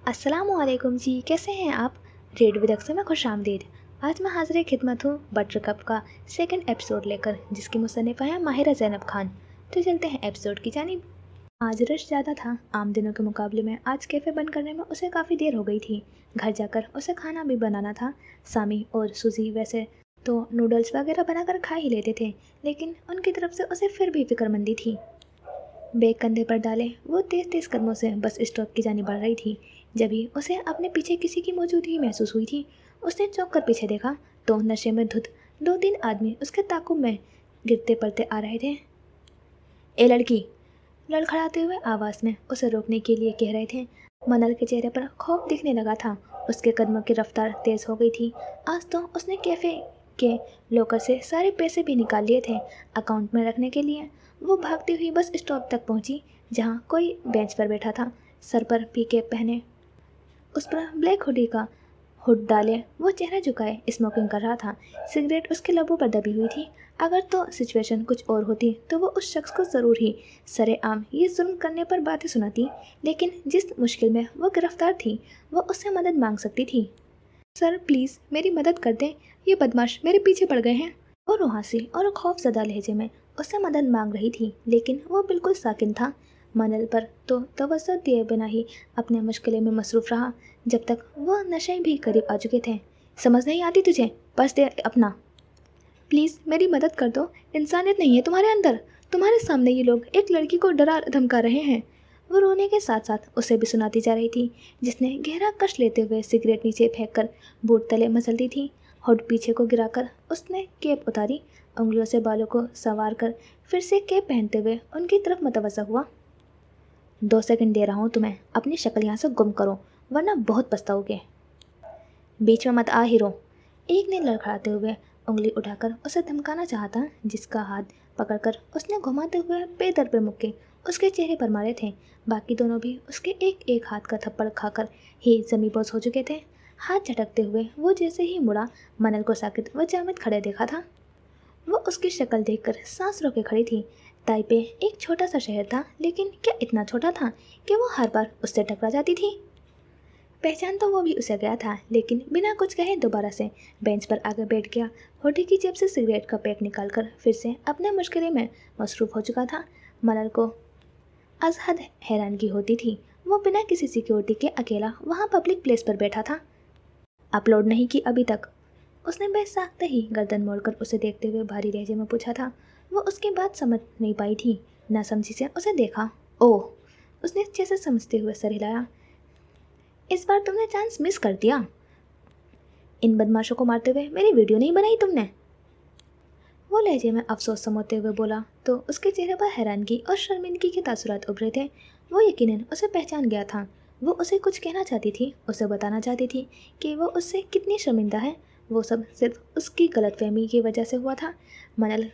अस्सलामुअलैकुम जी, कैसे हैं आप? रेड विद अक्सर में खुश आमदीद। आज मैं हाजिर खिदमत हूँ बटर कप का सेकंड एपिसोड लेकर, जिसकी मुसन्निफ़ा है माहिरा ज़ैनब खान। तो चलते हैं एपिसोड की जानिब। आज रश ज़्यादा था आम दिनों के मुकाबले में। आज कैफ़े बंद करने में उसे काफ़ी देर हो गई थी। घर जाकर उसे खाना भी बनाना था। सामी और सूजी वैसे तो नूडल्स वगैरह बनाकर खा ही लेते थे, लेकिन उनकी तरफ से उसे फिर भी फिक्रमंदी थी। बैग कंधे पर डाले वो तेज़ तेज़ कदमों से बस स्टॉप की जानी बढ़ रही थी। जब ही उसे अपने पीछे किसी की मौजूदगी महसूस हुई थी, उसने चौंक कर पीछे देखा तो नशे में धुत 2-3 आदमी उसके ताक़ुब में गिरते पड़ते आ रहे थे। ए लड़की, लड़खड़ाते हुए आवाज़ में उसे रोकने के लिए कह रहे थे। मनल के चेहरे पर खौफ दिखने लगा था। उसके कदमों की रफ्तार तेज़ हो गई थी। आज तो उसने कैफ़े के लॉकर से सारे पैसे भी निकाल लिए थे अकाउंट में रखने के लिए। वो भागती हुई बस स्टॉप तक पहुंची, जहां कोई बेंच पर बैठा था, सर पर पीके पहने, उस पर ब्लैक हुडी का हुड डाले वो चेहरा झुकाए स्मोकिंग कर रहा था। सिगरेट उसके लबों पर दबी हुई थी। अगर तो सिचुएशन कुछ और होती तो वो उस शख्स को ज़रूर ही सरेआम ये जुल्म करने पर बातें सुनाती, लेकिन जिस मुश्किल में वो गिरफ्तार थी वो उससे मदद मांग सकती थी। सर प्लीज़ मेरी मदद कर दें, ये बदमाश मेरे पीछे पड़ गए हैं। और रुहासी और खौफजदा लहजे में उससे मदद मांग रही थी, लेकिन वो बिल्कुल साकिन था। मनल पर तो तवज्जो दिए बिना ही अपने मुश्किल में मसरूफ़ रहा, जब तक वो नशे भी करीब आ चुके थे। समझ नहीं आती तुझे? पर्स दे अपना। प्लीज़ मेरी मदद कर दो, इंसानियत नहीं है तुम्हारे अंदर? तुम्हारे सामने ये लोग एक लड़की को डरा धमका रहे हैं। वो रोने के साथ साथ उसे भी सुनाती जा रही थी, जिसने गहरा कश लेते हुए सिगरेट नीचे फेंक कर बूट तले मसलती थी। होठ पीछे को गिराकर उसने कैप उतारी, उंगलियों से बालों को संवार कर फिर से कैप पहनते हुए उनकी तरफ मुतवज्जा हुआ। 2 सेकंड दे रहा हूँ तुम्हें, अपनी शक्ल यहाँ से गुम करो वरना बहुत पछताओगे। बीच में मत आ हीरो, एक ने लड़खड़ाते हुए उंगली उठाकर उसे धमकाना चाहा था, जिसका हाथ पकड़कर उसने घुमाते हुए बेदर पे मुक्के उसके चेहरे पर मारे थे। बाकी दोनों भी उसके एक एक हाथ का थप्पड़ खाकर ही ज़मींपोश हो चुके थे। हाथ झटकते हुए वो जैसे ही मुड़ा, मनल को साकित व जामिद खड़े देखा था। वो उसकी शक्ल देखकर सांस रोके खड़ी थी। ताइपे एक छोटा सा शहर था, लेकिन क्या इतना छोटा था कि वो हर बार उससे टकरा जाती थी। पहचान तो वो भी उसे गया था, लेकिन बिना कुछ कहे दोबारा से बेंच पर आगे बैठ गया। होठी की जेब से सिगरेट का पैक निकालकर फिर से अपने मुश्किल में मसरूफ़ हो चुका था। मनल को अज हद हैरानगी होती थी। वो बिना किसी सिक्योरिटी के अकेला वहाँ पब्लिक प्लेस पर बैठा था। अपलोड नहीं की अभी तक? उसने बेसाख्ता ही गर्दन मोड़कर उसे देखते हुए भारी लहजे में पूछा था। वो उसकी बात समझ नहीं पाई थी। नासमझी से उसे देखा। ओह, उसने जैसे समझते हुए सर हिलाया। इस बार तुमने चांस मिस कर दिया। इन बदमाशों को मारते हुए मेरी वीडियो नहीं बनाई तुमने? वो लहजे में अफसोस समोते हुए बोला तो उसके चेहरे पर हैरानगी और शर्मिंदगी के तासुरात उभरे थे। वो यकीनन उसे पहचान गया था। वो उसे कुछ कहना चाहती थी, उसे बताना चाहती थी कि वो उससे कितनी शर्मिंदा है। वो सब सिर्फ उसकी गलतफहमी की वजह से हुआ था। मनल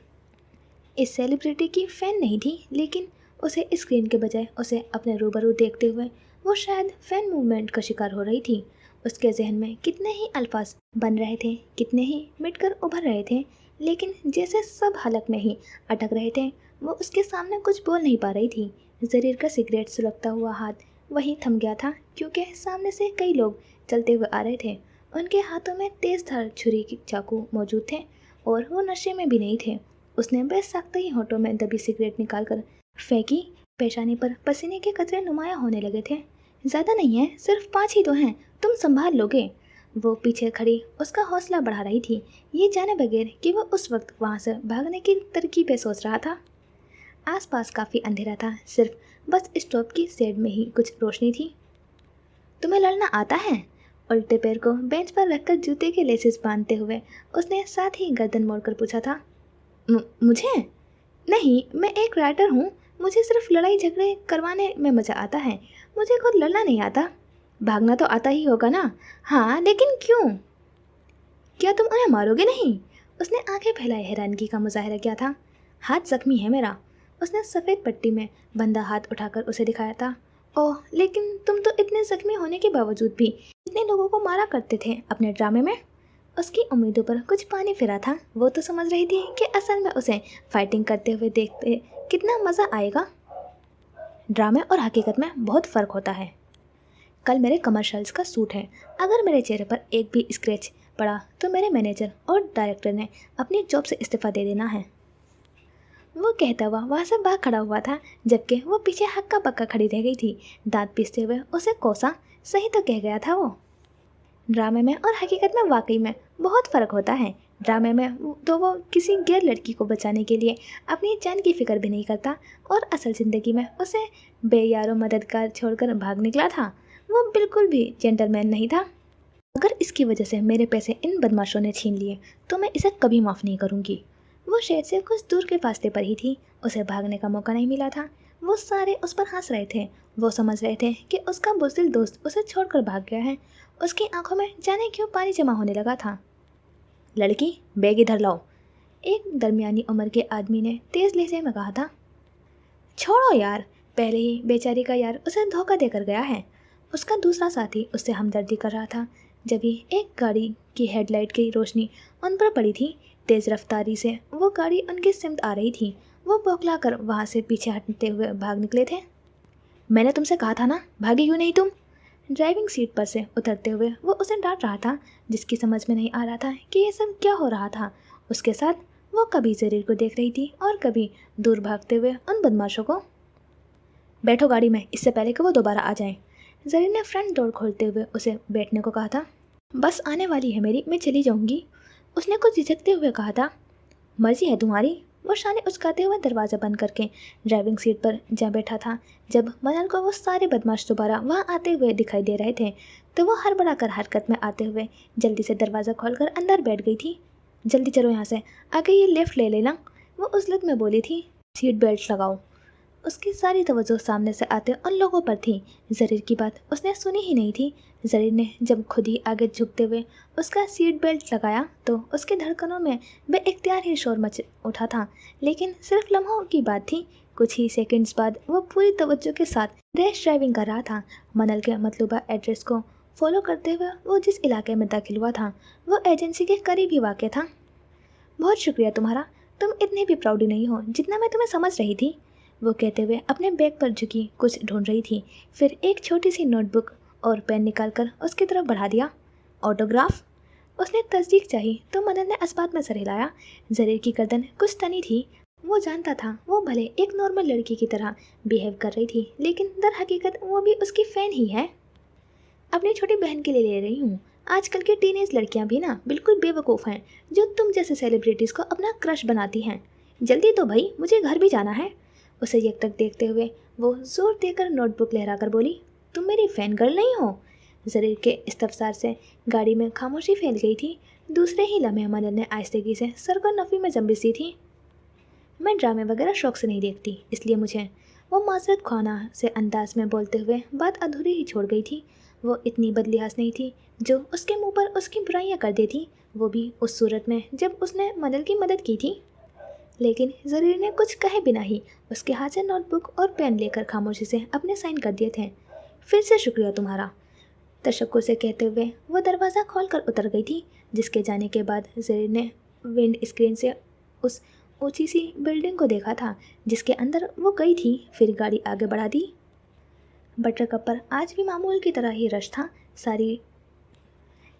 इस सेलिब्रिटी की फ़ैन नहीं थी, लेकिन उसे स्क्रीन के बजाय उसे अपने रूबरू देखते हुए वो शायद फ़ैन मूवमेंट का शिकार हो रही थी। उसके जहन में कितने ही अल्फाज बन रहे थे, कितने ही मिटकर उभर रहे थे, लेकिन जैसे सब हलक में ही अटक रहे थे। वो उसके सामने कुछ बोल नहीं पा रही थी। जरीर का सिगरेट सुलगता हुआ हाथ वहीं थम गया था, क्योंकि सामने से कई लोग चलते हुए आ रहे थे। उनके हाथों में तेज़ धार छुरी के चाकू मौजूद थे और वो नशे में भी नहीं थे। उसने बेसाख्ता ही होठों में दबी सिगरेट निकालकर फेंकी। पेशानी पर पसीने के कतरे नुमाया होने लगे थे। ज़्यादा नहीं है, सिर्फ 5 ही तो हैं, तुम संभाल लोगे। वो पीछे खड़ी उसका हौसला बढ़ा रही थी, ये जाने बगैर कि वो उस वक्त वहाँ से भागने की तरकीबें सोच रहा था। आसपास काफ़ी अंधेरा था, सिर्फ बस स्टॉप की शेड में ही कुछ रोशनी थी। तुम्हें लड़ना आता है? उल्टे पैर को बेंच पर रखकर जूते के लेसेस बांधते हुए उसने साथ ही गर्दन मोड़कर पूछा था। मुझे? नहीं, मैं एक राइटर हूँ। मुझे सिर्फ लड़ाई झगड़े करवाने में मज़ा आता है। मुझे खुद लड़ना नहीं आता। भागना तो आता ही होगा ना? हाँ, लेकिन क्यों? क्या तुम उन्हें मारोगे नहीं? उसने आंखें फैलाए हैरानगी का मुजाहरा किया था। हाथ जख्मी है मेरा। उसने सफ़ेद पट्टी में बंधा हाथ उठाकर उसे दिखाया था। ओह, लेकिन तुम तो इतने जख्मी होने के बावजूद भी इतने लोगों को मारा करते थे अपने ड्रामे में। उसकी उम्मीदों पर कुछ पानी फिरा था। वो तो समझ रही थी कि असल में उसे फाइटिंग करते हुए देखते कितना मज़ा आएगा। ड्रामे और हकीकत में बहुत फ़र्क होता है। कल मेरे कमर्शियल्स का शूट है, अगर मेरे चेहरे पर एक भी स्क्रैच पड़ा तो मेरे मैनेजर और डायरेक्टर ने अपनी जॉब से इस्तीफ़ा दे देना है। वो कहता हुआ वहाँ से भाग खड़ा हुआ था, जबकि वो पीछे हक्का बक्का खड़ी रह गई थी। दांत पीसते हुए उसे कोसा, सही तो कह गया था वो। ड्रामे में और हकीकत में वाकई में बहुत फ़र्क होता है। ड्रामे में तो वो किसी गैर लड़की को बचाने के लिए अपनी जान की फिक्र भी नहीं करता, और असल ज़िंदगी में उसे बेयारो मददगार छोड़कर भाग निकला था। वो बिल्कुल भी जेंटलमैन नहीं था। अगर इसकी वजह से मेरे पैसे इन बदमाशों ने छीन लिए तो मैं इसे कभी माफ़ नहीं करूँगी। वो शेर से कुछ दूर के फासले पर ही थी, उसे भागने का मौका नहीं मिला था। वो सारे उस पर हंस रहे थे। वो समझ रहे थे कि उसका बुज़दिल दोस्त उसे छोड़कर भाग गया है। उसकी आंखों में जाने क्यों पानी जमा होने लगा था। लड़की, बैग इधर लाओ, एक दरमियानी उम्र के आदमी ने तेज़ लहजे में कहा था। छोड़ो यार, पहले ही बेचारी का यार उसे धोखा देकर गया है। उसका दूसरा साथी उससे हमदर्दी कर रहा था। जब ही एक गाड़ी की हेडलाइट की रोशनी उन पर पड़ी थी, तेज़ रफ्तारी से वो गाड़ी उनकी सिमत आ रही थी। वो बौखला कर वहाँ से पीछे हटते हुए भाग निकले थे। मैंने तुमसे कहा था ना, भागी क्यों नहीं तुम? ड्राइविंग सीट पर से उतरते हुए वो उसे डांट रहा था, जिसकी समझ में नहीं आ रहा था कि ये सब क्या हो रहा था उसके साथ। वो कभी जरीर को देख रही थी और कभी दूर भागते हुए उन बदमाशों को। बैठो गाड़ी में, इससे पहले कि वो दोबारा आ जाएं। जरीर ने फ्रंट डोर खोलते हुए उसे बैठने को कहा था। बस आने वाली है मेरी, मैं चली जाऊंगी, उसने कुछ झिझकते हुए कहा था। मर्जी है तुम्हारी, वो शाने उचकाते हुए दरवाज़ा बंद करके ड्राइविंग सीट पर जा बैठा था। जब मनल को वो सारे बदमाश दोबारा वहाँ आते हुए दिखाई दे रहे थे तो वो हड़बड़ा कर हरकत में आते हुए जल्दी से दरवाज़ा खोलकर अंदर बैठ गई थी। जल्दी चलो यहाँ से, आगे ये लेफ़्ट ले लेना, वो उजलत में बोली थी। सीट बेल्ट लगाओ। उसकी सारी तवज्जो सामने से आते उन लोगों पर थी। जरीर की बात उसने सुनी ही नहीं थी। जरीर ने जब खुद ही आगे झुकते हुए उसका सीट बेल्ट लगाया तो उसके धड़कनों में बेइख्तियार ही शोर मच उठा था। लेकिन सिर्फ लम्हों की बात थी। कुछ ही सेकंड्स बाद वो पूरी तवज्जो के साथ रैश ड्राइविंग कर रहा था। मनल के मतलूबा एड्रेस को फॉलो करते हुए वो जिस इलाके में दाखिल हुआ था वो एजेंसी के करीब ही वाक़ था। बहुत शुक्रिया तुम्हारा, तुम इतनी भी प्राउडी नहीं हो जितना मैं तुम्हें समझ रही थी, वो कहते हुए अपने बैग पर झुकी कुछ ढूंढ रही थी। फिर एक छोटी सी नोटबुक और पेन निकालकर उसकी तरफ बढ़ा दिया। ऑटोग्राफ? उसने तस्दीक चाही तो मनन ने इस बात में सर हिलाया। जरीर की गर्दन कुछ तनी थी। वो जानता था वो भले एक नॉर्मल लड़की की तरह बिहेव कर रही थी, लेकिन दर हकीकत वो भी उसकी फ़ैन ही है। अपनी छोटी बहन के लिए ले रही हूँ। आजकल की टीनेज लड़कियाँ भी ना बिल्कुल बेवकूफ़ हैं, जो तुम जैसे सेलिब्रिटीज़ को अपना क्रश बनाती हैं। जल्दी तो भाई, मुझे घर भी जाना है। उसे यकटक देखते हुए वो जोर देकर नोटबुक लहराकर बोली, तुम मेरी फ़ैन गर्ल नहीं हो? जरीर के इस्तफसार से गाड़ी में खामोशी फैल गई थी। दूसरे ही लम्हे मनन ने आहिस्तगी से सर को नफ़ी में जम्बिस दी थी। मैं ड्रामे वगैरह शौक से नहीं देखती, इसलिए मुझे, वो माजरत ख्वाना से अंदाज में बोलते हुए बात अधूरी ही छोड़ गई थी। वो इतनी बदलिहाज नहीं थी जो उसके मुंह पर उसकी बुराइयां कर देती, वो भी उस सूरत में जब उसने मनल की मदद की थी। लेकिन जरीर ने कुछ कहे बिना ही उसके हाथ से नोटबुक और पेन लेकर खामोशी से अपने साइन कर दिए थे। फिर से शुक्रिया तुम्हारा, तशक्कुर से कहते हुए वो दरवाज़ा खोलकर उतर गई थी, जिसके जाने के बाद जरीर ने विंड स्क्रीन से उस ऊंची सी बिल्डिंग को देखा था जिसके अंदर वो गई थी। फिर गाड़ी आगे बढ़ा दी। बटरकप पर आज भी मामूल की तरह ही रश था। सारी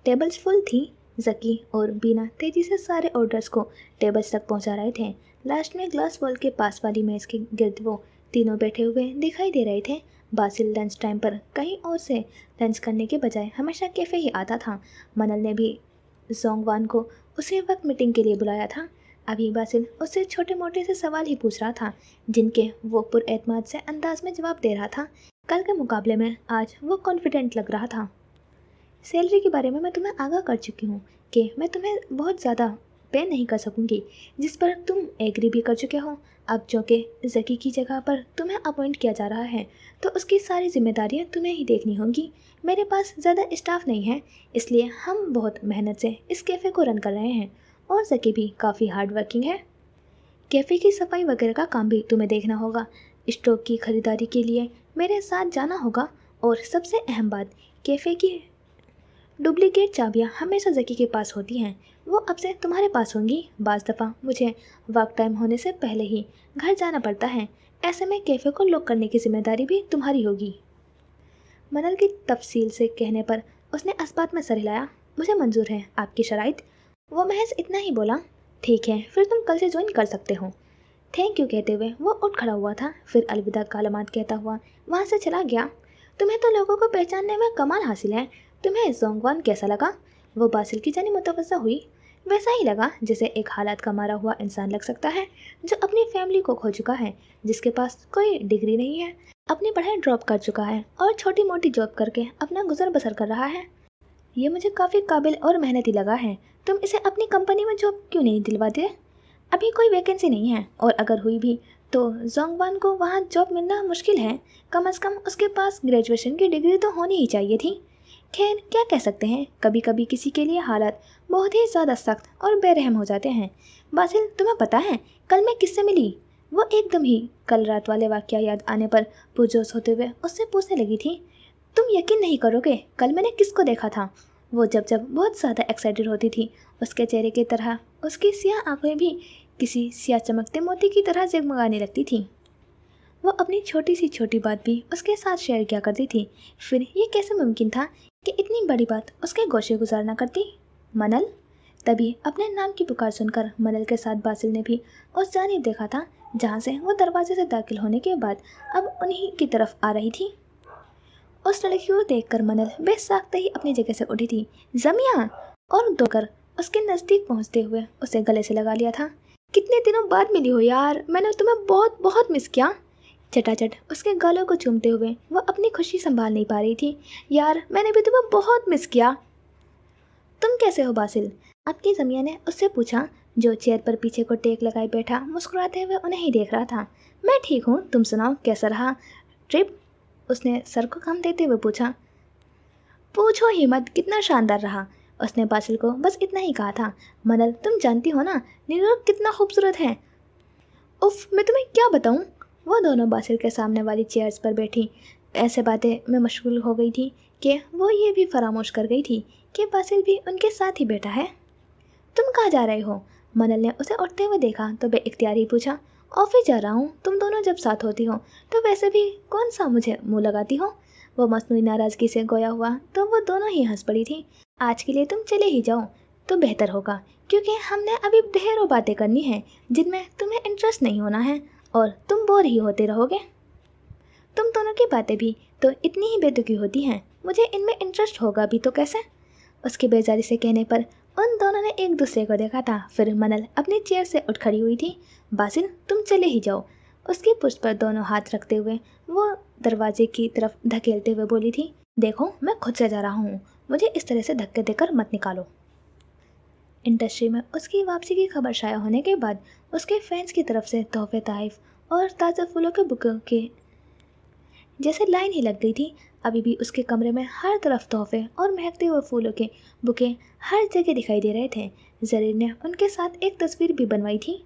टेबल्स फुल थी। जकी और बीना तेज़ी से सारे ऑर्डर्स को टेबल्स तक पहुंचा रहे थे। लास्ट में ग्लास वॉल के पास वाली मेज़ के गिर्द वो तीनों बैठे हुए दिखाई दे रहे थे। बासिल लंच टाइम पर कहीं और से लंच करने के बजाय हमेशा कैफ़े ही आता था। मनल ने भी जोंगवान को उसी वक्त मीटिंग के लिए बुलाया था। अभी बासिल उससे छोटे मोटे से सवाल ही पूछ रहा था, जिनके वो पुरएतमाद से अंदाज में जवाब दे रहा था। कल के मुकाबले में आज वो कॉन्फिडेंट लग रहा था। सैलरी के बारे में मैं तुम्हें आगाह कर चुकी हूँ कि मैं तुम्हें बहुत ज़्यादा पे नहीं कर सकूँगी, जिस पर तुम एग्री भी कर चुके हो। अब जो कि जकी की जगह पर तुम्हें अपॉइंट किया जा रहा है तो उसकी सारी जिम्मेदारियाँ तुम्हें ही देखनी होंगी। मेरे पास ज़्यादा स्टाफ नहीं है, इसलिए हम बहुत मेहनत से इस कैफ़े को रन कर रहे हैं और जकी भी काफ़ी हार्ड वर्किंग है। कैफ़े की सफाई वगैरह का काम भी तुम्हें देखना होगा। स्टॉक की ख़रीदारी के लिए मेरे साथ जाना होगा। और सबसे अहम बात, कैफ़े की डुप्लीकेट चाबियाँ हमेशा जकी के पास होती हैं, वो अब से तुम्हारे पास होंगी। बाज़ दफ़ा मुझे वर्क टाइम होने से पहले ही घर जाना पड़ता है, ऐसे में कैफ़े को लॉक करने की जिम्मेदारी भी तुम्हारी होगी। منل کی تفصیل سے کہنے پر اس نے اس بات میں سر ہلایا۔ مجھے منظور ہے آپ کی شرائط۔ وہ محض اتنا ہی بولا۔ ٹھیک ہے، پھر تم کل سے جوائن کر سکتے ہو۔ تھینک یو کہتے ہوئے وہ اٹھ کھڑا ہوا تھا، پھر الوداع کلمات کہتا ہوا وہاں سے چلا گیا۔ تمہیں تو لوگوں کو پہچاننے میں کمال حاصل ہے۔ تمہیں زونگ وان کیسا لگا؟ وہ باسل کی جانب متوجہ ہوئی۔ ویسا ہی لگا جیسے ایک حالات کا مارا ہوا انسان لگ سکتا ہے، جو اپنی فیملی کو کھو چکا ہے، جس کے پاس کوئی ڈگری نہیں ہے، اپنی پڑھائی ڈراپ کر چکا ہے اور چھوٹی موٹی جاب کر کے اپنا گزر بسر کر رہا ہے۔ یہ مجھے کافی قابل اور محنتی لگا ہے۔ تم اسے اپنی کمپنی میں جاب کیوں نہیں دلواتے؟ ابھی کوئی ویکنسی نہیں ہے، اور اگر ہوئی بھی تو زونگ وان کو وہاں جاب ملنا مشکل ہے۔ کم از کم اس کے پاس گریجویشن کی ڈگری تو ہونی ہی چاہیے تھی۔ خیر، کیا کہہ سکتے ہیں، کبھی کبھی کسی کے لیے حالات بہت ہی زیادہ سخت اور بے رحم ہو جاتے ہیں۔ باسل، تمہیں پتہ ہے کل میں کس سے ملی؟ وہ ایک دم ہی کل رات والے واقعہ یاد آنے پر پرجوش ہوتے ہوئے اس سے پوچھنے لگی تھی۔ تم یقین نہیں کرو گے کل میں نے کس کو دیکھا تھا؟ وہ جب بہت زیادہ ایکسائٹڈ ہوتی تھی، اس کے چہرے کی طرح اس کی سیاہ آنکھیں بھی کسی سیاہ چمکتے موتی کی طرح جگمگانے لگتی تھی۔ وہ اپنی چھوٹی سی چھوٹی بات بھی اس کے ساتھ شیئر کیا کرتی تھی، پھر یہ کیسے ممکن تھا کہ اتنی بڑی بات اس کے گوشے گزار نہ کرتی؟ منل! تبھی اپنے نام کی پکار سن کر منل کے ساتھ باسل نے بھی اس جانب دیکھا تھا جہاں سے وہ دروازے سے داخل ہونے کے بعد اب انہی کی طرف آ رہی تھی۔ اس لڑکی کو دیکھ کر منل بے ساختہ ہی اپنی جگہ سے اٹھی تھی۔ زمیاں! اور دو کر اس کے نزدیک پہنچتے ہوئے اسے گلے سے لگا لیا تھا۔ کتنے دنوں بعد ملی ہو یار، میں نے تمہیں بہت بہت مس کیا۔ چٹا چٹ اس کے گالوں کو چومتے ہوئے وہ اپنی خوشی سنبھال نہیں پا رہی تھی۔ یار، میں نے بھی تمہیں بہت مس کیا۔ تم کیسے ہو باسل؟ آپ کی زمیا نے اس سے پوچھا، جو چیئر پر پیچھے کو ٹیک لگائے بیٹھا مسکراتے ہوئے انہیں ہی دیکھ رہا تھا۔ میں ٹھیک ہوں، تم سناؤ کیسا رہا ٹرپ؟ اس نے سر کو کام دیتے ہوئے پوچھا۔ پوچھو ہی مت، کتنا شاندار رہا۔ اس نے باسل کو بس اتنا ہی کہا تھا۔ منل، تم جانتی ہو نا نیو یارک کتنا خوبصورت ہے؟ اف، میں تمہیں کیا بتاؤں؟ وہ دونوں باسل کے سامنے والی چیئرز پر بیٹھی ایسے باتیں میں مشغول ہو گئی تھی کہ وہ یہ بھی فراموش کر گئی تھی کہ باسل بھی ان کے ساتھ ہی بیٹھا ہے۔ تم کہاں جا رہے ہو؟ منل نے اسے اٹھتے ہوئے دیکھا تو بے اختیار ہی پوچھا۔ آفس جا رہا ہوں، تم دونوں جب ساتھ ہوتی ہو تو ویسے بھی کون سا مجھے منہ لگاتی ہو؟ وہ مصنوعی ناراضگی سے گویا ہوا تو وہ دونوں ہی ہنس پڑی تھی۔ آج کے لیے تم چلے ہی جاؤ تو بہتر ہوگا، کیونکہ ہم نے ابھی ڈھیروں باتیں کرنی ہیں جن میں تمہیں انٹرسٹ نہیں ہونا ہے، اور تم بور ہی ہوتے رہو گے۔ تم دونوں کی باتیں بھی تو اتنی ہی بے تکی ہوتی ہیں، مجھے ان میں انٹرسٹ ہوگا بھی تو کیسے؟ اس کے بیزاری سے کہنے پر ان دونوں نے ایک دوسرے کو دیکھا تھا۔ پھر منل اپنی چیئر سے اٹھ کھڑی ہوئی تھی۔ باسل، تم چلے ہی جاؤ۔ اس کی پشت پر دونوں ہاتھ رکھتے ہوئے وہ دروازے کی طرف دھکیلتے ہوئے بولی تھی۔ دیکھو، میں خود سے جا رہا ہوں، مجھے اس طرح سے دھکے دے کر مت نکالو۔ انڈسٹری میں اس کی واپسی کی خبر شائع ہونے کے بعد اس کے فینس کی طرف سے تحفے تحائف اور تازہ پھولوں کے بکوں کے جیسے لائن ہی لگ گئی تھی۔ ابھی بھی اس کے کمرے میں ہر طرف تحفے اور مہکتے ہوئے پھولوں کے بکے ہر جگہ دکھائی دے رہے تھے۔ زریر نے ان کے ساتھ ایک تصویر بھی بنوائی تھی۔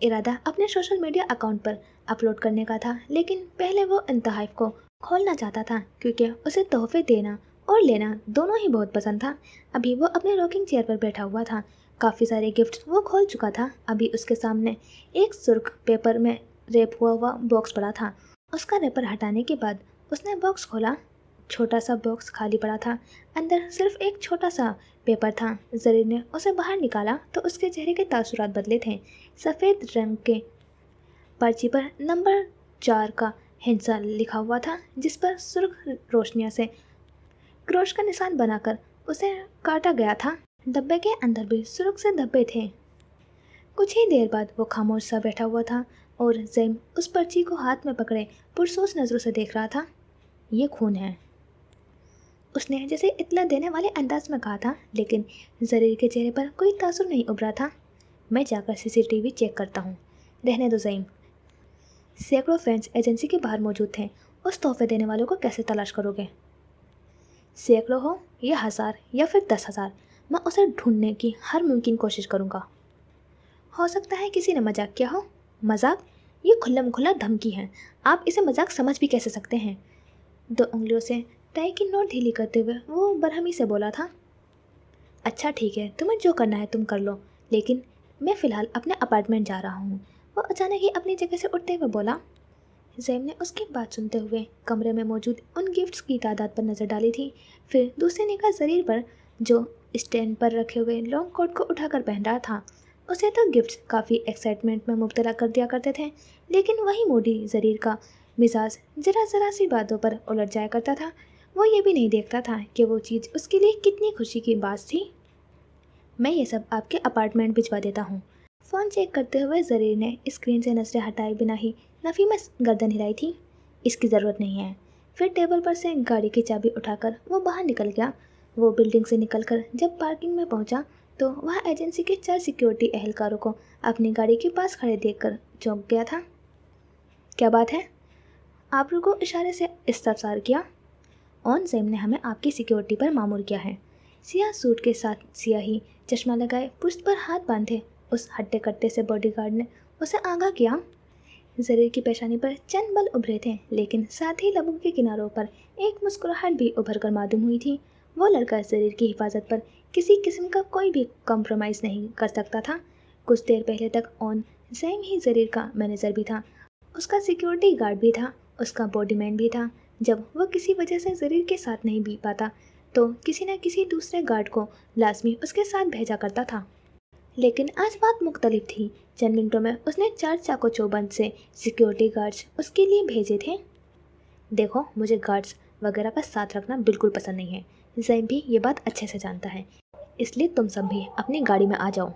ارادہ اپنے سوشل میڈیا اکاؤنٹ پر اپلوڈ کرنے کا تھا، لیکن پہلے وہ ان تحائف کو کھولنا چاہتا تھا کیونکہ اسے تحفے دینا اور لینا دونوں ہی بہت پسند تھا۔ ابھی وہ اپنے راکنگ چیئر پر بیٹھا ہوا تھا، کافی سارے گفٹس وہ کھول چکا تھا۔ ابھی اس کے سامنے ایک سرخ پیپر میں ریپ ہوا باکس پڑا تھا۔ اس کا ریپر ہٹانے کے بعد اس نے باکس کھولا۔ چھوٹا سا باکس خالی پڑا تھا، اندر صرف ایک چھوٹا سا پیپر تھا۔ زریر نے اسے باہر نکالا تو اس کے چہرے کے تاثرات بدلے تھے۔ سفید رنگ کے پرچی پر نمبر 4 کا ہندسہ لکھا ہوا تھا، جس پر سرخ روشنیوں سے کروش کا نشان بنا کر اسے کاٹا گیا تھا۔ ڈبے کے اندر بھی سرخ سے دھبے تھے۔ کچھ ہی دیر بعد وہ خاموش سا بیٹھا ہوا تھا اور زیم اس پرچی کو ہاتھ میں پکڑے پرسوچ نظروں سے دیکھ رہا تھا۔ یہ خون ہے، اس نے جیسے اطلاع دینے والے انداز میں کہا تھا، لیکن زریر کے چہرے پر کوئی تاثر نہیں ابھرا تھا۔ میں جا کر CCTV چیک کرتا ہوں۔ رہنے دو زیم، سینکڑوں فینس ایجنسی کے باہر موجود تھے، اس تحفے دینے والوں کو کیسے تلاش کرو گے؟ سینکڑوں ہو یا 1000 یا پھر 10,000، میں اسے ڈھونڈنے کی ہر ممکن کوشش کروں گا۔ ہو سکتا ہے کسی نے مذاق کیا ہو۔ مذاق؟ یہ کھلم کھلا دھمکی ہے، آپ اسے مذاق سمجھ بھی کیسے سکتے ہیں؟ 2 انگلیوں سے ٹائی کی نوٹ ڈھیلی کرتے ہوئے وہ برہمی سے بولا تھا۔ اچھا ٹھیک ہے، تمہیں جو کرنا ہے تم کر لو، لیکن میں فی الحال اپنے اپارٹمنٹ جا رہا ہوں۔ وہ اچانک ہی اپنی جگہ سے اٹھتے ہوئے بولا۔ ज़ैम ने उसकी बात सुनते हुए कमरे में मौजूद उन गिफ्ट्स की तादाद पर नज़र डाली थी। फिर दूसरी निगाह ज़रीर पर जो स्टैंड पर रखे हुए लॉन्ग कोट को उठाकर पहन रहा था। उसे तो गिफ्ट्स काफ़ी एक्साइटमेंट में मुब्तला कर दिया करते थे, लेकिन वही मोटी ज़रीर का मिजाज ज़रा ज़रा सी बातों पर उलट जाया करता था। वो ये भी नहीं देखता था कि वो चीज़ उसके लिए कितनी खुशी की बात थी। मैं ये सब आपके अपार्टमेंट भिजवा देता हूँ। फ़ोन चेक करते हुए ज़रीर ने स्क्रीन से नजरें हटाए बिना ही नफ़ी में गर्दन हिलाई थी। इसकी ज़रूरत नहीं है। फिर टेबल पर से गाड़ी की चाबी उठाकर वो बाहर निकल गया। वो बिल्डिंग से निकलकर जब पार्किंग में पहुंचा तो वह एजेंसी के 4 सिक्योरिटी एहलकारों को अपनी गाड़ी के पास खड़े देखकर चौंक गया था। क्या बात है? आबरू को इशारे से इस्तफसार किया। ऑन ज़ैम ने हमें आपकी सिक्योरिटी पर मामूर किया है। सियाह सूट के साथ सियाही चश्मा लगाए, पुश्त पर हाथ बांधे उस हट्टे कट्टे से बॉडीगार्ड ने उसे आगाह किया। ज़रीर की पेशानी पर चंद बल उभरे थे, लेकिन साथ ही लबों के किनारों पर एक मुस्कुराहट भी उभर कर मालूम हुई थी। वो लड़का ज़रीर की हिफाजत पर किसी किस्म का कोई भी कॉम्प्रोमाइज़ नहीं कर सकता था। कुछ देर पहले तक ऑन ज़ैम ही ज़रीर का मैनेजर भी था, उसका सिक्योरिटी गार्ड भी था, उसका बॉडीमैन भी था। जब वो किसी वजह से ज़रीर के साथ नहीं भी पाता तो किसी न किसी दूसरे गार्ड को लाजमी उसके साथ भेजा करता था। लेकिन आज बात मुख्तलिफ थी। चंद मिनटों में उसने 4 चाको चौबंद से सिक्योरिटी गार्ड्स उसके लिए भेजे थे। देखो, मुझे गार्ड्स वगैरह का साथ रखना बिल्कुल पसंद नहीं है। ज़ैम भी ये बात अच्छे से जानता है, इसलिए तुम सब भी अपनी गाड़ी में आ जाओ।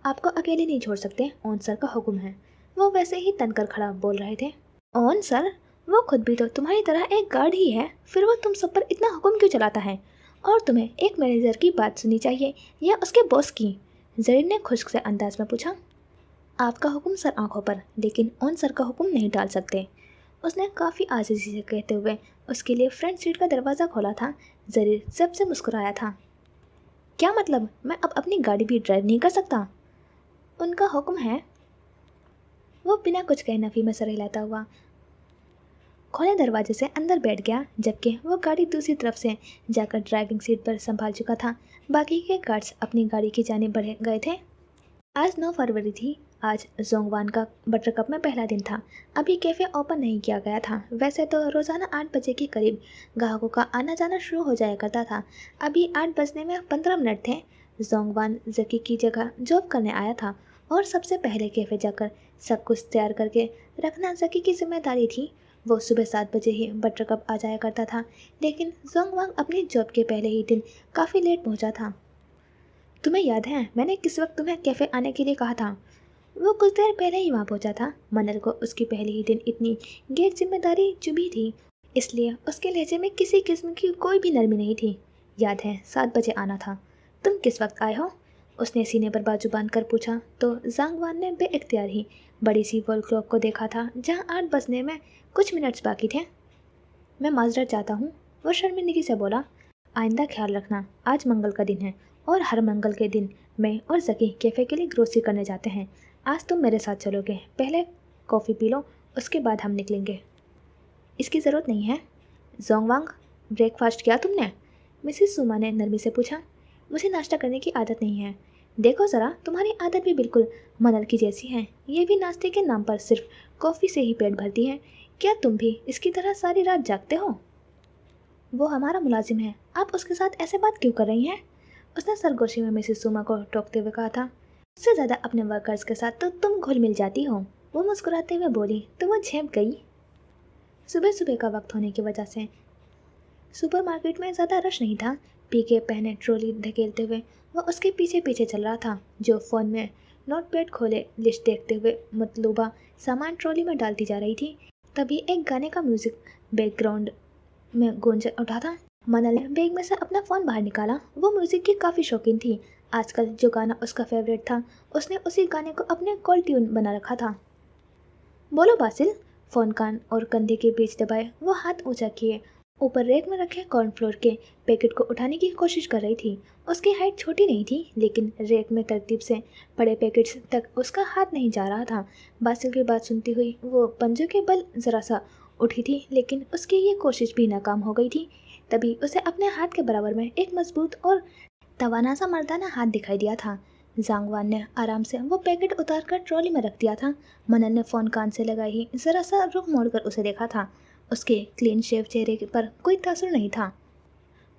आपको अकेले नहीं छोड़ सकते, ऑन सर का हुक्म है। वो वैसे ही तनकर खड़ा बोल रहे थे। On sir? वो खुद भी तो तुम्हारी तरह एक गार्ड ही है, फिर वो तुम सब पर इतना हुक्म क्यों चलाता है? और तुम्हें एक मैनेजर की बात सुननी चाहिए या उसके बॉस की? ज़रीर ने खुश्क से अंदाज में पूछा। आपका हुक्म सर आंखों पर, लेकिन ऑन सर का हुक्म नहीं टाल सकते, उसने काफ़ी आजीज़ी से कहते हुए उसके लिए फ्रंट सीट का दरवाज़ा खोला था। ज़रीर जब से मुस्कुराया था। क्या मतलब? मैं अब अपनी गाड़ी भी ड्राइव नहीं कर सकता? उनका हुक्म है। वो बिना कुछ कहे नफ़ी में सर हिलाता हुआ खोले दरवाजे से अंदर बैठ गया, जबकि वो गाड़ी दूसरी तरफ से जाकर ड्राइविंग सीट पर संभाल चुका था। बाकी के गार्ड्स अपनी गाड़ी की जानिब बढ़ गए थे। आज 9 फरवरी थी। आज जोंगवान का बटरकप में पहला दिन था। अभी कैफ़े ओपन नहीं किया गया था। वैसे तो रोज़ाना 8 बजे के करीब ग्राहकों का आना जाना शुरू हो जाया करता था। अभी 8 बजने में 15 मिनट थे। जोंगवान जकी की जगह जॉब करने आया था और सबसे पहले कैफ़े जाकर सब कुछ तैयार करके रखना जकी की जिम्मेदारी थी। वो सुबह 7 बजे ही बटरकप आ जाया करता था, लेकिन जोंगवांग अपनी जॉब के पहले ही दिन काफ़ी लेट पहुंचा था। तुम्हें याद है मैंने किस वक्त तुम्हें कैफ़े आने के लिए कहा था? वो कुछ देर पहले ही वहाँ पहुंचा था। मनल को उसकी पहले ही दिन इतनी गैर जिम्मेदारी चुभी थी, इसलिए उसके लहजे में किसी किस्म की कोई भी नरमी नहीं थी। याद है 7 बजे आना था। तुम किस वक्त आए हो? उसने सीने पर बाजू बांध कर पूछा तो जोंगवान ने बेइख्तियार ही बड़ी सी वॉल क्लॉक को देखा था, जहाँ 8 बजने में कुछ मिनट्स बाकी थे। मैं माजरत चाहता हूँ, वो शर्मिंदगी से बोला। आइंदा ख्याल रखना, आज मंगल का दिन है और हर मंगल के दिन मैं और जकी कैफ़े के लिए ग्रोसरी करने जाते हैं। आज तुम मेरे साथ चलोगे। पहले कॉफ़ी पी लो, उसके बाद हम निकलेंगे। इसकी ज़रूरत नहीं है। जोंगवांग, ब्रेकफास्ट किया तुमने? मिसिस सुमा ने नरमी से पूछा। मुझे नाश्ता करने की आदत नहीं है। देखो ज़रा, तुम्हारी आदत भी बिल्कुल मनल की जैसी है। ये भी नाश्ते के नाम पर सिर्फ कॉफ़ी से ही पेट भरती है। क्या तुम भी इसकी तरह सारी रात जागते हो? वो हमारा मुलाजिम है, आप उसके साथ ऐसे बात क्यों कर रही हैं? उसने सरगोशी में मिसेस सुमा को टोकते हुए कहा था। उससे ज़्यादा अपने वर्कर्स के साथ तो तुम घुल मिल जाती हो। वो मुस्कुराते हुए बोली तो वो झेप गई। सुबह सुबह का वक्त होने की वजह से सुपरमार्केट में ज़्यादा रश नहीं था। पीके पहने ट्रॉली धकेलते हुए वो उसके पीछे पीछे चल रहा था, जो फ़ोन में नोटपैड खोले लिस्ट देखते हुए मतलूबा सामान ट्रॉली में डालती जा रही थी। तभी एक गाने का म्यूज़िक बैकग्राउंड में गूंज उठा था। मनल ने बैग में से अपना फ़ोन बाहर निकाला। वो म्यूज़िक की काफ़ी शौकीन थी। आजकल जो गाना उसका फेवरेट था, उसने उसी गाने को अपने कॉल ट्यून बना रखा था। बोलो बासिल। फ़ोन कान और कंधे के बीच दबाए वो हाथ ऊंचा किए ऊपर रेक में रखे कॉर्नफ्लोर के पैकेट को उठाने की कोशिश कर रही थी। उसकी हाइट छोटी नहीं थी, लेकिन रेक में तरतीब से पड़े पैकेट्स तक उसका हाथ नहीं जा रहा था। बासिल की बात सुनती हुई वो पंजों के बल ज़रा सा उठी थी, लेकिन उसकी ये कोशिश भी नाकाम हो गई थी। तभी उसे अपने हाथ के बराबर में एक मजबूत और तवाना सा मर्दाना हाथ दिखाई दिया था। जांगवान ने आराम से वो पैकेट उतार कर ट्रॉली में रख दिया था। मनन ने फ़ोन कान से लगाई ही ज़रा सा रुख मोड़कर उसे देखा था। उसके क्लीन शेव चेहरे पर कोई तासुर नहीं था।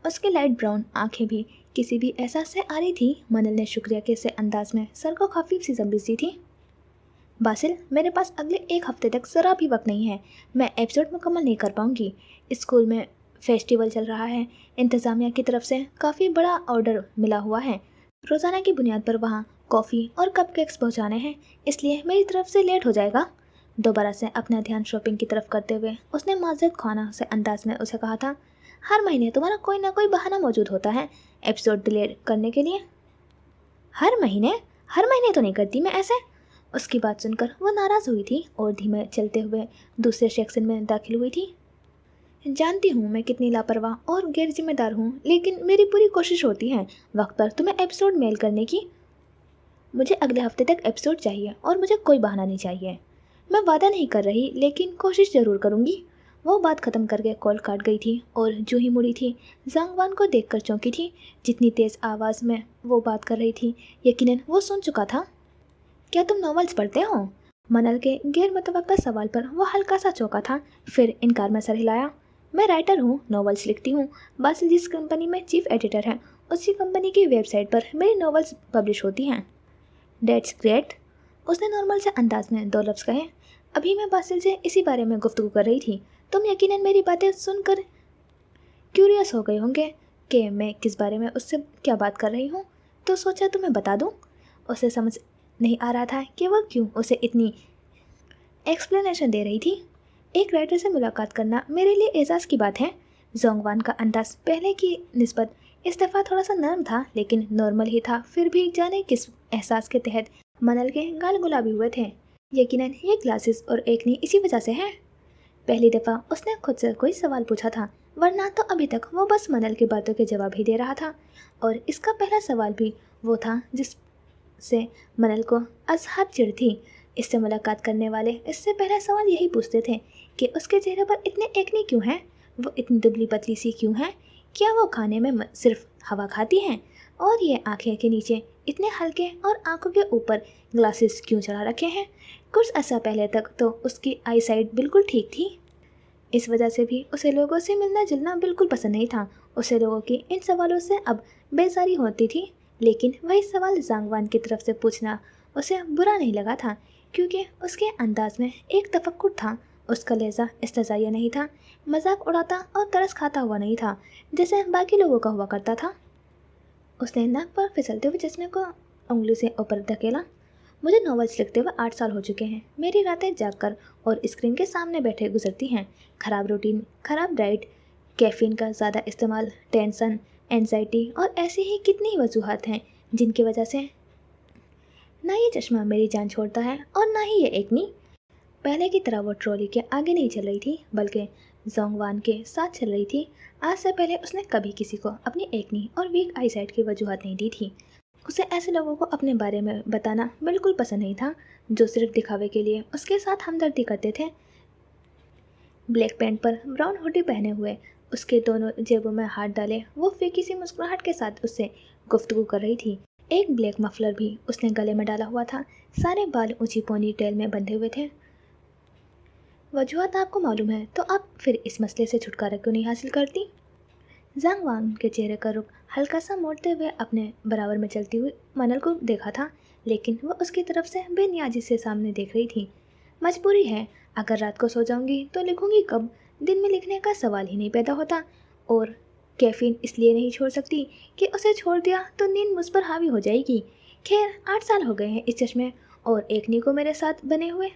उसकी लाइट ब्राउन आंखें भी किसी भी एहसास से आ रही थी। मनल ने शुक्रिया के से अंदाज में सर को खफीफ सी जम्बिश दी थी। बासिल, मेरे पास अगले 1 हफ्ते तक ज़रा भी वक्त नहीं है। मैं एपिसोड मुकम्मल नहीं कर पाऊँगी। स्कूल में फेस्टिवल चल रहा है। इंतज़ामिया की तरफ से काफ़ी बड़ा ऑर्डर मिला हुआ है। रोज़ाना की बुनियाद पर वहाँ कॉफ़ी और कपकेक्स पहुँचाने हैं, इसलिए मेरी तरफ से लेट हो जाएगा। दोबारा से अपना ध्यान शॉपिंग की तरफ करते हुए उसने माजरत खाना से अंदाज में उसे कहा था, हर महीने तुम्हारा कोई ना कोई बहाना मौजूद होता है एपिसोड डिले करने के लिए। हर महीने तो नहीं करती मैं ऐसे। उसकी बात सुनकर वो नाराज़ हुई थी और धीमे चलते हुए दूसरे सेक्शन में दाखिल हुई थी। जानती हूँ मैं कितनी लापरवाह और गैर जिम्मेदार हूँ, लेकिन मेरी पूरी कोशिश होती है वक्त पर तुम्हें एपिसोड मेल करने की। मुझे अगले हफ्ते तक एपिसोड चाहिए और मुझे कोई बहाना नहीं चाहिए। मैं वादा नहीं कर रही, लेकिन कोशिश ज़रूर करूँगी। वो बात ख़त्म करके कॉल काट गई थी और जो ही मुड़ी थी जांगवान को देखकर चौंकी थी। जितनी तेज़ आवाज़ में वो बात कर रही थी यकीनन वो सुन चुका था। क्या तुम नॉवेल्स पढ़ते हो? मनल के गैर मुतवक्का सवाल पर वो हल्का सा चौंका था, फिर इनकार में सर हिलाया। मैं राइटर हूँ, नॉवेल्स लिखती हूँ। बासिल जिस कंपनी में चीफ एडिटर है उसी कंपनी की वेबसाइट पर मेरी नॉवेल्स पब्लिश होती हैं। Dates great. उसने नॉर्मल से अंदाज में 2 लफ्ज़ कहे। अभी मैं बासिल से इसी बारे में गुफ्तगू कर रही थी। तुम यकीनन मेरी बातें सुनकर क्यूरियस हो गए होंगे कि मैं किस बारे में उससे क्या बात कर रही हूँ, तो सोचा तुम्हें बता दूँ। उसे समझ नहीं आ रहा था कि वह क्यों उसे इतनी एक्सप्लेनेशन दे रही थी। एक राइटर से मुलाकात करना मेरे लिए एजाज़ की बात है। जोंगवान का अंदाज पहले की निस्बत इस दफ़ा थोड़ा सा नरम था, लेकिन नॉर्मल ही था। फिर भी जाने किस एहसास के तहत मनल के गाल गुलाबी हुए थे। यकीनन ये ग्लासेस और एकनी इसी वजह से है। पहली दफ़ा उसने खुद से कोई सवाल पूछा था, वरना तो अभी तक वो बस मनल की बातों के जवाब ही दे रहा था। और इसका पहला सवाल भी वो था जिससे मनल को अजहद चिढ़ थी। इससे मुलाकात करने वाले इससे पहला सवाल यही पूछते थे कि उसके चेहरे पर इतने एकनी क्यों हैं, वो इतनी दुबली पतली सी क्यों हैं, क्या वो खाने में सिर्फ हवा खाती हैं, और ये आँखें के नीचे इतने हल्के और आंखों के ऊपर ग्लासेस क्यों चढ़ा रखे हैं। कुछ अर्सा पहले तक तो उसकी आई साइट बिल्कुल ठीक थी। इस वजह से भी उसे लोगों से मिलना जुलना बिल्कुल पसंद नहीं था। उसे लोगों की इन सवालों से अब बेजारी होती थी, लेकिन वही सवाल जांगवान की तरफ से पूछना उसे बुरा नहीं लगा था, क्योंकि उसके अंदाज में एक तफक्कुर था। उसका लहजा इस्तज़ाइया नहीं था, मजाक उड़ाता और तरस खाता हुआ नहीं था जैसे बाकी लोगों का हुआ करता था। उसने नाक पर फिसलते हुए चश्मे को उंगली से ऊपर धकेला। मुझे नॉवेल्स लिखते हुए 8 साल हो चुके हैं। मेरी रातें जागकर और स्क्रीन के सामने बैठे गुजरती हैं। ख़राब रूटीन, ख़राब डाइट, कैफ़ीन का ज़्यादा इस्तेमाल, टेंशन, एंजाइटी और ऐसी ही कितनी वजूहात हैं जिनकी वजह से ना ये चश्मा मेरी जान छोड़ता है और ना ही ये एकनी। पहले की तरह वो ट्रॉली के आगे नहीं चल रही थी, बल्कि जोंगवान के साथ चल रही थी। आज से पहले उसने कभी किसी को अपनी एकनी और वीक आईसाइट की वजूहत नहीं दी थी। उसे ऐसे लोगों को अपने बारे में बताना बिल्कुल पसंद नहीं था जो सिर्फ दिखावे के लिए उसके साथ हमदर्दी करते थे। ब्लैक पैंट पर ब्राउन हुडी पहने हुए, उसके दोनों जेबों में हाथ डाले, वो फीकी सी मुस्कुराहट के साथ उससे गुफ्तगू कर रही थी। एक ब्लैक मफलर भी उसने गले में डाला हुआ था। सारे बाल ऊंची पोनी टेल में बंधे हुए थे। वजूहत आपको मालूम है तो आप फिर इस मसले से छुटकारा क्यों नहीं हासिल करती? जांगवान के चेहरे का रुख हल्का सा मोड़ते हुए अपने बराबर में चलती हुई मनल को देखा था, लेकिन वह उसकी तरफ से बेनियाजी से सामने देख रही थी। मजबूरी है, अगर रात को सो जाऊंगी तो लिखूंगी कब? दिन में लिखने का सवाल ही नहीं पैदा होता। और कैफीन इसलिए नहीं छोड़ सकती कि उसे छोड़ दिया तो नींद मुझ पर हावी हो जाएगी। खैर 8 साल हो गए हैं इस चश्मे और एकनी को मेरे साथ बने हुए।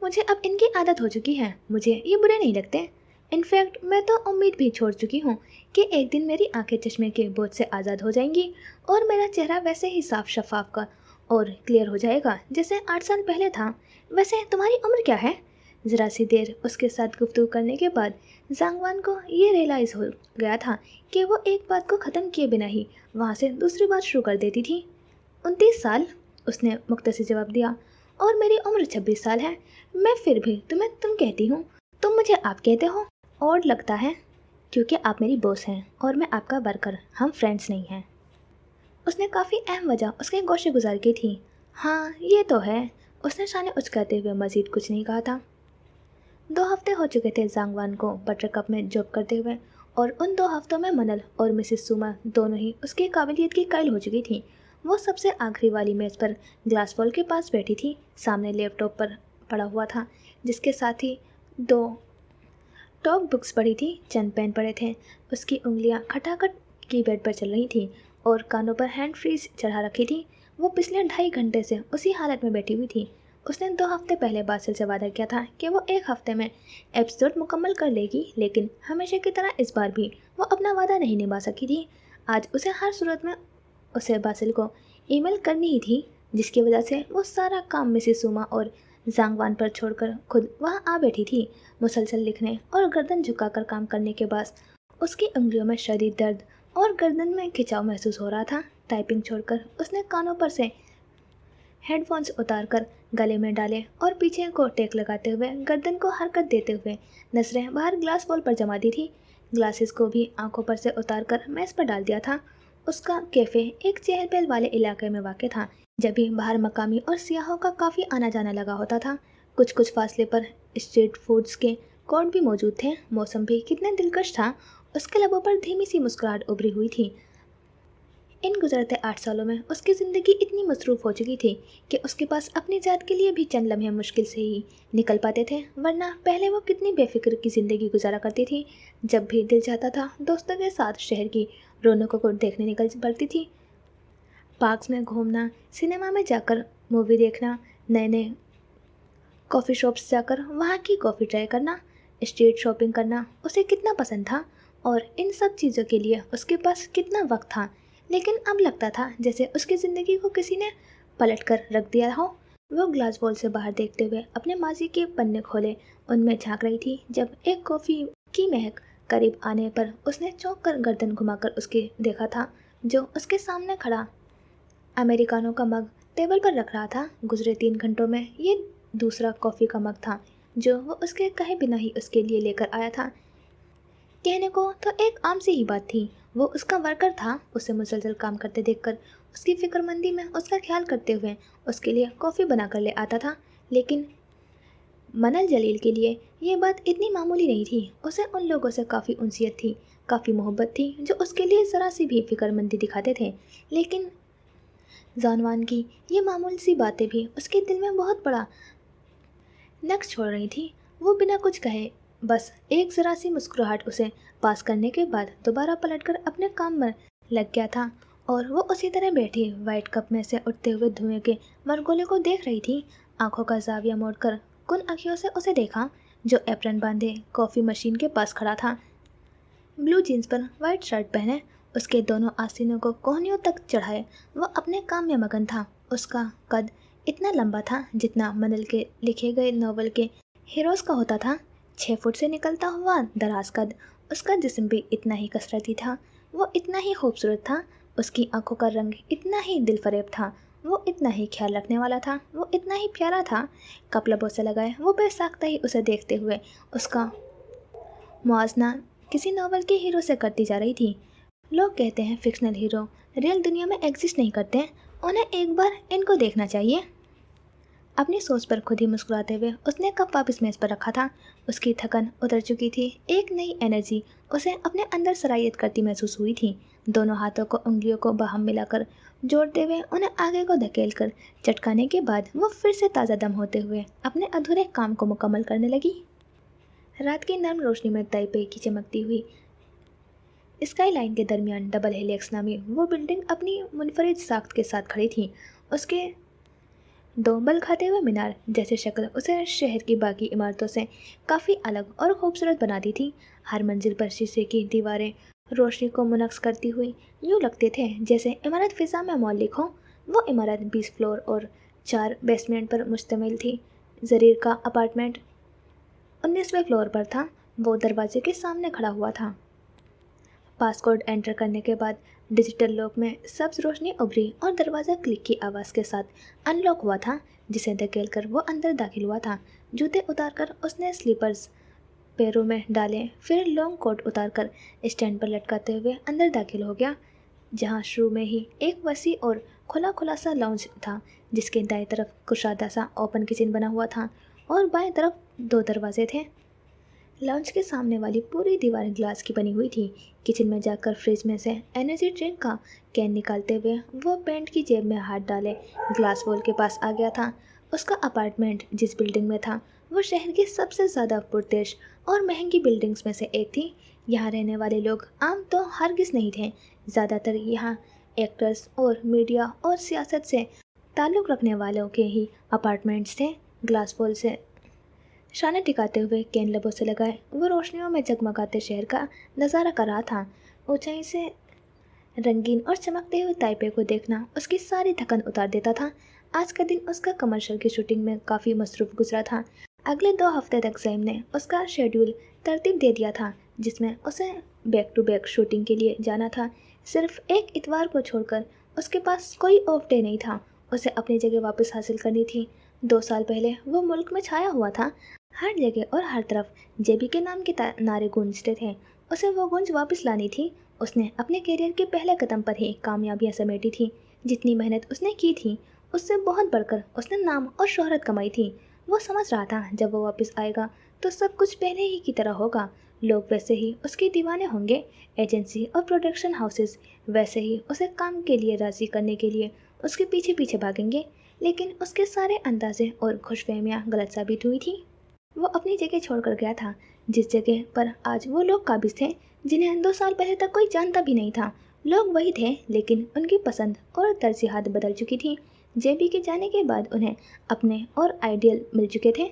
मुझे अब इनकी आदत हो चुकी है। मुझे ये बुरे नहीं लगते। इनफैक्ट मैं तो उम्मीद भी छोड़ चुकी हूँ कि एक दिन मेरी आंखें चश्मे के बोझ से आज़ाद हो जाएंगी और मेरा चेहरा वैसे ही साफ शफाफ का और क्लियर हो जाएगा जैसे 8 साल पहले था। वैसे तुम्हारी उम्र क्या है? ज़रा सी देर उसके साथ गुफ्तगू करने के बाद जांगवान को ये रियलाइज़ हो गया था कि वो एक बात को ख़त्म किए बिना ही वहाँ से दूसरी बात शुरू कर देती थी। 29 साल, उसने मुख्तसर जवाब दिया। और मेरी उम्र 26 साल है। मैं फिर भी तुम्हें तुम कहती हूँ, तुम मुझे आप कहते हो। और लगता है क्योंकि आप मेरी बॉस हैं और मैं आपका वर्कर, हम फ्रेंड्स नहीं हैं। اس نے کافی اہم وجہ اس کے گوشے گزار کی تھی۔ ہاں یہ تو ہے، اس نے شانے اچکاتے ہوئے مزید کچھ نہیں کہا تھا۔ 2 ہفتے ہو چکے تھے زانگ وان کو بٹر کپ میں جاب کرتے ہوئے، اور ان 2 ہفتوں میں منل اور مسز سوما دونوں ہی اس کی قابلیت کی قائل ہو چکی تھیں۔ وہ سب سے آخری والی میز پر گلاس وال کے پاس بیٹھی تھی، سامنے لیپ ٹاپ پر پڑا ہوا تھا جس کے ساتھ ہی 2 ٹاک بکس پڑھی تھی، چند پین پڑے تھے، اس کی انگلیاں کھٹاکھٹ کی بیڈ پر چل رہی تھیں اور کانوں پر ہینڈ فریز چڑھا رکھی تھی۔ وہ پچھلے 2.5 گھنٹے سے اسی حالت میں بیٹھی ہوئی تھی۔ اس نے 2 ہفتے پہلے باسل سے وعدہ کیا تھا کہ وہ 1 ہفتے میں ایپیسوڈ مکمل کر لے گی، لیکن ہمیشہ کی طرح اس بار بھی وہ اپنا وعدہ نہیں نبھا سکی تھی۔ آج اسے ہر صورت میں اسے باسل کو ای میل کرنی ہی تھی، جس کی وجہ سے وہ سارا کام مسز سوما اور زانگ وان پر چھوڑ کر خود وہاں آ بیٹھی تھی۔ مسلسل لکھنے اور گردن جھکا کر کام کرنے کے بعد اس کی انگلیوں میں شدید درد اور گردن میں کھچاؤ محسوس ہو رہا تھا۔ ٹائپنگ چھوڑ کر اس نے کانوں پر سے ہیڈ فونز اتار کر گلے میں ڈالے اور پیچھے کو ٹیک لگاتے ہوئے گردن کو حرکت دیتے ہوئے نظریں باہر گلاس وال پر جما دی تھی۔ گلاسز کو بھی آنکھوں پر سے اتار کر میز پر ڈال دیا تھا۔ اس کا کیفے ایک چہل پہل والے علاقے میں واقع تھا، جب بھی باہر مقامی اور سیاحوں کا کافی آنا جانا لگا ہوتا تھا۔ کچھ فاصلے پر اسٹریٹ فوڈز کے کوڈ بھی موجود تھے۔ موسم بھی کتنا دلکش تھا، اس کے لبوں پر دھیمی سی مسکراہٹ ابھری ہوئی تھی۔ ان گزرتے 8 سالوں میں اس کی زندگی اتنی مصروف ہو چکی تھی کہ اس کے پاس اپنی ذات کے لیے بھی چند لمحے مشکل سے ہی نکل پاتے تھے، ورنہ پہلے وہ کتنی بے فکر کی زندگی گزارا کرتی تھی۔ جب بھی دل چاہتا تھا دوستوں کے ساتھ شہر کی رونقوں کو دیکھنے نکل پڑتی تھی۔ پارکس میں گھومنا، سنیما میں جا کر مووی دیکھنا، نئے کافی شاپس جا کر وہاں کی کافی ٹرائی کرنا، اسٹریٹ شاپنگ کرنا اسے کتنا پسند تھا، اور ان سب چیزوں کے لیے اس کے پاس کتنا وقت تھا۔ لیکن اب لگتا تھا جیسے اس کی زندگی کو کسی نے پلٹ کر رکھ دیا ہو۔ وہ گلاس وال سے باہر دیکھتے ہوئے اپنے ماضی کے پنے کھولے ان میں جھانک رہی تھی، جب ایک کافی کی مہک قریب آنے پر اس نے چونک کر گردن گھما کر اس کے دیکھا تھا، جو اس کے سامنے کھڑا امریکانو کا مگ ٹیبل پر رکھ رہا تھا۔ گزرے 3 گھنٹوں میں یہ دوسرا کافی کا مگ تھا جو وہ اس کے کہے بنا ہی اس کے لیے لے کر آیا تھا۔ کہنے کو تو ایک عام سی ہی بات تھی، وہ اس کا ورکر تھا۔ اسے مسلسل کام کرتے دیکھ کر اس کی فکر مندی میں اس کا خیال کرتے ہوئے اس کے لیے کافی بنا کر لے آتا تھا، لیکن منل جلیل کے لیے یہ بات اتنی معمولی نہیں تھی۔ اسے ان لوگوں سے کافی انسیت تھی، کافی محبت تھی جو اس کے لیے ذرا سی بھی فکر مندی دکھاتے تھے، لیکن زانوان کی یہ معمول سی باتیں بھی اس کے دل میں بہت بڑا نقش چھوڑ رہی تھی۔ وہ بنا کچھ کہے بس ایک ذرا سی مسکراہٹ اسے پاس کرنے کے بعد دوبارہ پلٹ کر اپنے کام میں لگ گیا تھا، اور وہ اسی طرح بیٹھی وائٹ کپ میں سے اٹھتے ہوئے دھوئیں کے مرگولے کو دیکھ رہی تھی۔ آنکھوں کا زاویہ موڑ کر کن آنکھوں سے اسے دیکھا جو ایپرن باندھے کافی مشین کے پاس کھڑا تھا، بلو جینز پر وائٹ شرٹ پہنے، اس کے دونوں آستینوں کو کوہنیوں تک چڑھائے وہ اپنے کام میں مگن تھا۔ اس کا قد اتنا لمبا تھا جتنا منل کے لکھے گئے ناول کے ہیروز کا ہوتا تھا، 6 فٹ سے نکلتا ہوا دراز قد۔ اس کا جسم بھی اتنا ہی کثرتی تھا، وہ اتنا ہی خوبصورت تھا، اس کی آنکھوں کا رنگ اتنا ہی دل فریب تھا، وہ اتنا ہی خیال رکھنے والا تھا، وہ اتنا ہی پیارا تھا۔ کپ لبوں سے لگائے وہ بے ساختہ ہی اسے دیکھتے ہوئے اس کا موازنہ کسی ناول کے ہیرو سے کرتی جا رہی تھی۔ لوگ کہتے ہیں فکشنل ہیرو ریئل دنیا میں ایگزسٹ نہیں کرتے، انہیں ایک بار ان کو دیکھنا چاہیے۔ اپنی سوچ پر خود ہی مسکراتے ہوئے اس نے کپ واپس میز پر رکھا تھا۔ اس کی تھکن اتر چکی تھی، ایک نئی انرجی اسے اپنے اندر سرایت کرتی محسوس ہوئی تھی۔ دونوں ہاتھوں کو انگلیوں کو باہم ملا کر جوڑتے ہوئے انہیں آگے کو دھکیل کر چٹکانے کے بعد وہ پھر سے تازہ دم ہوتے ہوئے اپنے ادھورے کام کو مکمل کرنے لگی۔ رات کی نرم روشنی میں تائپے کی چمکتی ہوئی اسکائی لائن کے درمیان ڈبل ہیلیکس نامی وہ بلڈنگ اپنی منفرد ساخت کے ساتھ کھڑی تھی۔ اس کے 2 بل کھاتے ہوئے مینار جیسے شکل اسے شہر کی باقی عمارتوں سے کافی الگ اور خوبصورت بناتی تھی۔ ہر منزل پر شیشے کی دیواریں روشنی کو منعکس کرتی ہوئی یوں لگتے تھے جیسے عمارت فضا میں معلق ہو۔ وہ عمارت 20 فلور اور 4 بیسمنٹ پر مشتمل تھی۔ زریر کا اپارٹمنٹ 19ویں فلور پر تھا۔ وہ دروازے کے سامنے کھڑا ہوا تھا۔ پاس کوڈ انٹر کرنے کے بعد ڈیجیٹل لاک میں سبز روشنی ابھری اور دروازہ کلک کی آواز کے ساتھ ان لاک ہوا تھا، جسے دھکیل کر وہ اندر داخل ہوا تھا۔ جوتے اتار کر اس نے سلیپرز پیروں میں ڈالے، پھر لانگ کوٹ اتار کر اسٹینڈ پر لٹکاتے ہوئے اندر داخل ہو گیا۔ जहाँ शुरू में ही एक वसी और खुला सा लाउंज था, जिसके दाएं तरफ कुशादा सा ओपन किचन बना हुआ था और बाएं तरफ 2 दरवाजे थे। लाउंज के सामने वाली पूरी दीवार ग्लास की बनी हुई थी। किचन में जाकर फ्रिज में से एनर्जी ड्रिंक का कैन निकालते हुए वो पैंट की जेब में हाथ डाले ग्लास वॉल के पास आ गया था। उसका अपार्टमेंट जिस बिल्डिंग में था वो शहर की सबसे ज़्यादा पुरतेश और महंगी बिल्डिंग्स में से एक थी। यहाँ रहने वाले लोग आम तो हरगिज़ नहीं थे। ज़्यादातर यहाँ एक्टर्स और मीडिया और सियासत से ताल्लुक़ रखने वालों के ही अपार्टमेंट्स थे। ग्लास वॉल से शाने टिकाते हुए कैन लबों से लगाए वो रोशनियों में जगमगाते शहर का नज़ारा कर रहा था। ऊंचाई से रंगीन और चमकते हुए ताइपे को देखना उसकी सारी थकन उतार देता था। आज का दिन उसका कमर्शियल की शूटिंग में काफ़ी मसरूफ़ गुजरा था। अगले 2 हफ्ते तक जैम ने उसका शेड्यूल तरतीब दे दिया था, जिसमें उसे बैक टू बैक शूटिंग के लिए जाना था। सिर्फ एक इतवार को छोड़कर उसके पास कोई ऑफ डे नहीं था। उसे अपनी जगह वापस हासिल करनी थी। 2 साल पहले वो मुल्क में छाया हुआ था। हर जगह और हर तरफ जेबी के नाम के नारे गूंजते थे। उसे वो गूंज वापस लानी थी। उसने अपने करियर के पहले कदम पर ही कामयाबियां समेटी थी। जितनी मेहनत उसने की थी उससे बहुत बढ़कर उसने नाम और शोहरत कमाई थी। वो समझ रहा था जब वो वापस आएगा तो सब कुछ पहले ही की तरह होगा। लोग वैसे ही उसके दीवाने होंगे। एजेंसी और प्रोडक्शन हाउसेस वैसे ही उसे काम के लिए राज़ी करने के लिए उसके पीछे पीछे भागेंगे। लेकिन उसके सारे अंदाजे और खुशफहमियाँ गलत साबित हुई थी। वो अपनी जगह छोड़कर गया था, जिस जगह पर आज वो लोग काबिज थे जिन्हें 2 साल पहले तक कोई जानता भी नहीं था। लोग वही थे, लेकिन उनकी पसंद और तरजीहात बदल चुकी थी। जेबी के जाने के बाद उन्हें अपने और आइडियल मिल चुके थे,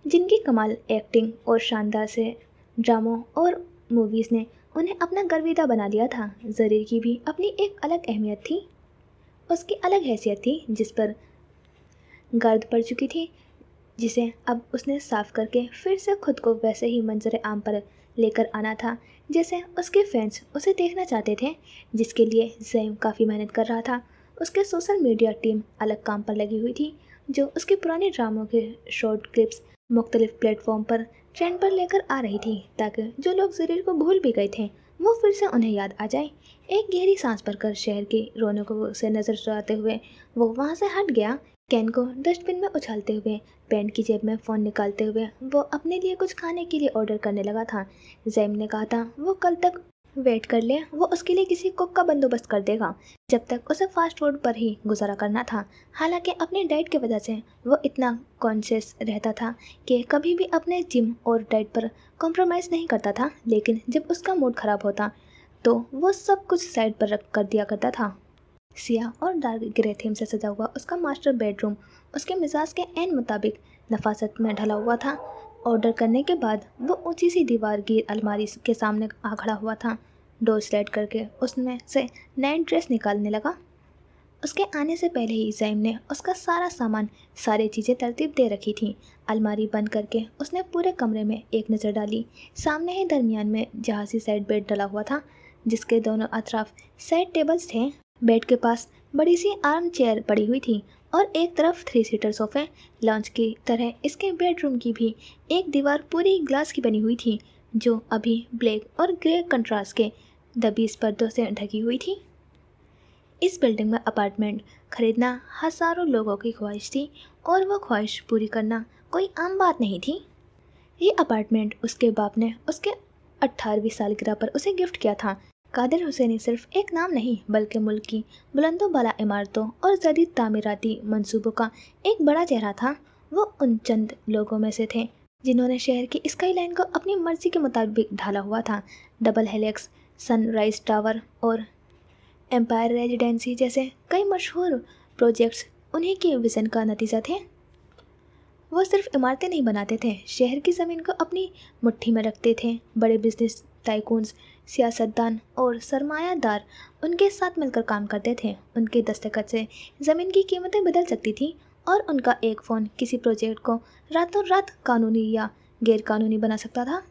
जिनकी कमाल एक्टिंग और शानदार से ड्रामों और मूवीज़ ने उन्हें अपना गर्विदा बना लिया था। ज़रीर की भी अपनी एक अलग अहमियत थी। उसकी अलग हैसियत थी जिस पर गर्द पड़ चुकी थी, जिसे अब उसने साफ करके फिर से खुद को वैसे ही मंजर आम पर लेकर आना था जैसे उसके फैंस उसे देखना चाहते थे, जिसके लिए ज़ैम काफ़ी मेहनत कर रहा था। उसके सोशल मीडिया टीम अलग काम पर लगी हुई थी, जो उसके पुराने ड्रामों के शॉर्ट क्लिप्स मुख्तलिफ प्लेटफॉर्म पर ट्रेंड पर लेकर आ रही थी, ताकि जो लोग ज़रीर को भूल भी गए थे वो फिर से उन्हें याद आ जाए। एक गहरी सांस भरकर शहर की रौनकों से नज़र चुराते हुए वो वहाँ से हट गया। कैन को डस्टबिन में उछालते हुए पैंट की जेब में फ़ोन निकालते हुए वो अपने लिए कुछ खाने के लिए ऑर्डर करने लगा था। ज़ैम ने कहा था वो कल तक वेट कर ले, वो उसके लिए किसी कुक का बंदोबस्त कर देगा। जब तक उसे फास्ट फूड पर ही गुजारा करना था। हालांकि अपनी डाइट की वजह से वो इतना कॉन्शियस रहता था कि कभी भी अपने जिम और डाइट पर कॉम्प्रोमाइज़ नहीं करता था, लेकिन जब उसका मूड ख़राब होता तो वो सब कुछ साइड पर रख कर दिया करता था। सियाह और डार्क ग्रे थीम से सजा हुआ उसका मास्टर बेडरूम उसके मिजाज के ऐन मुताबिक नफासत में ढला हुआ था। ऑर्डर करने के बाद वो ऊंची सी दीवार की अलमारी के सामने आ खड़ा हुआ था। डोर स्लाइड करके उसमें से नई ड्रेस निकालने लगा। उसके आने से पहले ही ज़ैम ने उसका सारा सामान, सारी चीज़ें तरतीब दे रखी थी। अलमारी बंद करके उसने पूरे कमरे में एक नज़र डाली। सामने ही दरमियान में जहाज़ी साइड बेड डला हुआ था, जिसके दोनों अतराफ साइड टेबल्स थे। बेड के पास बड़ी सी आर्म चेयर पड़ी हुई थी और एक तरफ 3 सीटर सोफे। लॉन्च की तरह इसके बेडरूम की भी एक दीवार पूरी ग्लास की बनी हुई थी, जो अभी ब्लैक और ग्रे कंट्रास्ट के दबीज पर्दों से ढकी हुई थी। इस बिल्डिंग में अपार्टमेंट खरीदना हज़ारों लोगों की ख्वाहिश थी और वो ख्वाहिश पूरी करना कोई आम बात नहीं थी। ये अपार्टमेंट उसके बाप ने उसके 18वीं सालगिरह पर उसे गिफ्ट किया था। कादिर हुसैनी सिर्फ एक नाम नहीं, बल्कि मुल्क की बुलंदों बाला इमारतों और जदीद तामीराती मंसूबों का एक बड़ा चेहरा था। वो उन चंद लोगों में से थे जिन्होंने शहर की स्काई लाइन को अपनी मर्जी के मुताबिक ढाला हुआ था। डबल हेलिक्स, सनराइज टावर और एम्पायर रेजिडेंसी जैसे कई मशहूर प्रोजेक्ट्स उन्हीं के विज़न का नतीजा थे। वो सिर्फ इमारतें नहीं बनाते थे, शहर की ज़मीन को अपनी मुट्ठी में रखते थे। बड़े बिजनेस टाइकून्स, सियासतदान और सरमायादार उनके साथ मिलकर काम करते थे। उनके दस्तखत से ज़मीन की कीमतें बदल सकती थी और उनका एक फ़ोन किसी प्रोजेक्ट को रातों रात कानूनी या गैर कानूनी बना सकता था।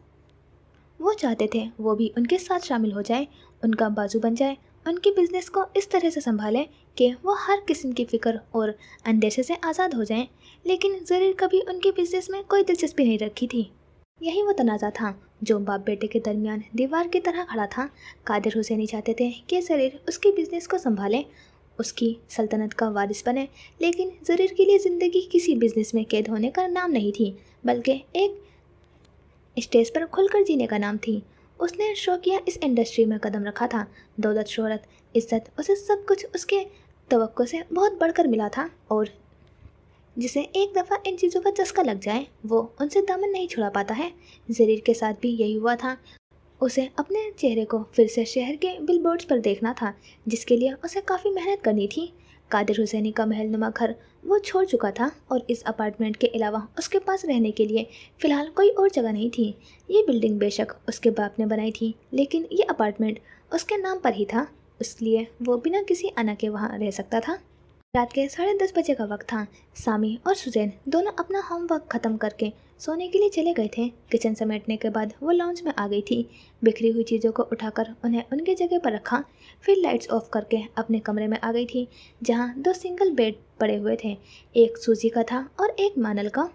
वो चाहते थे वो भी उनके साथ शामिल हो जाए, उनका बाजू बन जाए, उनके बिजनेस को इस तरह से संभालें कि वो हर किस्म की फ़िक्र और अंदेशे से आज़ाद हो जाएं। लेकिन ज़रीर कभी उनके बिजनेस में कोई दिलचस्पी नहीं रखी थी। यही वो तनाज़ा था जो बाप बेटे के दरमियान दीवार की तरह खड़ा था। कादिर हुसैनी चाहते थे कि ज़रीर उसके बिजनेस को संभाले, उसकी सल्तनत का वारिस बने, लेकिन ज़रीर के लिए ज़िंदगी किसी बिजनेस में कैद होने का नाम नहीं थी, बल्कि एक स्टेज पर खुलकर जीने का नाम थी। उसने शौकिया इस इंडस्ट्री में कदम रखा था। दौलत, शोहरत, इज्जत, उसे सब कुछ उसके तवक्को से बहुत बढ़कर मिला था, और जिसे एक दफ़ा इन चीज़ों का चस्का लग जाए वो उनसे दामन नहीं छुड़ा पाता है। ज़रीर के साथ भी यही हुआ था। उसे अपने चेहरे को फिर से शहर के बिलबोर्ड्स पर देखना था, जिसके लिए उसे काफ़ी मेहनत करनी थी। कादिर हुसैनी का महलनुमा घर वो छोड़ चुका था, और इस अपार्टमेंट के अलावा उसके पास रहने के लिए फ़िलहाल कोई और जगह नहीं थी। ये बिल्डिंग बेशक उसके बाप ने बनाई थी, लेकिन ये अपार्टमेंट उसके नाम पर ही था, इसलिए वो बिना किसी अना के वहाँ रह सकता था। रात के 10:30 बजे का वक्त था। सामी और सुजैन दोनों अपना होमवर्क ख़त्म करके सोने के लिए चले गए थे। किचन समेटने के बाद वो लॉन्च में आ गई थी। बिखरी हुई चीज़ों को उठाकर उन्हें उनकी जगह पर रखा, फिर लाइट्स ऑफ करके अपने कमरे में आ गई थी, जहाँ 2 सिंगल बेड पड़े हुए थे। एक सूजी का था और एक मानल का।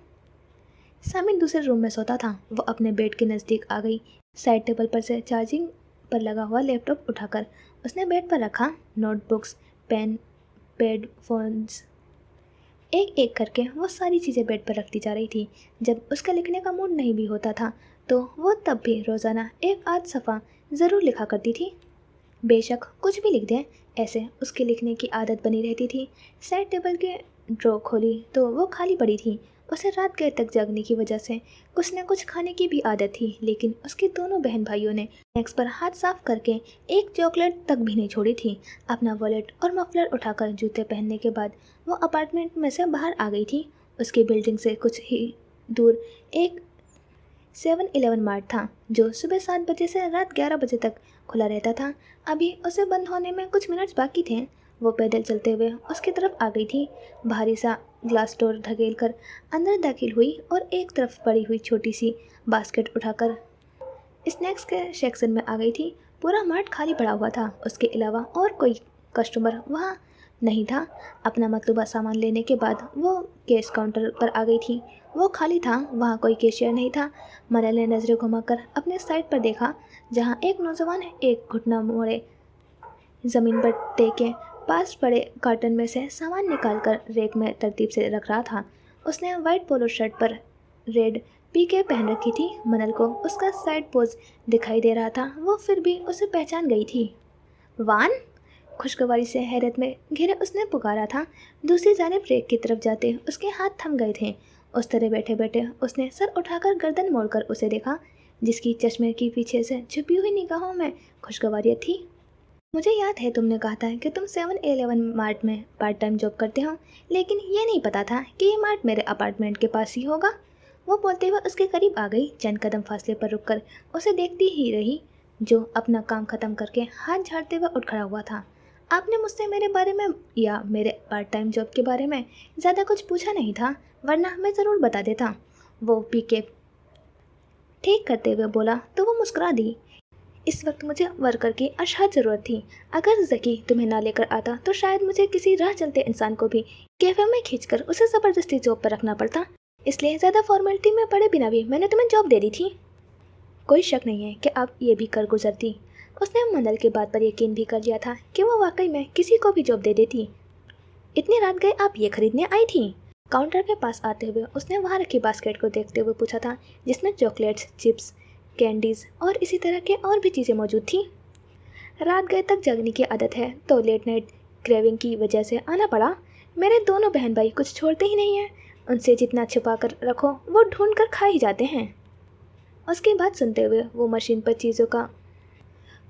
सामी दूसरे रूम में सोता था। वो अपने बेड के नज़दीक आ गई। साइड टेबल पर से चार्जिंग पर लगा हुआ लैपटॉप उठाकर उसने बेड पर रखा। नोटबुक्स, पेन, पैड, फोन्स, एक एक करके वो सारी चीज़ें बेड पर रखती जा रही थी। जब उसका लिखने का मूड नहीं भी होता था तो वो तब भी रोज़ाना एक आध सफ़ा ज़रूर लिखा करती थी। बेशक कुछ भी लिख दें, ऐसे उसके लिखने की आदत बनी रहती थी। साइड टेबल के ड्रॉ खोली तो वो खाली पड़ी थी। उसे रात गए तक जागने की वजह से कुछ न कुछ खाने की भी आदत थी, लेकिन उसके दोनों बहन भाइयों ने स्नैक्स पर हाथ साफ करके एक चॉकलेट तक भी नहीं छोड़ी थी। अपना वॉलेट और मफलर उठाकर जूते पहनने के बाद वो अपार्टमेंट में से बाहर आ गई थी। उसकी बिल्डिंग से कुछ ही दूर एक 7-Eleven मार्ट था, जो सुबह 7 बजे से रात 11 बजे तक खुला रहता था। अभी उसे बंद होने में कुछ मिनट बाकी थे। वो पैदल चलते हुए उसकी तरफ आ गई थी। भारी सा ग्लास डोर ढकेल कर अंदर दाखिल हुई और एक तरफ पड़ी हुई छोटी सी बास्केट उठाकर स्नैक्स के सेक्शन में आ गई थी। पूरा मार्ट खाली पड़ा हुआ था, उसके अलावा और कोई कस्टमर वहाँ नहीं था। अपना मतलूबा सामान लेने के बाद वो कैश काउंटर पर आ गई थी। वो खाली था, वहाँ कोई कैशियर नहीं था। मनल ने नज़रें घुमाकर अपने साइड पर देखा, जहाँ एक नौजवान एक घुटना मोड़े ज़मीन पर टेके पास पड़े कार्टन में से सामान निकालकर रेक में तरतीब से रख रहा था। उसने वाइट पोलो शर्ट पर रेड पीके पहन रखी थी। मनल को उसका साइड पोज दिखाई दे रहा था। वो फिर भी उसे पहचान गई थी। वान, खुशगवारी से हैरत में घिरे उसने पुकारा था। दूसरी जानिब रेक की तरफ जाते उसके हाथ थम गए थे। उस तरह बैठे बैठे उसने सर उठाकर गर्दन मोड़कर उसे देखा, जिसकी चश्मे की पीछे से छुपी हुई निगाहों में खुशगवारियत थी। मुझे याद है तुमने कहा था कि तुम 7-Eleven मार्ट में पार्ट टाइम जॉब करते हो, लेकिन ये नहीं पता था कि ये मार्ट मेरे अपार्टमेंट के पास ही होगा। वो बोलते हुए उसके करीब आ गई। चंद कदम फासले पर रुककर उसे देखती ही रही, जो अपना काम ख़त्म करके हाथ झाड़ते हुए उठ खड़ा हुआ था। आपने मुझसे मेरे बारे में या मेरे पार्ट टाइम जॉब के बारे में ज़्यादा कुछ पूछा नहीं था, वरना मैं ज़रूर बता देता। वो पीके ठीक करते हुए बोला तो वो मुस्कुरा दी। इस वक्त मुझे वर्कर की अशद ज़रूरत थी। अगर ज़की तुम्हें ना लेकर आता तो शायद मुझे किसी राह चलते इंसान को भी कैफे में खींचकर उसे ज़बरदस्ती जॉब पर रखना पड़ता। इसलिए ज़्यादा फॉर्मेलिटी में पड़े बिना भी मैंने तुम्हें जॉब दे दी थी। कोई शक नहीं है कि आप ये भी कर गुजरती। उसने मनल की बात पर यकीन भी कर लिया था कि वो वाकई में किसी को भी जॉब दे देती। इतनी रात गए आप ये खरीदने आई थी? काउंटर के पास आते हुए उसने वहाँ रखी बास्केट को देखते हुए पूछा था, जिसमें चॉकलेट्स, चिप्स, कैंडीज़ और इसी तरह के और भी चीज़ें मौजूद थीं। रात गए तक जगने की आदत है तो लेट नाइट क्रेविंग की वजह से आना पड़ा। मेरे दोनों बहन भाई कुछ छोड़ते ही नहीं हैं। उनसे जितना छुपा कर रखो वो ढूंढ कर खा ही जाते हैं। उसकी बात सुनते हुए वो मशीन पर चीज़ों का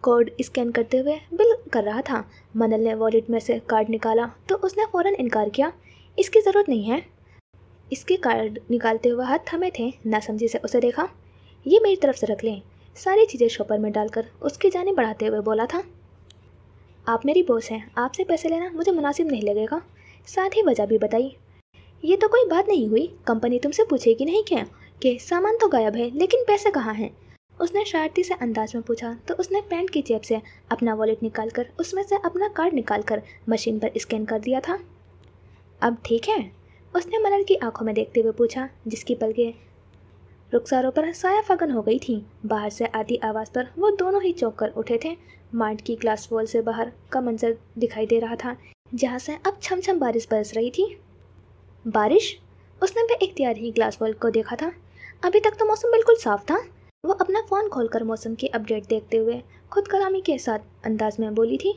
कोड स्कैन करते हुए बिल कर रहा था। मनल ने वॉलेट में से कार्ड निकाला तो उसने फ़ौरन इनकार किया। इसकी ज़रूरत नहीं है। इसके कार्ड निकालते हुए हाथ थमे थे। नासमझी से उसे देखा। ये मेरी तरफ से रख लें। सारी चीज़ें शॉपर में डालकर उसकी जाने बढ़ाते हुए बोला था, आप मेरी बॉस हैं, आपसे पैसे लेना मुझे मुनासिब नहीं लगेगा। साथ ही वजह भी बताई। ये तो कोई बात नहीं हुई। कंपनी तुमसे पूछेगी नहीं क्या कि सामान तो गायब है लेकिन पैसे कहाँ हैं? उसने शरारती से अंदाज में पूछा तो उसने पैंट की जेब से अपना वॉलेट निकालकर उसमें से अपना कार्ड निकालकर मशीन पर स्कैन कर दिया था। अब ठीक है? उसने मनल की आंखों में देखते हुए पूछा, जिसकी पलकें रुखसारों पर साया फगन हो गई थी। बाहर से आती आवाज़ पर वो दोनों ही चौंक कर उठे थे। मार्ट की ग्लास वॉल से बाहर का मंजर दिखाई दे रहा था, जहाँ से अब छम छम बारिश बरस रही थी। बारिश? उसने बेइख्तियार ही ग्लास वॉल को देखा था। अभी तक तो मौसम बिल्कुल साफ था। वो अपना फ़ोन खोलकर मौसम की अपडेट देखते हुए खुद कलामी के साथ अंदाज में बोली थी,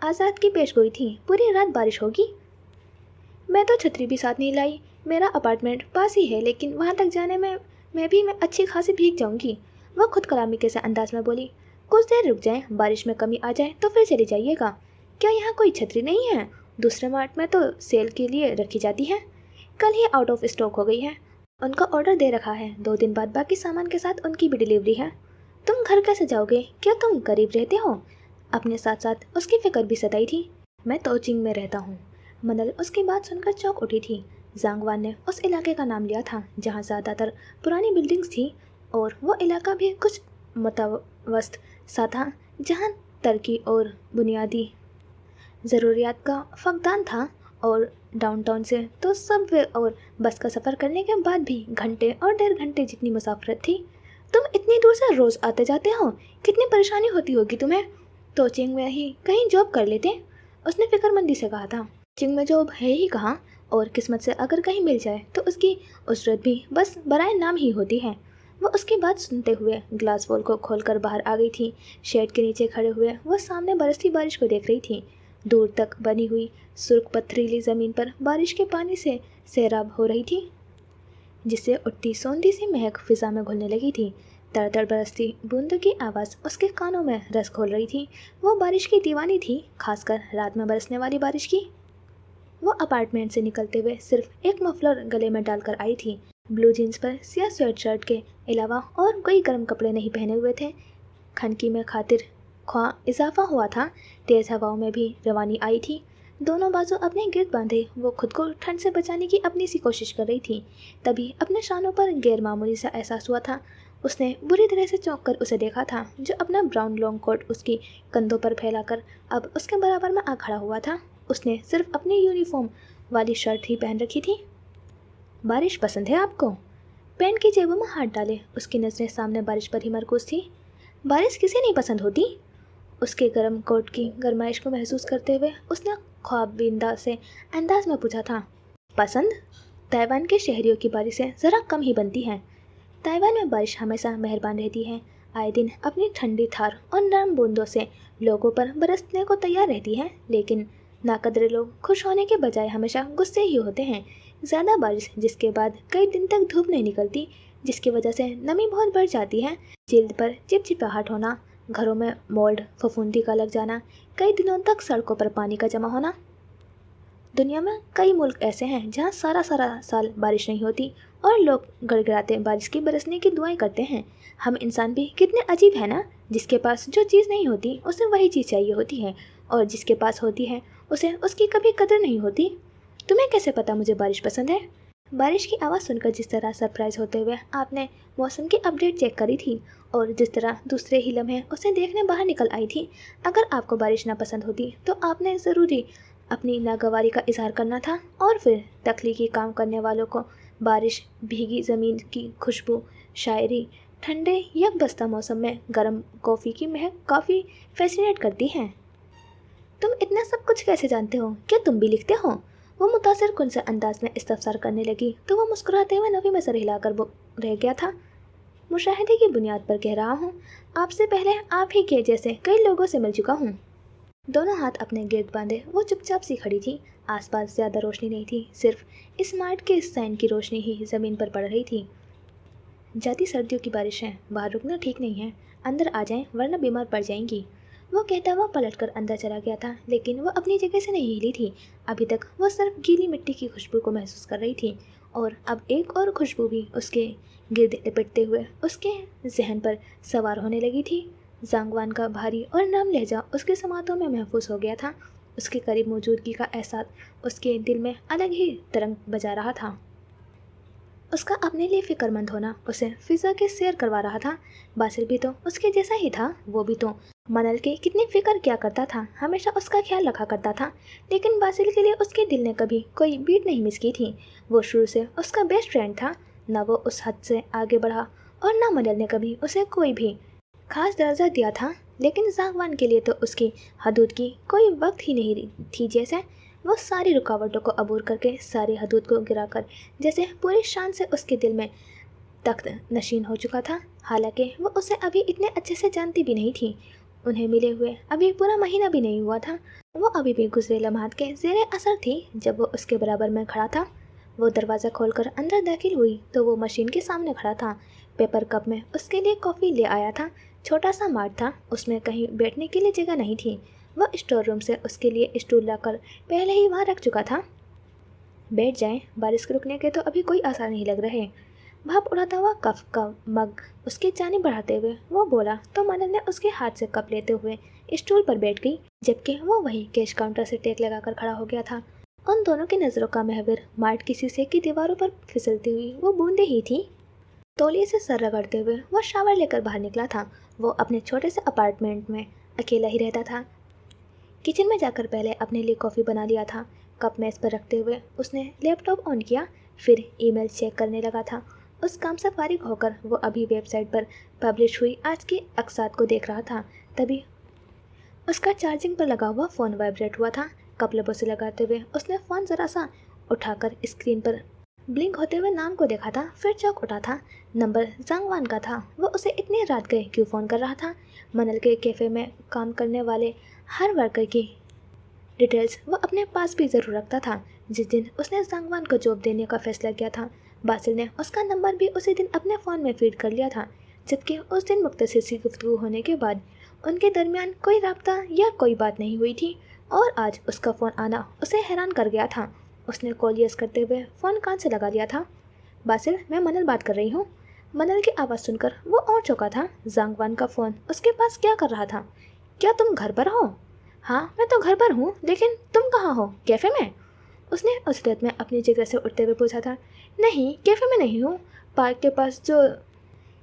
आज रात की पेशगोई थी, पूरी रात बारिश होगी। मैं तो छतरी भी साथ नहीं लाई। मेरा अपार्टमेंट पास ही है, लेकिन वहाँ तक जाने में मैं अच्छी खासी भीग जाऊंगी। वह खुद कलामी के से अंदाज में बोली, कुछ देर रुक जाएं, बारिश में कमी आ जाए तो फिर चली जाइएगा। क्या यहाँ कोई छतरी नहीं है? दूसरे मार्ट में तो सेल के लिए रखी जाती है, कल ही आउट ऑफ स्टॉक हो गई है। उनका ऑर्डर दे रखा है, 2 दिन बाद बाकी सामान के साथ उनकी भी डिलीवरी है। तुम घर कैसे जाओगे? क्या तुम करीब रहते हो? अपने साथ साथ उसकी फिक्र भी सताई थी। मैं तोचिंग में रहता हूँ। मनल उसकी बात सुनकर चौंक उठी थी। जांगवान ने उस इलाके का नाम लिया था जहाँ ज़्यादातर पुरानी बिल्डिंग्स थी, और वो इलाका भी कुछ मुतवस्त सा था, जहाँ तरक्की और बुनियादी ज़रूरियात का फकदान था। और डाउनटाउन से तो सबवे और बस का सफ़र करने के बाद भी घंटे और 1.5 घंटे जितनी मुसाफरत थी। तुम इतनी दूर से रोज़ आते जाते हो, कितनी परेशानी होती होगी तुम्हें। तोचिंग में ही कहीं जॉब कर लेते, उसने फिक्रमंदी से कहा था। चिंग में जॉब है ही कहाँ, और किस्मत से अगर कहीं मिल जाए तो उसकी उजरत भी बस बराए नाम ही होती है। वो उसकी बात सुनते हुए ग्लास वॉल को खोलकर बाहर आ गई थी। शेड के नीचे खड़े हुए वह सामने बरसती बारिश को देख रही थी। दूर तक बनी हुई सुर्ख पथरीली ज़मीन पर बारिश के पानी से सैराब हो रही थी, जिससे उठती सौंधी सी महक फिजा में घुलने लगी थी। तड़तड़ बरसती बूंदों की आवाज़ उसके कानों में रस घोल रही थी। वो बारिश की दीवानी थी, खासकर रात में बरसने वाली बारिश की। वो अपार्टमेंट से निकलते हुए सिर्फ एक मफलर गले में डालकर आई थी। ब्लू जीन्स पर सियाह स्वेट शर्ट के अलावा और कोई गर्म कपड़े नहीं पहने हुए थे। खनकी में खातिर ख्वाह इजाफा हुआ था। तेज़ हवाओं में भी रवानी आई थी। दोनों बाजू अपने गिर्द बांधे वो खुद को ठंड से बचाने की अपनी सी कोशिश कर रही थी। तभी अपने शानों पर गैर मामूली सा एहसास हुआ था। उसने बुरी तरह से चौंक कर उसे देखा था, जो अपना ब्राउन लॉन्ग कोट उसकी कंधों पर फैलाकर अब उसके बराबर में आ खड़ा हुआ था। उसने सिर्फ अपनी यूनिफॉर्म वाली शर्ट ही पहन रखी थी। बारिश पसंद है आपको? पैंट की जेबों में हाथ डाले उसकी नज़रें सामने बारिश पर ही मरकूज थी। बारिश किसे नहीं पसंद होती? उसके गर्म कोट की गर्माइश को महसूस करते हुए उसने ख्वाबीदा से अंदाज में पूछा था। पसंद? ताइवान के शहरियों की बारिशें ज़रा कम ही बनती हैं। ताइवान में बारिश हमेशा मेहरबान रहती है, आए दिन अपनी ठंडी थार और नरम बूंदों से लोगों पर बरसने को तैयार रहती है। लेकिन नाकदरे लोग खुश होने के बजाय हमेशा गुस्से ही होते हैं। ज़्यादा बारिश, जिसके बाद कई दिन तक धूप नहीं निकलती, जिसकी वजह से नमी बहुत बढ़ जाती है, जिल्द पर चिपचिपाहट होना, घरों में मोल्ड फफूंदी का लग जाना, कई दिनों तक सड़कों पर पानी का जमा होना। दुनिया में कई मुल्क ऐसे हैं जहाँ सारा साल बारिश नहीं होती और लोग गड़गड़ाते बारिश की बरसने की दुआएं करते हैं। हम इंसान भी कितने अजीब है ना, जिसके पास जो चीज़ नहीं होती उसे वही चीज़ चाहिए होती है, और जिसके पास होती है उसे उसकी कभी कदर नहीं होती। तुम्हें कैसे पता मुझे बारिश पसंद है? बारिश की आवाज़ सुनकर जिस तरह सरप्राइज होते हुए आपने मौसम की अपडेट चेक करी थी, और जिस तरह दूसरे ही लम्हे उसे देखने बाहर निकल आई थी, अगर आपको बारिश ना पसंद होती तो आपने ज़रूरी अपनी नागवारी का इजहार करना था, और फिर तख्लीकी काम करने वालों को बारिश, भीगी ज़मीन की खुशबू, शायरी, ठंडे यकबस्ता मौसम में गर्म कॉफ़ी की महक काफ़ी फैसिनेट करती हैं। तुम इतना सब कुछ कैसे जानते हो? क्या तुम भी लिखते हो? वो मुतासिर कुन से अंदाज में इस्तफसार करने लगी तो वो मुस्कुराते हुए नफ़ी में सर हिलाकर रह गया था। मुशाहिदे की बुनियाद पर कह रहा हूँ, आपसे पहले आप ही के जैसे कई लोगों से मिल चुका हूँ। दोनों हाथ अपने गिर्द बांधे वो चुपचाप सी खड़ी थी। आसपास ज़्यादा रोशनी नहीं थी, सिर्फ स्मार्ट के साइन की रोशनी ही ज़मीन पर पड़ रही थी। जाती सर्दियों की बारिश है, बाहर रुकना ठीक नहीं है, अंदर आ जाएं वरना बीमार पड़ जाएंगी। वो कहता हुआ पलटकर अंदर चला गया था, लेकिन वो अपनी जगह से नहीं हिली थी। अभी तक वो सिर्फ गीली मिट्टी की खुशबू को महसूस कर रही थी, और अब एक और खुशबू भी उसके गिर्द लिपटते हुए उसके जहन पर सवार होने लगी थी। जांगवान का भारी और नरम लहजा उसके समातों में महफूज हो गया था। उसके करीब मौजूदगी का एहसास उसके दिल में अलग ही तरंग बजा रहा था। उसका अपने लिए फ़िक्रमंद होना उसे फिज़ा के सैर करवा रहा था। बासिल भी तो उसके जैसा ही था। वो भी तो मनल के कितनी फ़िक्र क्या करता था, हमेशा उसका ख्याल रखा करता था, लेकिन बासिल के लिए उसके दिल ने कभी कोई बीट नहीं मिस की थी। वो शुरू से उसका बेस्ट फ्रेंड था। ना वो उस हद से आगे बढ़ा और ना मनल ने कभी उसे कोई भी खास दर्जा दिया था। लेकिन जागवान के लिए तो उसकी हदूद की कोई वक्त ही नहीं थी। जैसे वो सारी रुकावटों को अबूर करके सारी हदूद को गिराकर जैसे पूरी शान से उसके दिल में तख्त नशीन हो चुका था। हालांकि वो उसे अभी इतने अच्छे से जानती भी नहीं थी। उन्हें मिले हुए अभी पूरा महीना भी नहीं हुआ था। वो अभी भी गुजरे लम्हात के ज़ेरे असर थी जब वो उसके बराबर में खड़ा था। वो दरवाज़ा खोलकर अंदर दाखिल हुई तो वो मशीन के सामने खड़ा था। पेपर कप में उसके लिए कॉफ़ी ले आया था। छोटा सा मार्ट था, उसमें कहीं बैठने के लिए जगह नहीं थी। वह स्टोर रूम से उसके लिए स्टूल लाकर पहले ही वहाँ रख चुका था। बैठ जाएं, बारिश के रुकने के तो अभी कोई आसार नहीं लग रहे। भाप उड़ाता हुआ कप का मग उसकी जानी बढ़ाते हुए वो बोला तो मनल ने उसके हाथ से कप लेते हुए स्टूल पर बैठ गई, जबकि वो वही कैश काउंटर से टेक लगाकर खड़ा हो गया था। उन दोनों की नज़रों का महवर मार्ट की शीशे की दीवारों पर फिसलती हुई वो बूंदे ही थी। तौलिए से सर रगड़ते हुए वो शावर लेकर बाहर निकला था। वो अपने छोटे से अपार्टमेंट में अकेला ही रहता था। किचन में जाकर पहले अपने लिए कॉफ़ी बना लिया था। कप मेज़ पर रखते हुए उसने लैपटॉप ऑन किया, फिर ईमेल चेक करने लगा था। उस काम से फारिग होकर वो अभी वेबसाइट पर पब्लिश हुई आज की अक्सात को देख रहा था। तभी उसका चार्जिंग पर लगा हुआ फ़ोन वाइब्रेट हुआ था। कप लबों से लगाते हुए उसने फ़ोन ज़रा सा उठाकर स्क्रीन पर ब्लिंक होते हुए नाम को देखा था, फिर चौंक उठा था। नंबर जांगवान का था। वो उसे इतनी रात गए क्यों फ़ोन कर रहा था? मनल के कैफ़े में काम करने वाले हर वर्कर की डिटेल्स वो अपने पास भी ज़रूर रखता था। जिस दिन उसने जांगवान को जॉब देने का फैसला किया था, बासिल ने उसका नंबर भी उसी दिन अपने फ़ोन में फीड कर लिया था। जबकि उस दिन मुख्तसर सी गुफ्तगू होने के बाद उनके दरमियान कोई राब्ता या कोई बात नहीं हुई थी, और आज उसका फ़ोन आना उसे हैरान कर गया था। उसने कॉल यस करते हुए फ़ोन कान से लगा लिया था। बासिल, मैं मनल बात कर रही हूँ। मनल की आवाज़ सुनकर वो और चौंका था। जांगवान का फ़ोन उसके पास क्या कर रहा था? क्या तुम घर पर हो? हाँ, मैं तो घर पर हूँ, लेकिन तुम कहाँ हो? कैफ़े में? उसने उस रात में अपनी जगह से उठते हुए पूछा था। नहीं, कैफ़े में नहीं हूँ। पार्क के पास जो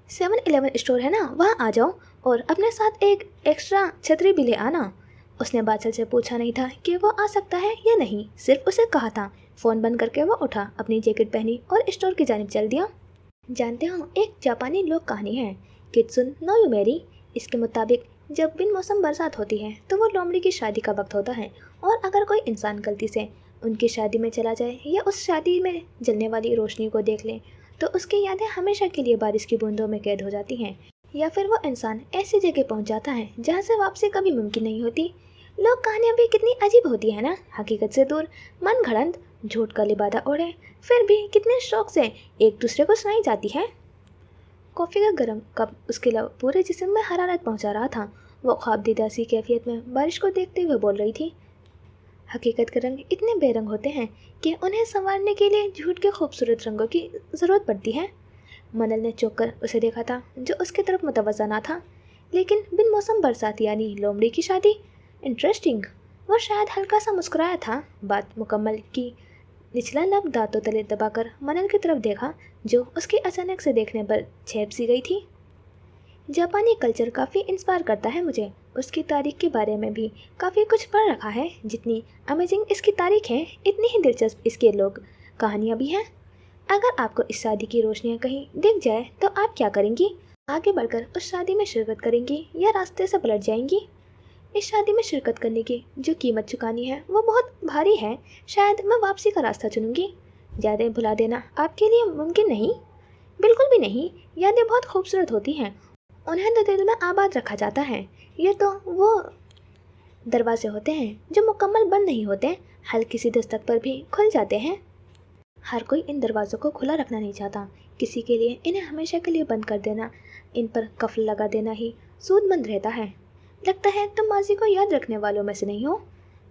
7-Eleven स्टोर है ना, वहाँ आ जाओ और अपने साथ एक एक्स्ट्रा छतरी भी ले आना। उसने बादशाह से पूछा नहीं था कि वो आ सकता है या नहीं, सिर्फ उसे कहा था। फ़ोन बंद करके वो उठा, अपनी जैकेट पहनी और स्टोर की जानिब चल दिया। जानते हो, एक जापानी लोक कहानी है, कित्सुन नो युमेरी। इसके मुताबिक जब बिन मौसम बरसात होती है तो वो लोमड़ी की शादी का वक्त होता है, और अगर कोई इंसान गलती से उनकी शादी में चला जाए या उस शादी में जलने वाली रोशनी को देख ले तो उसकी यादें हमेशा के लिए बारिश की बूंदों में कैद हो जाती हैं, या फिर वो इंसान ऐसी जगह पहुंच जाता है जहां से वापसी कभी मुमकिन नहीं होती। लोक कहानियाँ भी कितनी अजीब होती है ना, हकीकत से दूर, मन घड़ंत, झूठ का लिबादा ओढ़े, फिर भी कितने शौक से एक दूसरे को सुनाई जाती है। कॉफ़ी का गर्म कप उसके पूरे जिस्म में हरारत पहुंचा रहा था। वो ख्वाबदीदा सी कैफियत में बारिश को देखते हुए बोल रही थी। हकीकत के रंग इतने बेरंग होते हैं कि उन्हें संवारने के लिए झूठ के खूबसूरत रंगों की ज़रूरत पड़ती है। मनल ने चौंक कर उसे देखा था, जो उसकी तरफ मुतवज्जा ना था। लेकिन बिन मौसम बरसात यानी लोमड़ी की शादी, इंटरेस्टिंग। वो शायद हल्का सा मुस्कुराया था। बात मुकम्मल की। निचला लब दांतों तले दबाकर मनल की तरफ देखा, जो उसकी अचानक से देखने पर छेप सी गई थी। जापानी कल्चर काफ़ी इंस्पायर करता है मुझे। उसकी तारीख के बारे में भी काफ़ी कुछ पढ़ रखा है। जितनी अमेजिंग इसकी तारीख है, इतनी ही दिलचस्प इसके लोग कहानियाँ भी हैं। अगर आपको इस शादी की रोशनियाँ कहीं दिख जाए तो आप क्या करेंगी? आगे बढ़कर उस शादी में शिरकत करेंगी या रास्ते से पलट जाएंगी? इस शादी में शिरकत करने की जो कीमत चुकानी है वो बहुत भारी है। शायद मैं वापसी का रास्ता चुनूंगी। यादें भुला देना आपके लिए मुमकिन नहीं? बिल्कुल भी नहीं। यादें बहुत खूबसूरत होती हैं, उन्हें तो दिल में आबाद रखा जाता है। ये तो वो दरवाजे होते हैं जो मुकम्मल बंद नहीं होते, हल्की सी दस्तक पर भी खुल जाते हैं। हर कोई इन दरवाज़ों को खुला रखना नहीं चाहता। किसी के लिए इन्हें हमेशा के लिए बंद कर देना, इन पर कफल लगा देना ही सूदमंद रहता है। लगता है तुम माजी को याद रखने वालों में से नहीं हो।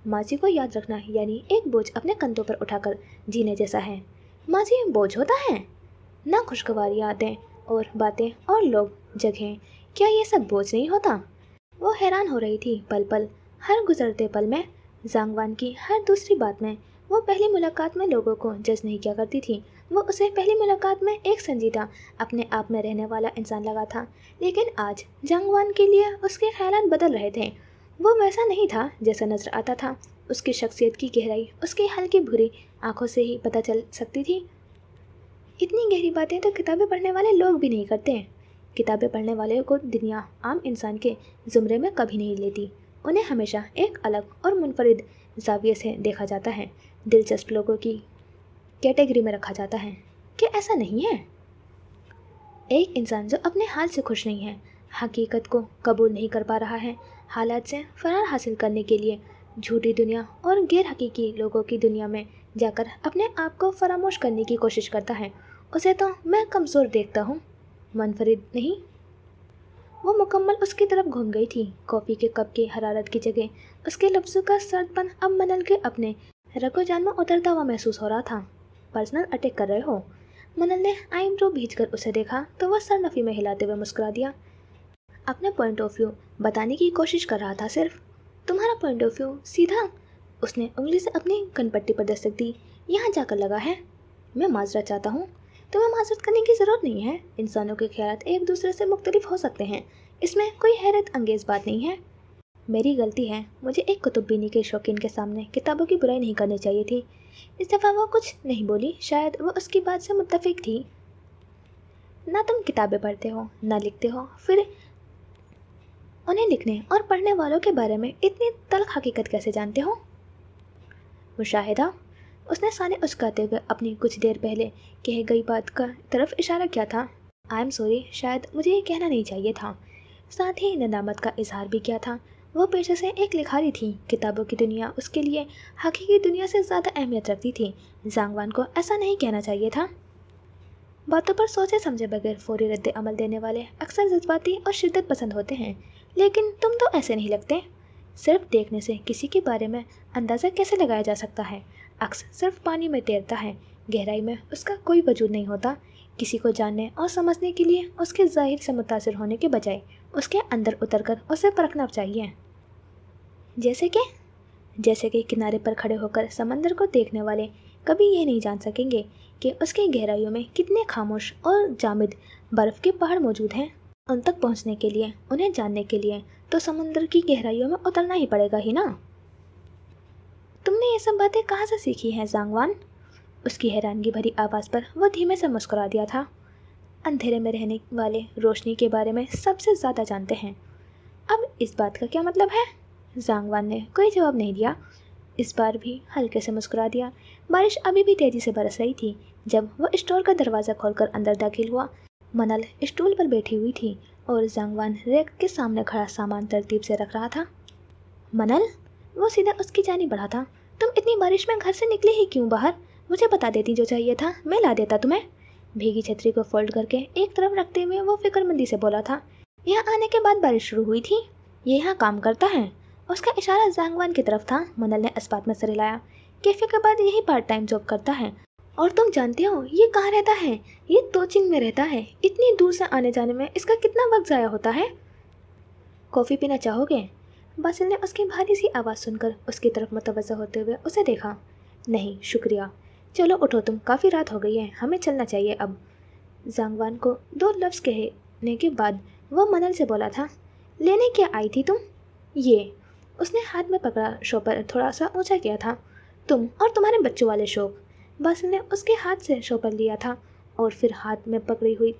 माजी को याद रखना यानी एक बोझ अपने कंधों पर उठाकर जीने जैसा है। माजी बोझ होता है? ना खुशगवार यादें और बातें और लोग, जगहें, क्या ये सब बोझ नहीं होता? वो हैरान हो रही थी पल पल, हर गुजरते पल में, जांगवान की हर दूसरी बात में। वो पहली मुलाकात में लोगों को जज नहीं किया करती थी। वो उसे पहली मुलाकात में एक संजीदा, अपने आप में रहने वाला इंसान लगा था। लेकिन आज जांगवान के लिए उसके ख्यालात बदल रहे थे। वो वैसा नहीं था जैसा नजर आता था। उसकी शख्सियत की गहराई उसकी हल्की भूरी आंखों से ही पता चल सकती थी। इतनी गहरी बातें तो किताबें पढ़ने वाले लोग भी नहीं करते हैं। किताबें पढ़ने वाले को दुनिया आम इंसान के ज़ुमरे में कभी नहीं लेती। उन्हें हमेशा एक अलग और मुनफरिद ज़ाविये से देखा जाता है, दिलचस्प लोगों की कैटेगरी में रखा जाता है। कि ऐसा नहीं है? एक इंसान जो अपने हाल से खुश नहीं है, हकीकत को कबूल नहीं कर पा रहा है, हालात से फरार हासिल करने के लिए झूठी दुनिया और गैर हकीकी लोगों की दुनिया में जाकर अपने आप को फरामोश करने की कोशिश करता है, उसे तो मैं कमज़ोर देखता हूँ, मुनफरिद नहीं। वो मुकम्मल उसकी तरफ घूम गई थी। कॉफ़ी के कप की हरारत की जगह उसके लफ्ज़ों का सर्दपन अब मनल के अपने रगो-जान में उतरता हुआ महसूस हो रहा था। पर्सनल अटैक कर रहे हो? मनल ने आईब्रो भींचकर उसे देखा तो वह सर नफ़ी में हिलाते हुए मुस्कुरा दिया। अपने पॉइंट ऑफ व्यू बताने की कोशिश कर रहा था सिर्फ। तुम्हारा पॉइंट ऑफ व्यू सीधा? उसने उंगली से अपनी कनपट्टी पर दस्तक दी। यहाँ जाकर लगा है। मैं माजरत चाहता हूँ। तुम्हें माजरत करने की ज़रूरत नहीं है। इंसानों के ख्यालात एक दूसरे से मुख्तलिफ हो सकते हैं, इसमें कोई हैरत अंगेज़ बात नहीं है। मेरी गलती है, मुझे एक कुतुब-बीनी के शौकीन के सामने किताबों की बुराई नहीं करनी चाहिए थी। इस दफ़ा वो कुछ नहीं बोली, शायद वो उसकी बात से मुत्तफिक थी। ना तुम किताबें पढ़ते हो, ना लिखते हो, फिर उन्हें लिखने और पढ़ने वालों के बारे में इतनी तल्ख हकीकत कैसे जानते हो? मुशाहिदा। उसने साने उचकाते हुए अपनी कुछ देर पहले कही गई बात का तरफ इशारा किया था। आई एम सॉरी, शायद मुझे ये कहना नहीं चाहिए था। साथ ही नदामत का इजहार भी किया था। वो पेशे से एक लिखारी थी। किताबों की दुनिया उसके लिए हकीकी दुनिया से ज़्यादा अहमियत रखती थी। ज़ांग वान को ऐसा नहीं कहना चाहिए था। बातों पर सोचे समझे बगैर फौरी रद्द अमल देने वाले अक्सर जज्बाती और शिद्दत पसंद होते हैं, लेकिन तुम तो ऐसे नहीं लगते। सिर्फ देखने से किसी के बारे में अंदाज़ा कैसे लगाया जा सकता है? अक्स सिर्फ पानी में तैरता है, गहराई में उसका कोई वजूद नहीं होता। किसी को जानने और समझने के लिए उसके ज़ाहिर से मुतासिर होने के बजाय उसके अंदर उतरकर उसे परखना चाहिए। जैसे कि किनारे पर खड़े होकर समंदर को देखने वाले कभी ये नहीं जान सकेंगे कि उसकी गहराइयों में कितने खामोश और जामिद बर्फ़ के पहाड़ मौजूद हैं। उन तक पहुंचने के लिए, उन्हें जानने के लिए तो समंदर की गहराइयों में उतरना ही पड़ेगा ही ना। तुमने ये सब बातें कहाँ से सीखी हैं ज़ांग वान? उसकी हैरानगी भरी आवाज़ पर वो धीमे से मुस्कुरा दिया था। अंधेरे में रहने वाले रोशनी के बारे में सबसे ज़्यादा जानते हैं। अब इस बात का क्या मतलब है? ज़ांग वान ने कोई जवाब नहीं दिया। इस बार भी हल्के से मुस्कुरा दिया। बारिश अभी भी तेज़ी से बरस रही थी जब वह स्टोर का दरवाज़ा खोलकर अंदर दाखिल हुआ। मनल स्टूल पर बैठी हुई थी और ज़ांग वान रैक के सामने खड़ा सामान तरतीब से रख रहा था। मनल, वो सीधा उसकी जानिब बढ़ा था। तुम इतनी बारिश में घर से निकले ही क्यों बाहर? मुझे बता देती, जो चाहिए था मैं ला देता तुम्हें। भीगी छतरी को फोल्ड करके एक तरफ रखते हुए वो फिक्रमंदी से बोला था। यहाँ आने के बाद बारिश शुरू हुई थी। ये यहाँ काम करता है? उसका इशारा ज़ांग वान की तरफ था। मनल ने इस्पात में सर हिलाया। कैफे के बाद यही पार्ट टाइम जॉब करता है। और तुम जानते हो ये कहाँ रहता है? ये तोचिंग में रहता है। इतनी दूर से आने जाने में इसका कितना वक्त ज़ाया होता है। कॉफ़ी पीना चाहोगे? बासिल ने उसकी भारी सी आवाज़ सुनकर उसकी तरफ मुतवज्जह होते हुए उसे देखा। नहीं शुक्रिया, चलो उठो, तुम काफ़ी रात हो गई है, हमें चलना चाहिए अब। ज़ांग वान को दो लफ्ज़ कहने के बाद वह मनल से बोला था। लेने क्या आई थी तुम? ये। उसने हाथ में पकड़ा शॉपर थोड़ा सा ऊंचा किया था। तुम और तुम्हारे बच्चों वाले शौक। बासिल ने उसके हाथ से शॉपर लिया था और फिर हाथ में पकड़ी हुई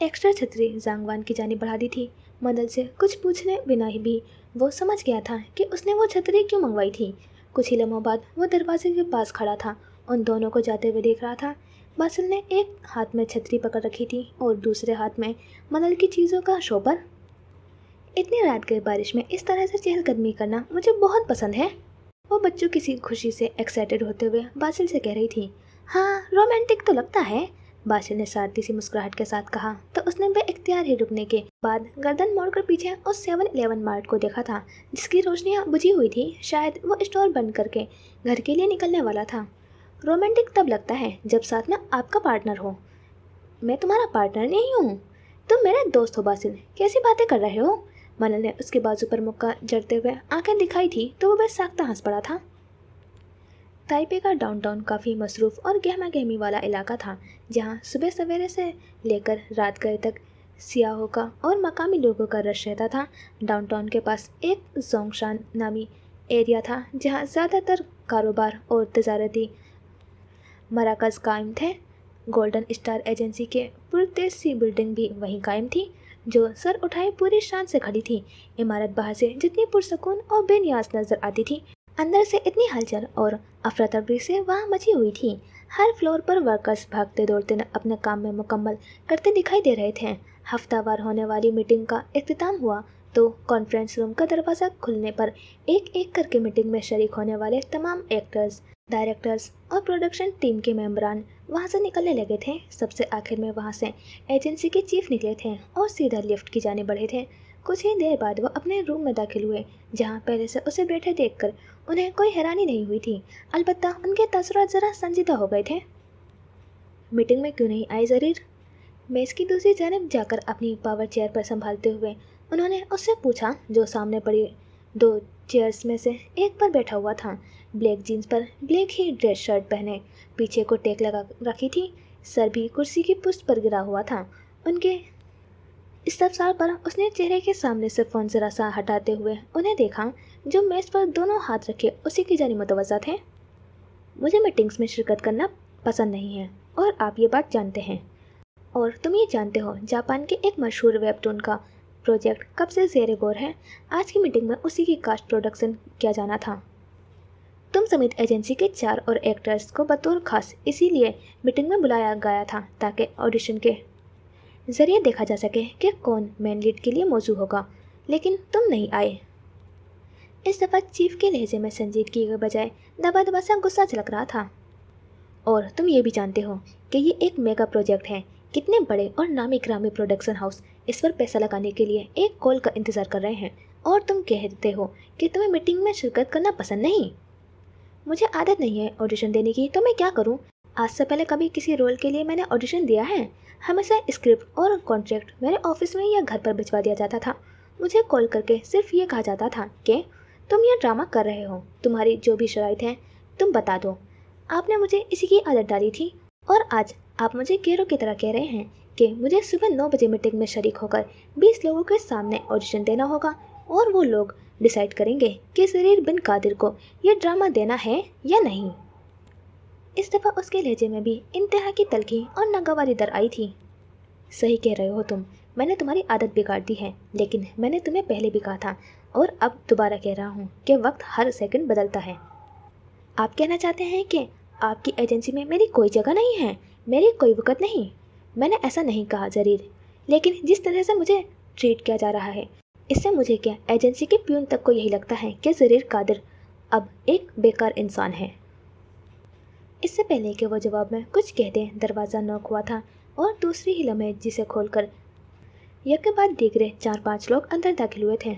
एक्स्ट्रा छतरी ज़ांग वान की जानिब बढ़ा दी थी। मनल से कुछ पूछने बिना ही भी वो समझ गया था कि उसने वो छतरी क्यों मंगवाई थी। कुछ ही लम्हों बाद वो दरवाजे के पास खड़ा था, उन दोनों को जाते हुए देख रहा था। बासिल ने एक हाथ में छतरी पकड़ रखी थी और दूसरे हाथ में मनल की चीज़ों का शॉपर। इतनी रात गई बारिश में इस तरह से चहलकदमी करना मुझे बहुत पसंद है। वो बच्चों किसी खुशी से एक्साइटेड होते हुए बासिल से कह रही थी। हाँ, रोमांटिक तो लगता है, बासिल ने सार्थी सी मुस्कुराहट के साथ कहा तो उसने बेइख्तियार ही रुकने के बाद गर्दन मोड़कर पीछे उस 7-Eleven मार्ट को देखा था जिसकी रोशनियाँ बुझी हुई थी। शायद वो स्टोर बंद करके घर के लिए निकलने वाला था। रोमांटिक तब लगता है जब साथ में आपका पार्टनर हो। मैं तुम्हारा पार्टनर नहीं हूँ, तुम मेरे दोस्त हो बासिल, कैसी बातें कर रहे हो? मनल ने उसके बाजू पर मुक्का जड़ते हुए आंखें दिखाई थी तो वो बेसाख्ता हंस पड़ा था। ताइपे का डाउनटाउन काफ़ी मसरूफ़ और गहमा गहमी वाला इलाका था, जहाँ सुबह सवेरे से लेकर रात गए तक सियाहों का और मकामी लोगों का रश रहता था। डाउनटाउन के पास एक जोंगशान नामी एरिया था जहाँ ज़्यादातर कारोबार और तजारती मराकज़ कायम थे। गोल्डन स्टार एजेंसी के पुरतेज सी बिल्डिंग भी वहीं कायम थी, जो सर उठाए पूरी शान से खड़ी थी। इमारत बाहर से जितनी पुरसकून और बेनियाज नजर आती थी, अंदर से इतनी हलचल और अफरा तफरी से वहाँ मची हुई थी। हर फ्लोर पर वर्कर्स भागते दौड़ते अपने काम में मुकम्मल करते दिखाई दे रहे थे। हफ्तावार होने वाली मीटिंग का इख्तिताम हुआ तो कॉन्फ्रेंस रूम का दरवाज़ा खुलने पर एक एक करके मीटिंग में शरीक होने वाले तमाम एक्टर्स, डायरेक्टर्स और प्रोडक्शन टीम के मेंबरान वहां से निकलने लगे थे। सबसे आखिर में वहां से एजेंसी के चीफ निकले थे और सीधा लिफ्ट की जाने बढ़े थे। कुछ ही देर बाद वो अपने रूम में दाखिल हुए, जहां पहले से उसे बैठे देखकर उन्हें कोई हैरानी नहीं हुई थी, अलबत्ता उनके तासुरात ज़रा संजीदा हो गए थे। मीटिंग में क्यों नहीं आए ज़रीर? मेज़ की दूसरी जानब जाकर अपनी पावर चेयर पर संभालते हुए उन्होंने उससे पूछा, जो सामने पड़ी दो चेयर्स में से एक पर बैठा हुआ था। ब्लैक जीन्स पर ब्लैक ही ड्रेस शर्ट पहने, पीछे को टेक लगा रखी थी, सर भी कुर्सी की पुष्ट पर गिरा हुआ था। उनके इस्तफसार पर उसने चेहरे के सामने से फ़ोन ज़रा सा हटाते हुए उन्हें देखा, जो मेज़ पर दोनों हाथ रखे उसी की जानिब मुतवज्जा थे। मुझे मीटिंग्स में शिरकत करना पसंद नहीं है और आप ये बात जानते हैं, और तुम ये जानते हो जापान के एक मशहूर वेबटून का प्रोजेक्ट कब से ज़ेरे गौर है। आज की मीटिंग में उसी की कास्ट प्रोडक्शन किया जाना था। तुम समेत एजेंसी के 4 और एक्टर्स को बतौर खास इसीलिए मीटिंग में बुलाया गया था ताकि ऑडिशन के ज़रिए देखा जा सके कि कौन मेन लीड के लिए मौजूद होगा, लेकिन तुम नहीं आए। इस दफ़ा चीफ के लहजे में संजीदगी के बजाय दबा दबा सा गुस्सा झलक रहा था। और तुम ये भी जानते हो कि ये एक मेगा प्रोजेक्ट है। कितने बड़े और नामी ग्रामी प्रोडक्शन हाउस इस पर पैसा लगाने के लिए एक कॉल का इंतज़ार कर रहे हैं, और तुम कहते हो कि तुम्हें मीटिंग में शिरकत करना पसंद नहीं। मुझे आदत नहीं है ऑडिशन देने की, तो मैं क्या करूं? आज से पहले कभी किसी रोल के लिए मैंने ऑडिशन दिया है? हमेशा स्क्रिप्ट और कॉन्ट्रैक्ट मेरे ऑफिस में या घर पर भिजवा दिया जाता था। मुझे कॉल करके सिर्फ ये कहा जाता था कि तुम ये ड्रामा कर रहे हो, तुम्हारी जो भी शराइत हैं तुम बता दो। आपने मुझे इसी की आदत डाली थी, और आज आप मुझे गेरों की तरह कह रहे हैं कि मुझे सुबह 9 बजे मीटिंग में शरीक होकर 20 लोगों के सामने ऑडिशन देना होगा, और वो लोग डिसाइड करेंगे कि ज़रीर बिन कादिर को ये ड्रामा देना है या नहीं। इस दफ़ा उसके लहजे में भी इंतहा की तलखी और नागवारी दर आई थी। सही कह रहे हो तुम, मैंने तुम्हारी आदत बिगाड़ दी है, लेकिन मैंने तुम्हें पहले भी कहा था और अब दोबारा कह रहा हूँ कि वक्त हर सेकंड बदलता है। आप कहना चाहते हैं कि आपकी एजेंसी में मेरी कोई जगह नहीं है, मेरी कोई वक़्त नहीं? मैंने ऐसा नहीं कहा ज़रीर, लेकिन जिस तरह से मुझे ट्रीट किया जा रहा है, इससे मुझे क्या एजेंसी के प्यून तक को यही लगता है कि ज़रीर कादिर अब एक बेकार इंसान है। इससे पहले कि वो जवाब में कुछ कहते, दरवाज़ा नॉक हुआ था और दूसरी ही लम्हे जिसे खोलकर एक के बाद दीगरे 4-5 लोग अंदर दाखिल हुए थे।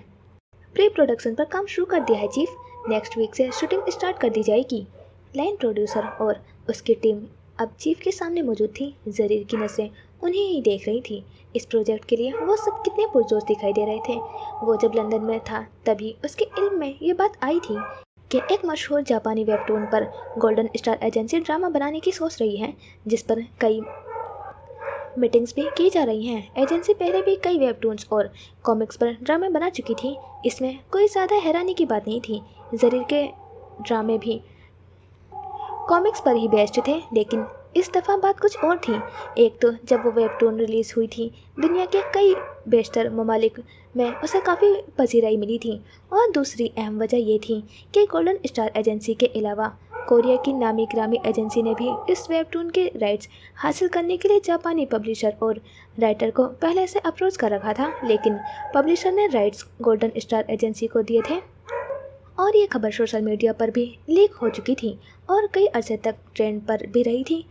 प्री प्रोडक्शन पर काम शुरू कर दिया है चीफ, नेक्स्ट वीक से शूटिंग स्टार्ट कर दी जाएगी। लाइन प्रोड्यूसर और उसकी टीम अब चीफ के सामने मौजूद थी। ज़रीर की नज़रें उन्हें ही देख रही थी। इस प्रोजेक्ट के लिए वो सब कितने पुरजोश दिखाई दे रहे थे। वो जब लंदन में था तभी उसके इल्म में ये बात आई थी कि एक मशहूर जापानी वेबटून पर गोल्डन स्टार एजेंसी ड्रामा बनाने की सोच रही है, जिस पर कई मीटिंग्स भी की जा रही हैं। एजेंसी पहले भी कई वेबटून्स और कॉमिक्स पर ड्रामे बना चुकी थी, इसमें कोई ज़्यादा हैरानी की बात नहीं थी। ज़रीर के ड्रामे भी कॉमिक्स पर ही बेस्ड थे, लेकिन इस दफ़ा बात कुछ और थी। एक तो जब वो वेबटून रिलीज़ हुई थी, दुनिया के कई बेशतर ममालिक में उसे काफ़ी पसीराई मिली थी, और दूसरी अहम वजह ये थी कि गोल्डन स्टार एजेंसी के अलावा कोरिया की नामी ग्रामी एजेंसी ने भी इस वेबटून के राइट्स हासिल करने के लिए जापानी पब्लिशर और राइटर को पहले से अप्रोच कर रखा था, लेकिन पब्लिशर ने राइट्स गोल्डन स्टार एजेंसी को दिए थे, और ये खबर सोशल मीडिया पर भी लीक हो चुकी थी और कई अरसे तक ट्रेंड पर भी रही थी।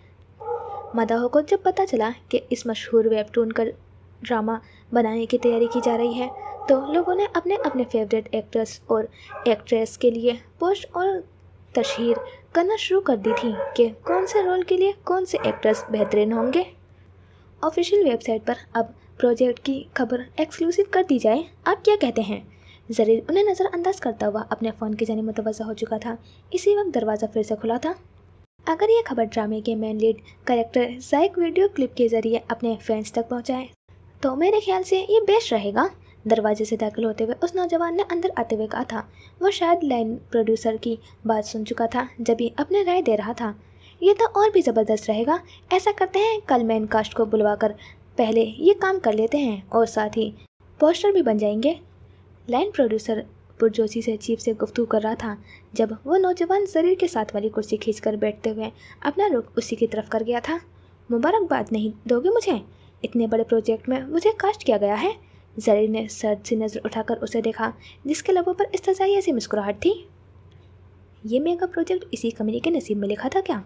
मदाहों को जब पता चला कि इस मशहूर वेबटून का ड्रामा बनाने की तैयारी की जा रही है, तो लोगों ने अपने अपने फेवरेट एक्टर्स और एक्ट्रेस के लिए पोस्ट और तशहीर करना शुरू कर दी थी कि कौन से रोल के लिए कौन से एक्टर्स बेहतरीन होंगे। ऑफिशियल वेबसाइट पर अब प्रोजेक्ट की खबर एक्सक्लूसिव कर दी जाए, आप क्या कहते हैं? ज़रीर उन्हें नज़रअंदाज करता हुआ अपने फ़ोन की जानिब मुतवज्जा हो चुका था। इसी वक्त दरवाज़ा फिर से खुला था। अगर ये खबर ड्रामे के मेन लीड कैरेक्टर ज़ाइक वीडियो क्लिप के ज़रिए अपने फैंस तक पहुंचाए तो मेरे ख्याल से ये बेस्ट रहेगा। दरवाजे से दाखिल होते हुए उस नौजवान ने अंदर आते हुए कहा था। वो शायद लाइन प्रोड्यूसर की बात सुन चुका था जब ही अपने राय दे रहा था। ये तो और भी ज़बरदस्त रहेगा। ऐसा करते हैं, कल मेन कास्ट को बुलवा कर पहले ये काम कर लेते हैं और साथ ही पोस्टर भी बन जाएंगे। लाइन प्रोड्यूसर पुरजोशी से चीफ से गुफ्तगू कर रहा था जब वो नौजवान शरीर के साथ वाली कुर्सी खींचकर बैठते हुए अपना रुख उसी की तरफ कर गया था। मुबारकबाद नहीं दोगे मुझे? इतने बड़े प्रोजेक्ट में मुझे कास्ट किया गया है। जरीर ने सर्द सी नज़र उठाकर उसे देखा, जिसके लबों पर इस्तज़ाइया सी मुस्कुराहट थी। ये मेगा प्रोजेक्ट इसी कमरे के नसीब में लिखा था क्या?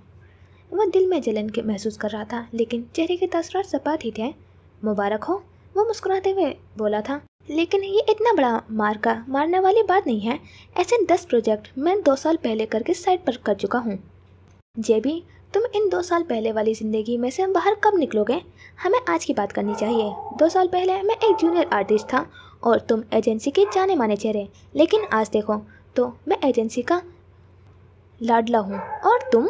वह दिल में जलन के महसूस कर रहा था, लेकिन चेहरे के तासुरात सपाट ही थे। मुबारक हो, वो मुस्कुराते हुए बोला था, लेकिन ये इतना बड़ा मारने वाली बात नहीं है। ऐसे 10 प्रोजेक्ट मैं 2 साल पहले करके साइड पर कर चुका हूँ। जेबी, तुम इन 2 साल पहले वाली ज़िंदगी में से बाहर कब निकलोगे? हमें आज की बात करनी चाहिए। 2 साल पहले मैं एक जूनियर आर्टिस्ट था और तुम एजेंसी के जाने माने चेहरे, लेकिन आज देखो तो मैं एजेंसी का लाडला हूँ और तुम।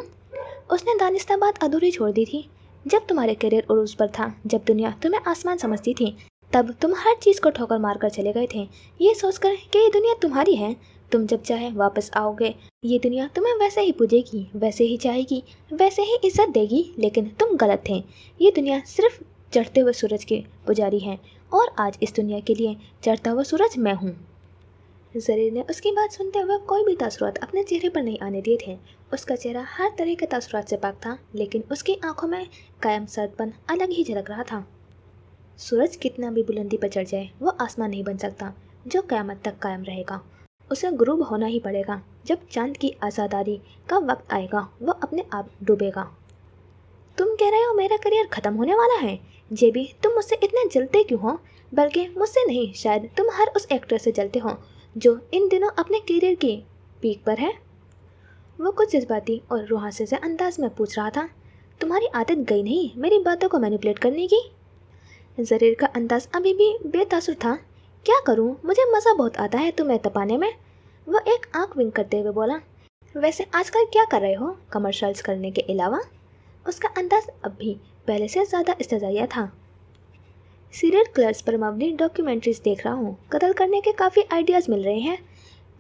उसने दानिस्ता बात अधूरी छोड़ दी थी। जब तुम्हारे करियर उरूज पर था, जब दुनिया तुम्हें आसमान समझती थी, तब तुम हर चीज़ को ठोकर मार कर चले गए थे, ये सोचकर कि ये दुनिया तुम्हारी है। तुम जब चाहे वापस आओगे, ये दुनिया तुम्हें वैसे ही पूजेगी, वैसे ही चाहेगी, वैसे ही इज्जत देगी। लेकिन तुम गलत थे। ये दुनिया सिर्फ चढ़ते हुए सूरज के पुजारी है और आज इस दुनिया के लिए चढ़ता हुआ सूरज मैं हूँ। जरीर ने उसकी बात सुनते हुए कोई भी तासुरात अपने चेहरे पर नहीं आने दिए थे। उसका चेहरा हर तरह के तासुरात से पाक था, लेकिन उसकी आंखों में कायम सर्दपन अलग ही झलक रहा था। सूरज कितना भी बुलंदी पर चढ़ जाए, वो आसमान नहीं बन सकता जो क़यामत तक कायम रहेगा। उसे गुरूब होना ही पड़ेगा। जब चांद की आज़ादारी का वक्त आएगा, वो अपने आप डूबेगा। तुम कह रहे हो मेरा करियर ख़त्म होने वाला है? जेबी, तुम मुझसे इतने जलते क्यों हो? बल्कि मुझसे नहीं, शायद तुम हर उस एक्टर से जलते हो जो इन दिनों अपने करियर की पीक पर है। वो कुछ जज्बाती और रुहासे से अंदाज में पूछ रहा था। तुम्हारी आदत गई नहीं मेरी बातों को मैनिपुलेट करने की? जरीर का अंदाज अभी भी बेतासुर था। क्या करूं, मुझे मज़ा बहुत आता है तुम्हें तपाने में। वो एक आंख विंक करते हुए बोला। वैसे आजकल क्या कर रहे हो कमर्शियल्स करने के अलावा? उसका अंदाज अब भी पहले से ज़्यादा इस्तज़ाइया था। सीरियल किलर्स पर मबनी डॉक्यूमेंट्रीज देख रहा हूँ। कत्ल करने के काफ़ी आइडियाज़ मिल रहे हैं।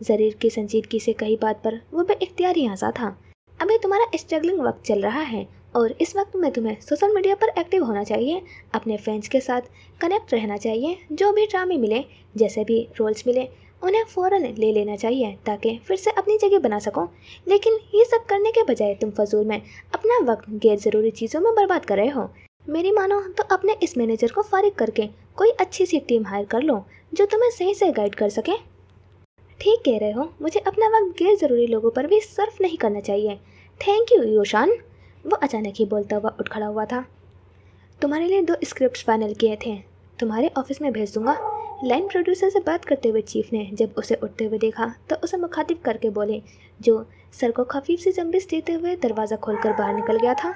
जरीर की संजीदगी से कही बात पर वो बेइख्तियार ही हंसा था। अभी तुम्हारा स्ट्रगलिंग वक्त चल रहा है और इस वक्त में तुम्हें सोशल मीडिया पर एक्टिव होना चाहिए, अपने फैंस के साथ कनेक्ट रहना चाहिए। जो भी ड्रामे मिले, जैसे भी रोल्स मिले, उन्हें फ़ौरन ले लेना चाहिए ताकि फिर से अपनी जगह बना सको। लेकिन ये सब करने के बजाय तुम फजूल में अपना वक्त गैर ज़रूरी चीज़ों में बर्बाद कर रहे हो। मेरी मानो तो अपने इस मैनेजर को फारिग करके कोई अच्छी सी टीम हायर कर लो जो तुम्हें सही से गाइड कर सके। ठीक कह रहे हो, मुझे अपना वक्त गैर ज़रूरी लोगों पर भी सर्फ नहीं करना चाहिए। थैंक यू योशान। वो अचानक ही बोलता हुआ उठ खड़ा हुआ था। तुम्हारे लिए 2 स्क्रिप्ट फाइनल किए थे, तुम्हारे ऑफिस में भेज दूंगा। लाइन प्रोड्यूसर से बात करते हुए चीफ ने जब उसे उठते हुए देखा तो उसे मुखातिब करके बोले, जो सर को खफीफ सी जंबिश देते हुए दरवाज़ा खोलकर बाहर निकल गया था।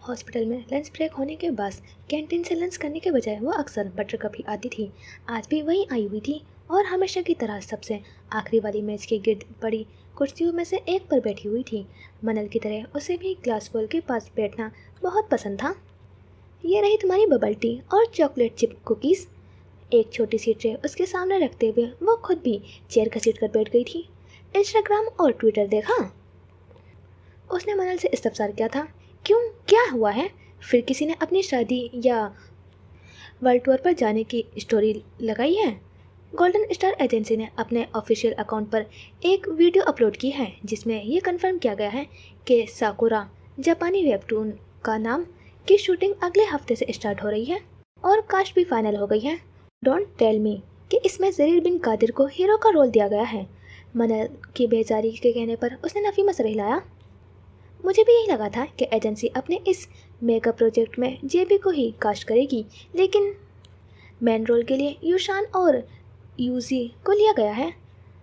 हॉस्पिटल में लंच ब्रेक होने के बाद कैंटीन से लंच करने के बजाय वो अक्सर बटरकप ही आती थी। आज भी वहीं आई हुई थी और हमेशा की तरह सबसे आखिरी वाली मेज के गिर्द पड़ी कुर्सियों में से एक पर बैठी हुई थी। मनल की तरह उसे भी ग्लास बोल के पास बैठना बहुत पसंद था। ये रही तुम्हारी बबल टी और चॉकलेट चिप कुकीज़। एक छोटी सी ट्रे उसके सामने रखते हुए वो खुद भी चेयर घसीट कर बैठ गई थी। इंस्टाग्राम और ट्विटर देखा? उसने मनल से इस्तफसार किया था। क्यों, क्या हुआ है? फिर किसी ने अपनी शादी या वर्ल्ड टूर पर जाने की स्टोरी लगाई है? गोल्डन स्टार एजेंसी ने अपने ऑफिशियल अकाउंट पर एक वीडियो अपलोड की है जिसमें ये कंफर्म किया गया है कि साकुरा जापानी वेबटून का नाम की शूटिंग अगले हफ्ते से स्टार्ट हो रही है और कास्ट भी फाइनल हो गई है। डोंट टेल मी कि इसमें जरीर बिन कादिर को हीरो का रोल दिया गया है। मनल की बेजारी के कहने पर उसने नफी में सर हिलाया। मुझे भी यही लगा था कि एजेंसी अपने इस मेगा प्रोजेक्ट में जेबी को ही कास्ट करेगी, लेकिन मेन रोल के लिए यूशान और यूजी को लिया गया है।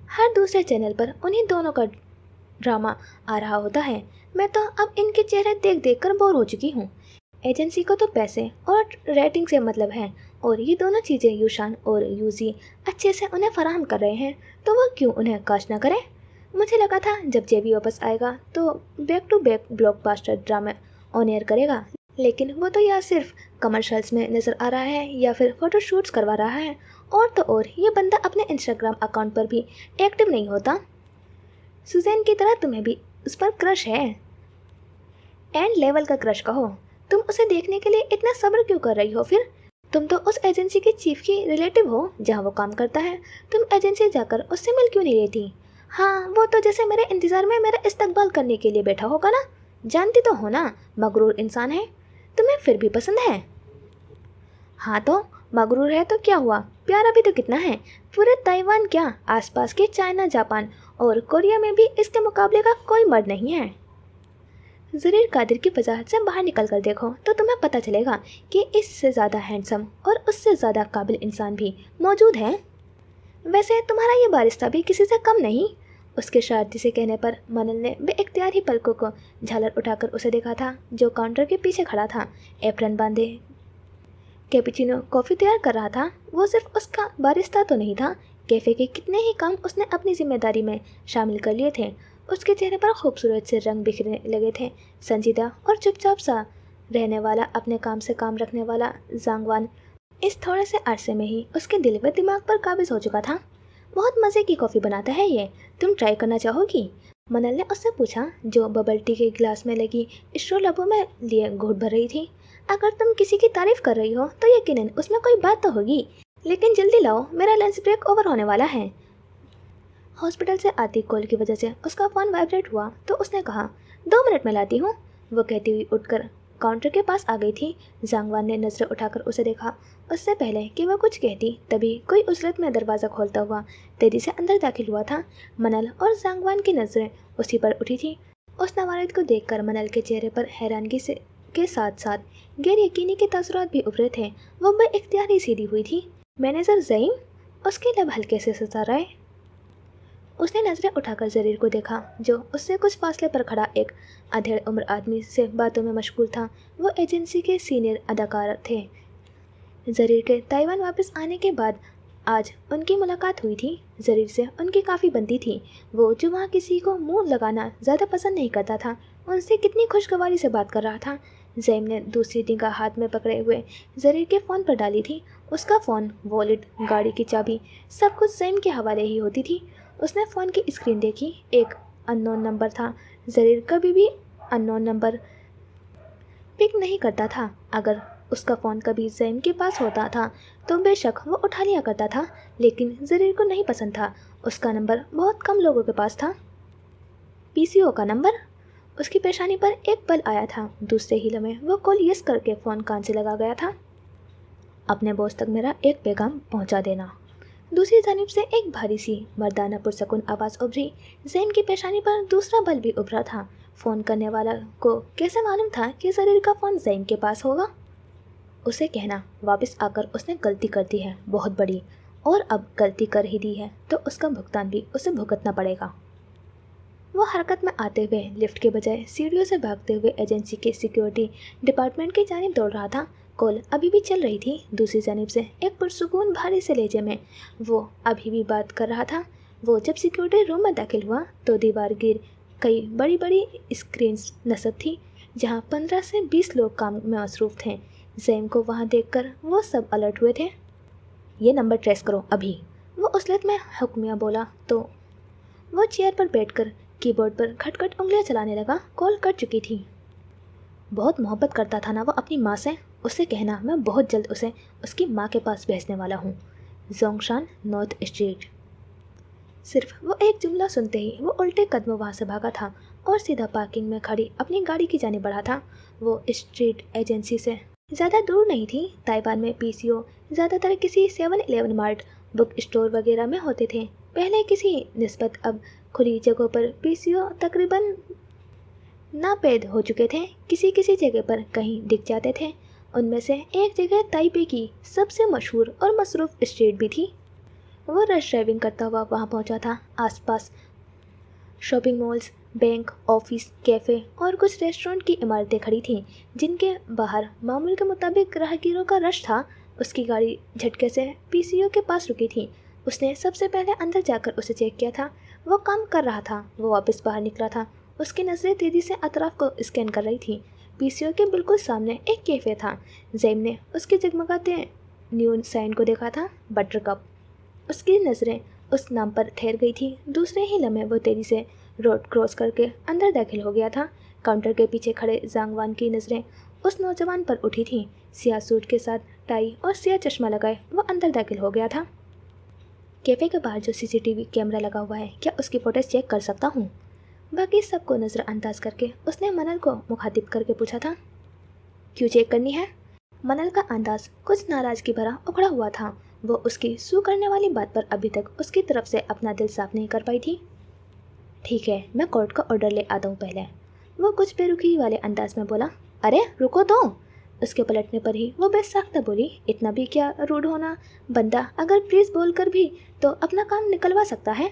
हर दूसरे चैनल पर उन्हीं दोनों का ड्रामा आ रहा होता है। मैं तो अब इनके चेहरे देख देख कर बोर हो चुकी हूँ। एजेंसी को तो पैसे और रेटिंग से मतलब है और ये दोनों चीज़ें यूशान और यूजी अच्छे से उन्हें फराहम कर रहे हैं, तो वो क्यों उन्हें कास्ट ना करें। मुझे लगा था जब जेबी वापस आएगा तो back to back blockbuster drama on air करेगा, लेकिन वो तो या सिर्फ कमर्शियल्स में नज़र आ रहा है या फिर फ़ोटोशूट्स करवा रहा है। और तो और ये बंदा अपने इंस्टाग्राम अकाउंट पर भी एक्टिव नहीं होता। सुजैन की तरह तुम्हें भी उस पर क्रश है। एंड लेवल का क्रश कहो। तुम उसे देखने के लिए इतना सब्र क्यों कर रही हो फिर? तुम तो उस एजेंसी के चीफ की रिलेटिव हो जहाँ वो काम करता है। तुम एजेंसी जाकर उससे मिल क्यों नहीं लेती? हाँ, वो तो जैसे मेरे इंतज़ार में मेरा इस्तकबाल करने के लिए बैठा होगा ना। जानती तो हो ना, मगरूर इंसान है। तुम्हें फिर भी पसंद है? हाँ तो मगरूर है तो क्या हुआ, प्यारा भी तो कितना है। पूरे ताइवान क्या, आसपास के चाइना, जापान और कोरिया में भी इसके मुकाबले का कोई मर्द नहीं है। ज़रीर कादिर की वजाहत से बाहर निकल कर देखो तो तुम्हें पता चलेगा कि इससे ज़्यादा हैंडसम और उससे ज़्यादा काबिल इंसान भी मौजूद है। वैसे तुम्हारा ये बारिस्ता भी किसी से कम नहीं। उसके शरारती से कहने पर मनल ने बेइख्तियार ही पलकों को झालर उठाकर उसे देखा था, जो काउंटर के पीछे खड़ा था, एप्रन बांधे कैपुचिनो कॉफ़ी तैयार कर रहा था। वो सिर्फ उसका बारिस्ता तो नहीं था, कैफ़े के कितने ही काम उसने अपनी जिम्मेदारी में शामिल कर लिए थे। उसके चेहरे पर खूबसूरत से रंग बिखरने लगे थे। संजीदा और चुपचाप सा रहने वाला, अपने काम से काम रखने वाला ज़ांगवान इस थोड़े से अरसे में ही उसके दिल व दिमाग पर काबिज हो चुका था। बहुत मज़े की कॉफ़ी बनाता है ये, तुम ट्राई करना चाहोगी? मनल ने उससे पूछा, जो बबल टी के गिलास में लगी स्ट्रॉ लबों में लिए घूंट भर रही थी। अगर तुम किसी की तारीफ़ कर रही हो तो यकीनन उसमें कोई बात तो होगी, लेकिन जल्दी लाओ, मेरा लंच ब्रेक ओवर होने वाला है। हॉस्पिटल से आती कॉल की वजह से उसका फ़ोन वाइब्रेट हुआ तो उसने कहा, 2 मिनट में लाती हूँ। वो कहती हुई उठकर काउंटर के पास आ गई थी। ज़ांगवान ने नज़रें उठाकर उसे देखा। उससे पहले कि वह कुछ कहती तभी कोई उजरत में दरवाज़ा खोलता हुआ तेज़ी से अंदर दाखिल हुआ था। मनल और ज़ांगवान की नज़रें उसी पर उठी थी। उस नवारिद को देखकर मनल के चेहरे पर हैरानगी से के साथ साथ गैर यकीनी के तासुरात भी उभरे थे। वो बेइख्तियार ही सीधी हुई थी। मैनेजर ज़ईम? उसके लब हल्के से सताराए। उसने नज़रें उठाकर ज़रीर को देखा, जो उससे कुछ फासले पर खड़ा एक अधेड़ उम्र आदमी से बातों में मशगूल था। वो एजेंसी के सीनियर अदाकार थे। ज़रीर के ताइवान वापस आने के बाद आज उनकी मुलाकात हुई थी। ज़रीर से उनकी काफ़ी बनती थी। वो जो वहाँ किसी को मुंह लगाना ज़्यादा पसंद नहीं करता था, उनसे कितनी खुशगवारी से बात कर रहा था। ज़ैम ने दूसरी निगाह हाथ में पकड़े हुए ज़रीर के फ़ोन पर डाली थी। उसका फ़ोन, वॉलेट, गाड़ी की चाबी, सब कुछ ज़ैम के हवाले ही होती थी। उसने फ़ोन की स्क्रीन देखी। एक अननोन नंबर था। ज़रीर कभी भी अननोन नंबर पिक नहीं करता था। अगर उसका फ़ोन कभी ज़ैम के पास होता था तो बेशक वो उठा लिया करता था, लेकिन ज़रीर को नहीं पसंद था। उसका नंबर बहुत कम लोगों के पास था। पीसीओ का नंबर। उसकी पेशानी पर एक बल आया था। दूसरे ही लम्हे वो कॉल यस करके फ़ोन कान से लगा गया था। अपने बॉस तक मेरा एक पैगाम पहुंचा देना। दूसरी जानिब से एक भारी सी मर्दाना पुरसकुन आवाज़ उभरी। ज़ैम की पेशानी पर दूसरा बल भी उभरा था। फ़ोन करने वाला को कैसे मालूम था कि ज़रीर का फ़ोन ज़ैम के पास होगा? उसे कहना वापस आकर उसने गलती कर दी है, बहुत बड़ी, और अब गलती कर ही दी है तो उसका भुगतान भी उसे भुगतना पड़ेगा। वो हरकत में आते हुए लिफ्ट के बजाय सीढ़ियों से भागते हुए एजेंसी के सिक्योरिटी डिपार्टमेंट की जानिब दौड़ रहा था। कॉल अभी भी चल रही थी। दूसरी जानिब से एक पुरसुकून भारी से लहजे में वो अभी भी बात कर रहा था। वो जब सिक्योरिटी रूम में दाखिल हुआ तो दीवार गिर कई बड़ी बड़ी स्क्रीन्स नस्ब थी, जहाँ 15 से 20 लोग काम में मसरूफ़ थे। ज़ैम को वहाँ देखकर वो सब अलर्ट हुए थे। ये नंबर ट्रेस करो अभी, वो उसलत में हुक्मिया बोला तो वो चेयर पर बैठकर कीबोर्ड पर खटखट उंगलियां चलाने लगा। कॉल कट चुकी थी। बहुत मोहब्बत करता था ना वो अपनी माँ से। उससे कहना मैं बहुत जल्द उसे उसकी माँ के पास भेजने वाला हूँ। जोंगशान नॉर्थ स्ट्रीट। सिर्फ वो एक जुमला सुनते ही वो उल्टे कदमों वहाँ से भागा था और सीधा पार्किंग में खड़ी अपनी गाड़ी की जाने बढ़ा था। वो स्ट्रीट एजेंसी से ज़्यादा दूर नहीं थी। ताइवान में पीसीओ ज़्यादातर किसी 7-Eleven मार्ट, बुक स्टोर वगैरह में होते थे। पहले किसी निस्बत अब खुली जगहों पर पीसीओ तकरीबन नापैद हो चुके थे। किसी किसी जगह पर कहीं दिख जाते थे। उनमें से एक जगह ताइपे की सबसे मशहूर और मसरूफ़ स्ट्रीट भी थी। वो रश ड्राइविंग करता हुआ वहाँ पहुँचा था। आसपास shopping malls, bank, office, cafe और कुछ रेस्टोरेंट की इमारतें खड़ी थीं, जिनके बाहर मामूल के मुताबिक राहगीरों का रश था। उसकी गाड़ी झटके से पीसीओ के पास रुकी थी। उसने सबसे पहले अंदर जाकर उसे चेक किया था। वो काम कर रहा था। वो वापस बाहर निकला था। उसकी नज़रें तेज़ी से अतराफ को स्कैन कर रही थी। पीसीओ के बिल्कुल सामने एक कैफ़े था। ज़ैम ने उसके जगमगाते न्यून साइन को देखा था, बटरकप। उसकी नज़रें उस नाम पर ठहर गई थी। दूसरे ही लम्हे वो तेज़ी से रोड क्रॉस करके अंदर दाखिल हो गया था। काउंटर के पीछे खड़े जांगवान की नज़रें उस नौजवान पर उठी थीं। सियाह सूट के साथ टाई और सियाह चश्मा लगाए वो अंदर दाखिल हो गया था। कैफ़े के बाहर जो सीसीटीवी कैमरा लगा हुआ है, क्या उसकी फुटेज चेक कर सकता हूँ? बाकी सबको नज़रअंदाज करके उसने मनल को मुखातिब करके पूछा था। क्यों चेक करनी है? मनल का अंदाज कुछ नाराज़गी भरा उखड़ा हुआ था। वो उसकी सू करने वाली बात पर अभी तक उसकी तरफ से अपना दिल साफ नहीं कर पाई थी। ठीक है, मैं कोर्ट का ऑर्डर ले आता हूँ पहले, वो कुछ बेरुखी वाले अंदाज में बोला। अरे रुको तो। उसके पलटने पर ही वो बेसाख्ता बोली, इतना भी क्या रूड होना, बंदा अगर प्लीज़ बोल कर भी तो अपना काम निकलवा सकता है।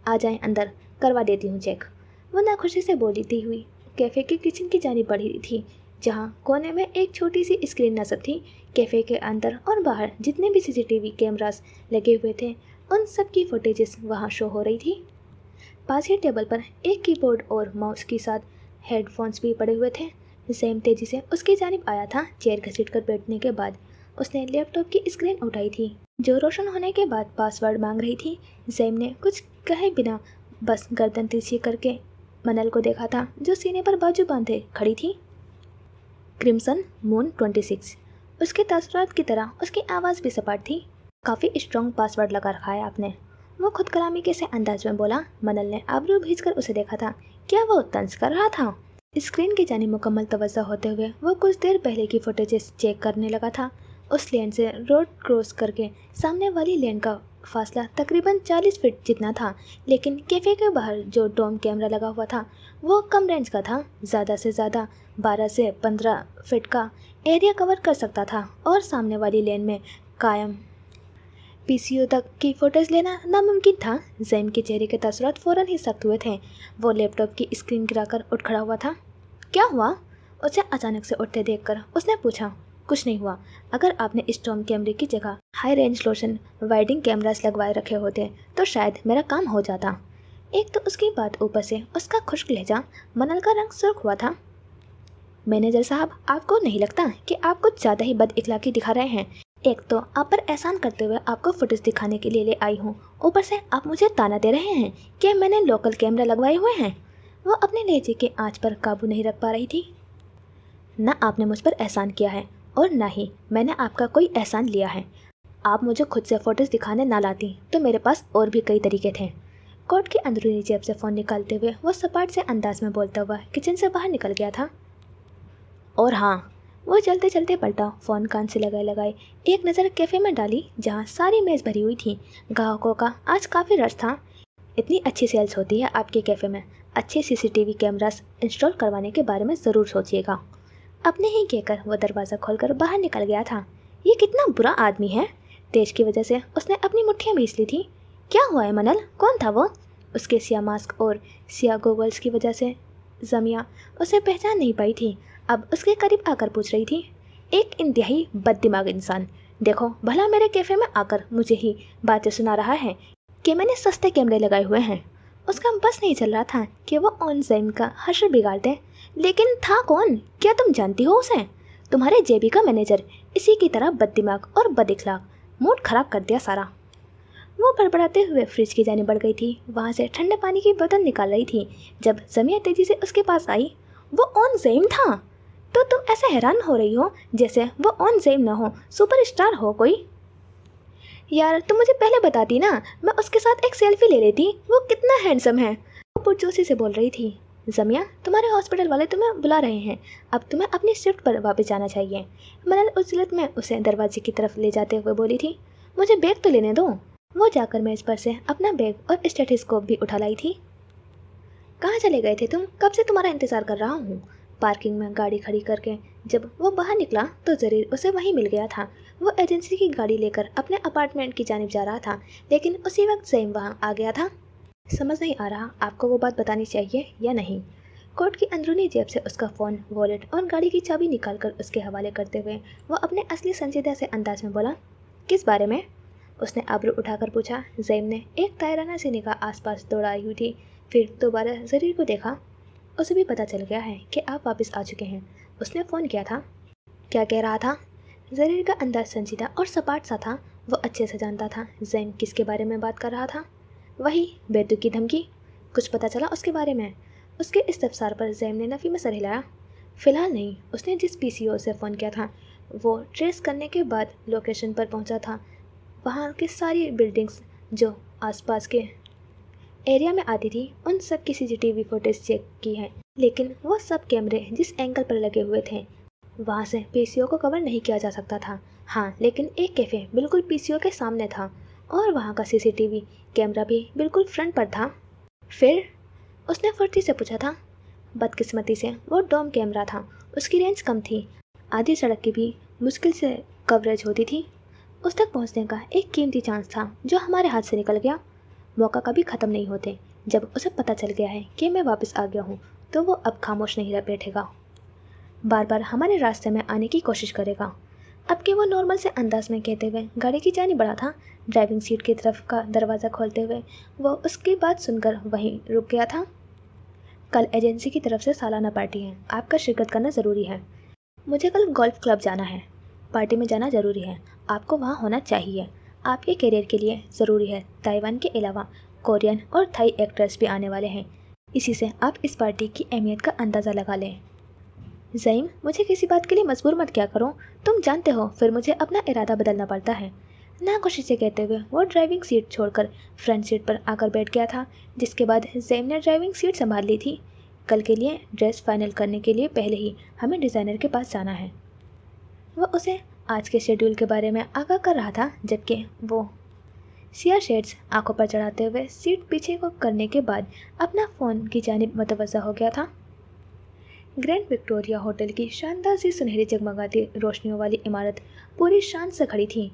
आ जाए अंदर, करवा देती हूँ चेक, वो नाखुशी से बोलती हुई कैफ़े के किचन की जानिब बढ़ी थी, जहाँ कोने में एक छोटी सी स्क्रीन नजर थी। कैफ़े के अंदर और बाहर जितने भी सीसीटीवी कैमरास लगे हुए थे उन सब की फुटेजेस वहाँ शो हो रही थी। पास ही टेबल पर एक कीबोर्ड और माउस के साथ हेडफोन्स भी पड़े हुए थे। ज़ैम तेज़ी से उसकी जानिब आया था। चेयर घसीटकर बैठने के बाद उसने लैपटॉप की स्क्रीन उठाई थी, जो रोशन होने के बाद पासवर्ड मांग रही थी। ज़ैम ने कुछ कहे बिना बस गर्दन तिरछी करके मनल को देखा था, जो सीने पर बाजू बांधे खड़ी थी। Crimson moon 26। उसके तासुरात की तरह उसकी आवाज़ भी सपाट थी। काफ़ी स्ट्रॉन्ग पासवर्ड लगा रखा है आपने, वो खुद कलामी के से अंदाज में बोला। मनल ने आबरू भींचकर उसे देखा था। क्या वो तंज कर रहा था? स्क्रीन की जानिब मुकम्मल तवज्जो होते हुए वो कुछ देर पहले की फुटेजेस चेक करने लगा था। उस लेन से रोड क्रॉस करके सामने वाली लेन का फासला तकरीबन 40 फीट जितना था, लेकिन कैफ़े के बाहर जो डोम कैमरा लगा हुआ था वो कम रेंज का था। ज़्यादा से ज़्यादा 12 से 15 फीट का एरिया कवर कर सकता था और सामने वाली लेन में कायम पीसीओ तक की फोटोज लेना नामुमकिन था। ज़ैम के चेहरे के तासुरात फ़ौरन ही सख्त हुए थे। वो लैपटॉप की स्क्रीन गिराकर उठ खड़ा हुआ था। क्या हुआ? उसे अचानक से उठते देखकर उसने पूछा। कुछ नहीं हुआ। अगर आपने स्टॉर्म कैमरे की जगह हाई रेंज लोशन वाइडिंग कैमरास लगवाए रखे होते तो शायद मेरा काम हो जाता। एक तो उसकी बात, ऊपर से उसका खुश्क लहजा। मनल का रंग सुर्ख हुआ था। मैनेजर साहब, आपको नहीं लगता कि आप कुछ ज़्यादा ही बद इखलाकी दिखा रहे हैं? एक तो आप पर एहसान करते हुए आपको फुटेज दिखाने के लिए ले आई हूँ, ऊपर से आप मुझे ताना दे रहे हैं कि मैंने लोकल कैमरा लगवाए हुए हैं। वो अपने लहजे के आँच पर काबू नहीं रख पा रही थी। ना आपने मुझ पर एहसान किया है और ना ही मैंने आपका कोई एहसान लिया है। आप मुझे खुद से फोटोज दिखाने ना लाती तो मेरे पास और भी कई तरीके थे। कोर्ट की अंदरूनी जेब से फ़ोन निकालते हुए वो सपाट से अंदाज में बोलता हुआ किचन से बाहर निकल गया था। और हाँ, वो चलते चलते पलटा, फ़ोन कान से लगाए लगाए एक नज़र कैफ़े में डाली, जहाँ सारी मेज़ भरी हुई थी। ग्राहकों का आज काफ़ी रश था। इतनी अच्छी सेल्स होती है आपके कैफ़े में, अच्छे सीसीटीवी कैमरास इंस्टॉल करवाने के बारे में ज़रूर सोचिएगा। अपने ही कहकर वो दरवाज़ा खोलकर बाहर निकल गया था। ये कितना बुरा आदमी है। तेज की वजह से उसने अपनी मुट्ठियाँ भींच ली थी। क्या हुआ है मनल? कौन था वो? उसके सियाह मास्क और सियाह गोगल्स की वजह से ज़मिया उसे पहचान नहीं पाई थी। अब उसके करीब आकर पूछ रही थी। एक इंतहाई बददिमाग इंसान, देखो भला मेरे कैफ़े में आकर मुझे ही बातें सुना रहा है कि मैंने सस्ते कैमरे लगाए हुए हैं। उसका बस नहीं चल रहा था कि वो ऑन ज़ैम का हश्र बिगाड़ दे। लेकिन था कौन? क्या तुम जानती हो उसे? तुम्हारे जेबी का मैनेजर, इसी की तरह बददिमाग और बदइखलाक, मूड ख़राब कर दिया सारा। वो बड़बड़ाते हुए फ्रिज की जाने बढ़ गई थी। वहाँ से ठंडे पानी की बोतल निकाल रही थी जब ज़मिया तेज़ी से उसके पास आई। वो ऑन ज़ैम था? तो तुम ऐसे हैरान हो रही हो जैसे वो ऑन ज़ैम ना हो, सुपरस्टार हो कोई। यार तुम मुझे पहले बताती ना, मैं उसके साथ एक सेल्फी ले लेती। वो कितना हैंडसम है। वो पुरजोशी से बोल रही थी। ज़मिया, तुम्हारे हॉस्पिटल वाले तुम्हें बुला रहे हैं, अब तुम्हें अपनी शिफ्ट पर वापस जाना चाहिए। मनल उजलत में उसे दरवाजे की तरफ ले जाते हुए बोली थी। मुझे बैग तो लेने दो। वो जाकर मेज़ पर से अपना बैग और स्टेथोस्कोप भी उठा लाई थी। कहाँ चले गए थे तुम? कब से तुम्हारा इंतज़ार कर रहा हूँ। पार्किंग में गाड़ी खड़ी करके जब वो बाहर निकला तो ज़रीर उसे वहीं मिल गया था। वो एजेंसी की गाड़ी लेकर अपने अपार्टमेंट की जानिब जा रहा था, लेकिन उसी वक्त ज़ैम वहाँ आ गया था। समझ नहीं आ रहा आपको वो बात बतानी चाहिए या नहीं। कोट की अंदरूनी जेब से उसका फ़ोन, वॉलेट और गाड़ी की चाबी निकालकर उसके हवाले करते हुए वो अपने असली संजीदा से अंदाज में बोला। किस बारे में? उसने आबरू उठाकर पूछा। ज़ैम ने एक तायराना सी निगाह आसपास दौड़ाई हुई थी, फिर दोबारा ज़रीर को देखा। उसे भी पता चल गया है कि आप वापस आ चुके हैं। उसने फ़ोन किया था। क्या कह रहा था? ज़रीर का अंदाज संजीदा और सपाट सा था। वो अच्छे से जानता था ज़ैम किसके बारे में बात कर रहा था। वही बेतुकी धमकी। कुछ पता चला उसके बारे में? उसके इस्तफसार पर ज़ैम ने नफ़ी में सर हिलाया। फ़िलहाल नहीं, उसने जिस पीसीओ से फ़ोन किया था वो ट्रेस करने के बाद लोकेशन पर पहुंचा था। वहां की सारी बिल्डिंग्स जो आसपास के एरिया में आती थी उन सब की सीसीटीवी फुटेज चेक की है, लेकिन वो सब कैमरे जिस एंगल पर लगे हुए थे वहाँ से पीसीओ को कवर नहीं किया जा सकता था। हाँ, लेकिन एक कैफ़े बिल्कुल पीसीओ के सामने था और वहाँ का सीसीटीवी कैमरा भी बिल्कुल फ्रंट पर था। फिर उसने फुर्ती से पूछा था। बदकिस्मती से वो डोम कैमरा था, उसकी रेंज कम थी, आधी सड़क की भी मुश्किल से कवरेज होती थी। उस तक पहुँचने का एक कीमती चांस था जो हमारे हाथ से निकल गया। मौका कभी ख़त्म नहीं होते। जब उसे पता चल गया है कि मैं वापस आ गया हूँ तो वो अब खामोश नहीं रह बैठेगा, बार बार हमारे रास्ते में आने की कोशिश करेगा। अब कि वो नॉर्मल से अंदाज में कहते हुए गाड़ी की जानी बढ़ा था, ड्राइविंग सीट की तरफ का दरवाज़ा खोलते हुए वो उसकी बात सुनकर वहीं रुक गया था। कल एजेंसी की तरफ से सालाना पार्टी है, आपका शिरकत करना ज़रूरी है। मुझे कल गोल्फ क्लब जाना है, पार्टी में जाना ज़रूरी है, आपको वहाँ होना चाहिए। आपके करियर के लिए ज़रूरी है। ताइवान के अलावा कोरियन और थाई एक्टर्स भी आने वाले हैं, इसी से आप इस पार्टी की अहमियत का अंदाज़ा लगा लें। ज़ईम, मुझे किसी बात के लिए मजबूर मत क्या करो, तुम जानते हो फिर मुझे अपना इरादा बदलना पड़ता है। नाखुशी से कहते हुए वो ड्राइविंग सीट छोड़कर फ्रंट सीट पर आकर बैठ गया था, जिसके बाद ज़ईम ने ड्राइविंग सीट संभाल ली थी। कल के लिए ड्रेस फाइनल करने के लिए पहले ही हमें डिज़ाइनर के पास जाना है। वह उसे आज के शेड्यूल के बारे में आगाह कर रहा था, जबकि वो सिया शेड्स आंखों पर चढ़ाते हुए सीट पीछे को करने के बाद अपना फ़ोन की जानिब मुतवज्जा हो गया था। ग्रैंड विक्टोरिया होटल की शानदार सी सुनहरी जगमगाती रोशनियों वाली इमारत पूरी शान से खड़ी थी।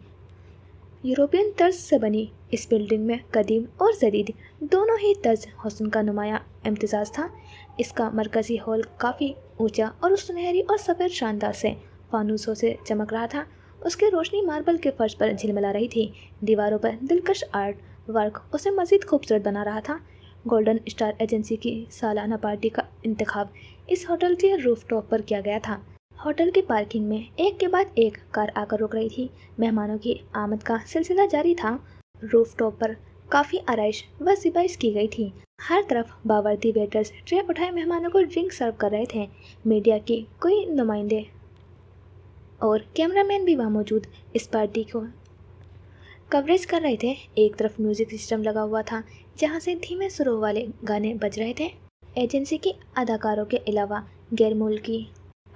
यूरोपियन तर्ज से बनी इस बिल्डिंग में कदीम और जदीद दोनों ही तर्ज हुस्न का नुमाया इम्तिजाज था। इसका मरकज़ी हॉल काफ़ी ऊंचा और सुनहरी और सफ़ेद शानदार से फानूसों से चमक रहा था। उसकी रोशनी मार्बल के फर्श पर झिलमिला रही थी। दीवारों पर दिलकश आर्ट वर्क उसे मज़ीद खूबसूरत बना रहा था। गोल्डन स्टार एजेंसी की सालाना पार्टी का इंतखाब इस होटल के रूफटॉप पर किया गया था। होटल की पार्किंग में एक के बाद एक कार आकर रुक रही थी। मेहमानों की आमद का सिलसिला जारी था। रूफटॉप पर काफ़ी आराइश व सिफारिश की गई थी। हर तरफ बावर्दी वेटर्स ट्रे उठाए मेहमानों को ड्रिंक सर्व कर रहे थे। मीडिया की कोई नुमाइंदे और कैमरामैन भी वहाँ मौजूद इस पार्टी को कवरेज कर रहे थे। एक तरफ म्यूजिक सिस्टम लगा हुआ था जहाँ से धीमे सुरों वाले गाने बज रहे थे। एजेंसी की अदाकारों के अलावा गैर मुल्की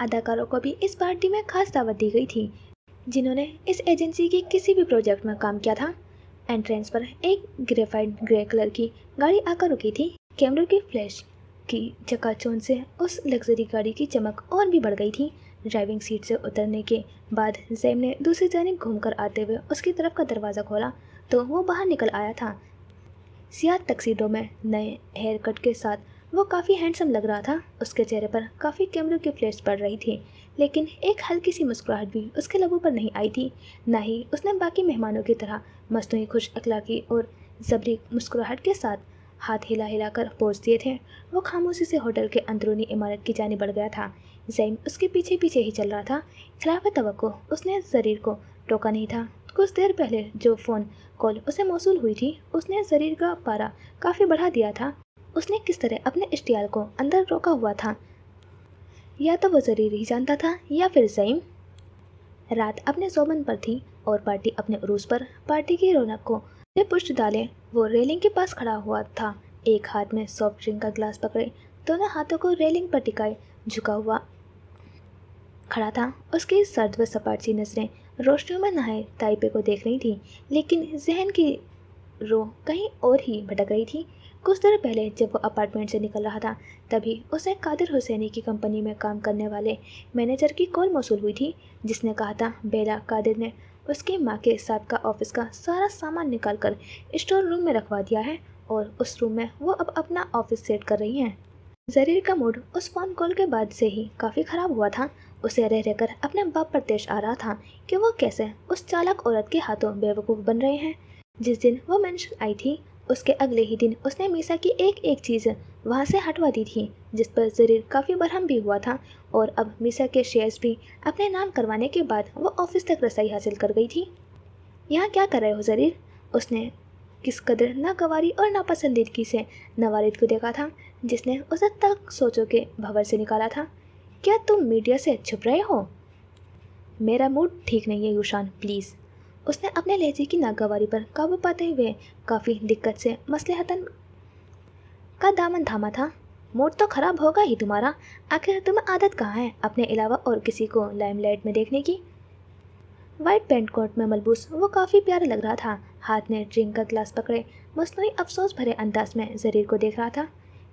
अदाकारों को भी इस पार्टी में खास दावत दी गई थी, जिन्होंने इस एजेंसी के किसी भी प्रोजेक्ट में काम किया था। एंट्रेंस पर एक ग्रेफाइट ग्रे कलर की गाड़ी आकर रुकी थी। कैमरों की फ्लैश की चकाचौंध से उस लग्जरी गाड़ी की चमक और भी बढ़ गई थी। ड्राइविंग सीट से उतरने के बाद ज़ैम ने दूसरी जानिब घूमकर आते हुए उसकी तरफ का दरवाज़ा खोला तो वो बाहर निकल आया था। सियाह टक्सीडो में नए हेयर कट के साथ वो काफ़ी हैंडसम लग रहा था। उसके चेहरे पर काफ़ी कैमरों की फ्लैश पड़ रही थी, लेकिन एक हल्की सी मुस्कुराहट भी उसके लबों पर नहीं आई थी। ना ही उसने बाकी मेहमानों की तरह मस्तूरी खुश अखलाकी और जबरी मुस्कुराहट के साथ हाथ हिला हिलाकर पोज दिए थे। वो खामोशी से होटल के अंदरूनी इमारत की जाने बढ़ गया था। ज़ैम उसके पीछे पीछे ही चल रहा था। खिलाफ तवक्को उसने ज़रीर को टोका नहीं था। कुछ देर पहले जो फ़ोन कॉल उसे मौसूल हुई थी उसने ज़रीर का पारा काफ़ी बढ़ा दिया था। उसने किस तरह अपने इश्तियाल को अंदर रोका हुआ था, या तो वो ज़रीर ही जानता था या फिर ज़ईम। रात अपने ज़ोबन पर थी और पार्टी अपने उरूस पर। पार्टी की रौनक को पुष्ट डाले वो रेलिंग के पास खड़ा हुआ था। एक हाथ में सॉफ्ट ड्रिंक का ग्लास पकड़े दोनों हाथों को रेलिंग पर टिकाए झुका हुआ खड़ा था। उसकी सर्द व सपाट सी नज़रें रोशनियों में नहाए ताइपे को देख रही थी, लेकिन जहन की रो कहीं और ही भटक रही थी। कुछ देर पहले जब वो अपार्टमेंट से निकल रहा था तभी उसे कादिर हुसैनी की कंपनी में काम करने वाले मैनेजर की कॉल मौसूल हुई थी, जिसने कहा था बेला कादिर ने उसकी माँ के साथ का ऑफिस का सारा सामान निकालकर स्टोर रूम में रखवा दिया है और उस रूम में वो अब अपना ऑफिस सेट कर रही हैं। ज़रीर का मूड उस फ़ोन कॉल के बाद से ही काफ़ी ख़राब हुआ था। उसे रह रहकर अपने बाप पर तेश आ रहा था कि वो कैसे उस चालाक औरत के हाथों बेवकूफ़ बन रहे हैं। जिस दिन वो मेंशन आई थी उसके अगले ही दिन उसने मीसा की एक एक चीज़ वहाँ से हटवा दी थी, जिस पर ज़रीर काफ़ी बरहम भी हुआ था। और अब मीसा के शेयर्स भी अपने नाम करवाने के बाद वो ऑफिस तक रसाई हासिल कर गई थी। यहाँ क्या कर रहे हो ज़रीर? उसने किस कदर नागवारी और नापसंदीदगी से नवारिद को देखा था। जिस ने उसे तक सोचों के भंवर से निकाला था। क्या तुम मीडिया से छुप रहे हो? मेरा मूड ठीक नहीं है यूशान, प्लीज़। उसने अपने लहजे की नागवारी पर काबू पाते हुए काफ़ी दिक्कत से मसलहतन का दामन थामा था। मूड तो खराब होगा ही तुम्हारा। आखिर तुम्हें आदत कहाँ है अपने अलावा और किसी को लाइमलाइट में देखने की? वाइट पेंट कोट में मलबूस वो काफ़ी प्यारा लग रहा था। हाथ में ड्रिंक का ग्लास पकड़े मसनूई अफसोस भरे अंदाज में ज़रीर को देख रहा था।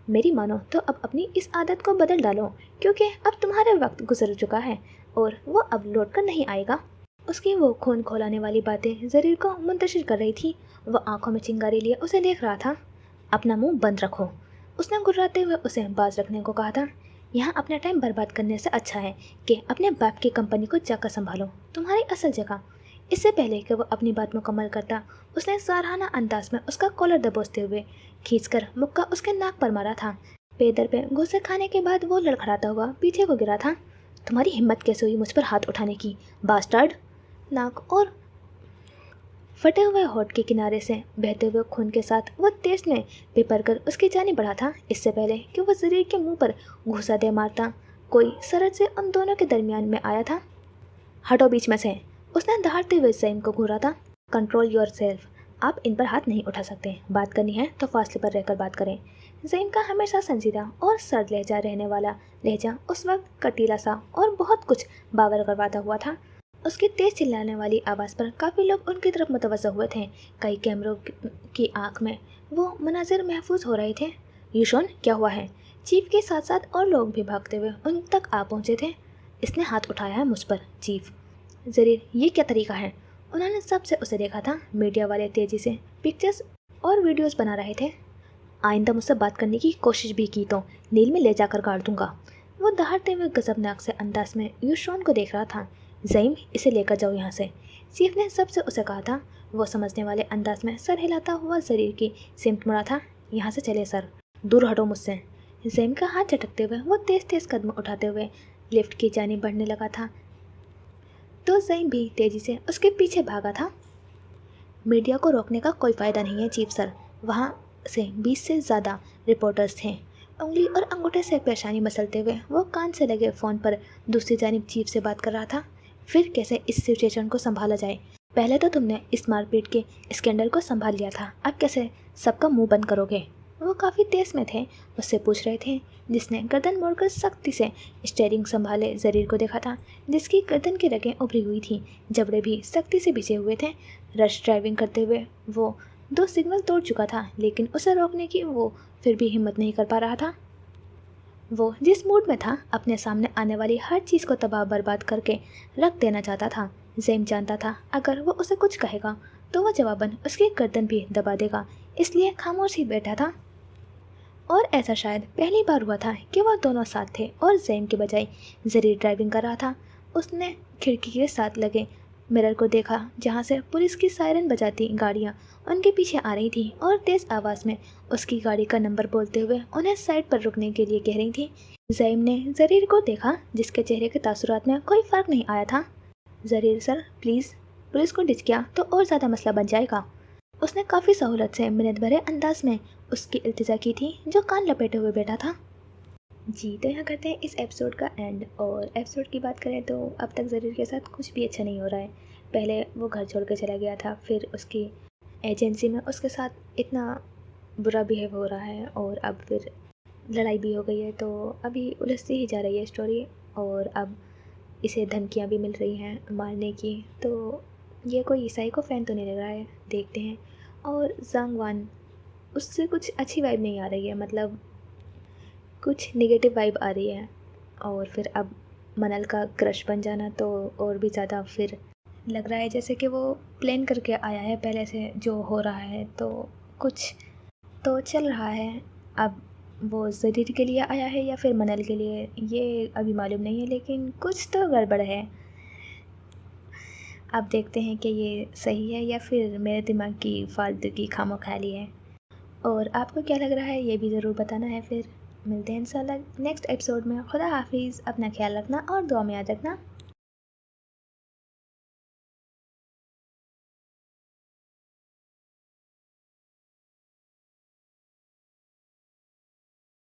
मेरी मानो तो अब अपनी इस आदत को बदल डालो, क्योंकि अब तुम्हारा वक्त गुजर चुका है और वो अब लौट कर नहीं आएगा। उसकी वो खून खौलाने वाली बातें ज़रीर को मुंतशिर कर रही थी। वो आंखों में चिंगारी लिए उसे देख रहा था। अपना मुंह बंद रखो, उसने गुर्राते हुए उसे बाज रखने को कहा था। यहाँ अपना टाइम बर्बाद करने से अच्छा है कि अपने बाप की कंपनी को जाकर संभालो, तुम्हारी असल जगह। इससे पहले कि वो अपनी बात मुकम्मल करता, उसने सराहना अंदाज में उसका कॉलर दबोचते हुए खींचकर मुक्का उसके नाक पर मारा था। पेदर पे घुसे खाने के बाद वो लड़खड़ाता हुआ पीछे को गिरा था। तुम्हारी हिम्मत कैसे हुई मुझ पर हाथ उठाने की, बास्टर्ड? नाक और फटे हुए होठ के किनारे से बहते हुए खून के साथ वो तेज ने पेपर कर उसकी जानी बढ़ा था। इससे पहले कि वो ज़रीर के मुंह पर घूसा दे मारता, कोई सरहद से उन दोनों के दरमियान में आया था। हटो बीच में से, उसने दहाड़ते हुए ज़ईम को घूरा था। कंट्रोल योर सेल्फ, आप इन पर हाथ नहीं उठा सकते। बात करनी है तो फासले पर रहकर बात करें। ज़ईम का हमेशा संजीदा और सर्द लहजा रहने वाला लहजा उस वक्त कटीला सा और बहुत कुछ बावर करवाता हुआ था। उसकी तेज चिल्लाने वाली आवाज़ पर काफ़ी लोग उनकी तरफ मुतवज्जो हुए थे। कई कैमरों की आंख में वो मनाजिर महफूज हो रहे थे। यूशोन, क्या हुआ है? चीफ के साथ साथ और लोग भी भागते हुए उन तक आ पहुंचे थे। इसने हाथ उठाया है मुझ पर, चीफ। ज़रीर, ये क्या तरीका है? उन्होंने सबसे उसे देखा था। मीडिया वाले तेज़ी से पिक्चर्स और वीडियोस बना रहे थे। आइंदा मुझसे बात करने की कोशिश भी की तो नील में ले जाकर गाड़ दूंगा। वो दहाड़ते हुए गजबनाक से अंदाज में यूशोन को देख रहा था। ज़ईम, इसे लेकर जाओ यहाँ से, चीफ ने सबसे उसे कहा था। वो समझने वाले अंदाज में सर हिलाता हुआ ज़रीर की सिमत मुड़ा था। यहाँ से चले सर, दूर हटो मुझसे। ज़ईम का हाथ झटकते हुए वो तेज़ तेज़ कदम उठाते हुए लिफ्ट की जानिब बढ़ने लगा था, तो ज़ईम भी तेज़ी से उसके पीछे भागा था। मीडिया को रोकने का कोई फ़ायदा नहीं है चीफ सर। वहाँ से 20 से ज़्यादा रिपोर्टर्स थे। उंगली और अंगूठे से पेशानी मसलते हुए वो कान से लगे फ़ोन पर दूसरी जानिब चीफ से बात कर रहा था। फिर कैसे इस सिचुएशन को संभाला जाए? पहले तो तुमने इस मारपीट के स्कैंडल को संभाल लिया था, अब कैसे सबका मुंह बंद करोगे? वो काफ़ी तेज़ में थे, उससे पूछ रहे थे, जिसने गर्दन मोड़कर सख्ती से स्टीयरिंग संभाले ज़रीर को देखा था, जिसकी गर्दन की रगें उभरी हुई थी, जबड़े भी सख्ती से भिजे हुए थे। रश ड्राइविंग करते हुए वो 2 सिग्नल तोड़ चुका था, लेकिन उसे रोकने की वो फिर भी हिम्मत नहीं कर पा रहा था। वो जिस मूड में था, अपने सामने आने वाली हर चीज़ को तबाह बर्बाद करके रख देना चाहता था। ज़ईम जानता था अगर वो उसे कुछ कहेगा तो वह जवाबन उसकी गर्दन भी दबा देगा, इसलिए खामोश ही बैठा था। और ऐसा शायद पहली बार हुआ था कि वह दोनों साथ थे और ज़ईम के बजाय ज़रीर ड्राइविंग कर रहा था। उसने खिड़की के साथ लगे मिरर को देखा, जहाँ से पुलिस की सायरन बजाती गाड़ियाँ उनके पीछे आ रही थी और तेज़ आवाज़ में उसकी गाड़ी का नंबर बोलते हुए उन्हें साइड पर रुकने के लिए कह रही थी। ज़ईम ने ज़रीर को देखा, जिसके चेहरे के तासुरात में कोई फ़र्क नहीं आया था। ज़रीर सर, प्लीज़, पुलिस को डिच किया तो और ज़्यादा मसला बन जाएगा। उसने काफ़ी सहूलत से मिन्नत भरे अंदाज में उसकी इल्तिजा की थी, जो कान लपेटे हुए बैठा था। जी, तो यहाँ करते हैं इस एपिसोड का एंड। और एपिसोड की बात करें तो अब तक ज़रीर के साथ कुछ भी अच्छा नहीं हो रहा है। पहले वो घर छोड़ के चला गया था, फिर उसकी एजेंसी में उसके साथ इतना बुरा बिहेव हो रहा है, और अब फिर लड़ाई भी हो गई है, तो अभी उलझती ही जा रही है स्टोरी। और अब इसे धमकियाँ भी मिल रही हैं मारने की, तो ये कोई ईसाई को फ़ैन तो नहीं लग रहा है, देखते हैं। और ज़ांग वान, उससे कुछ अच्छी वाइब नहीं आ रही है, मतलब कुछ नेगेटिव वाइब आ रही है। और फिर अब मनल का क्रश बन जाना तो और भी ज़्यादा फिर लग रहा है जैसे कि वो प्लान करके आया है पहले से जो हो रहा है, तो कुछ तो चल रहा है। अब वो ज़रीर के लिए आया है या फिर मनल के लिए, ये अभी मालूम नहीं है, लेकिन कुछ तो गड़बड़ है। अब देखते हैं कि ये सही है या फिर मेरे दिमाग की फालतू की खामोखाली है। और आपको क्या लग रहा है ये भी ज़रूर बताना है। फिर मिलते हैं इंशाल्लाह नेक्स्ट एपिसोड में। खुदा हाफिज़, अपना ख्याल रखना और दुआ में याद रखना।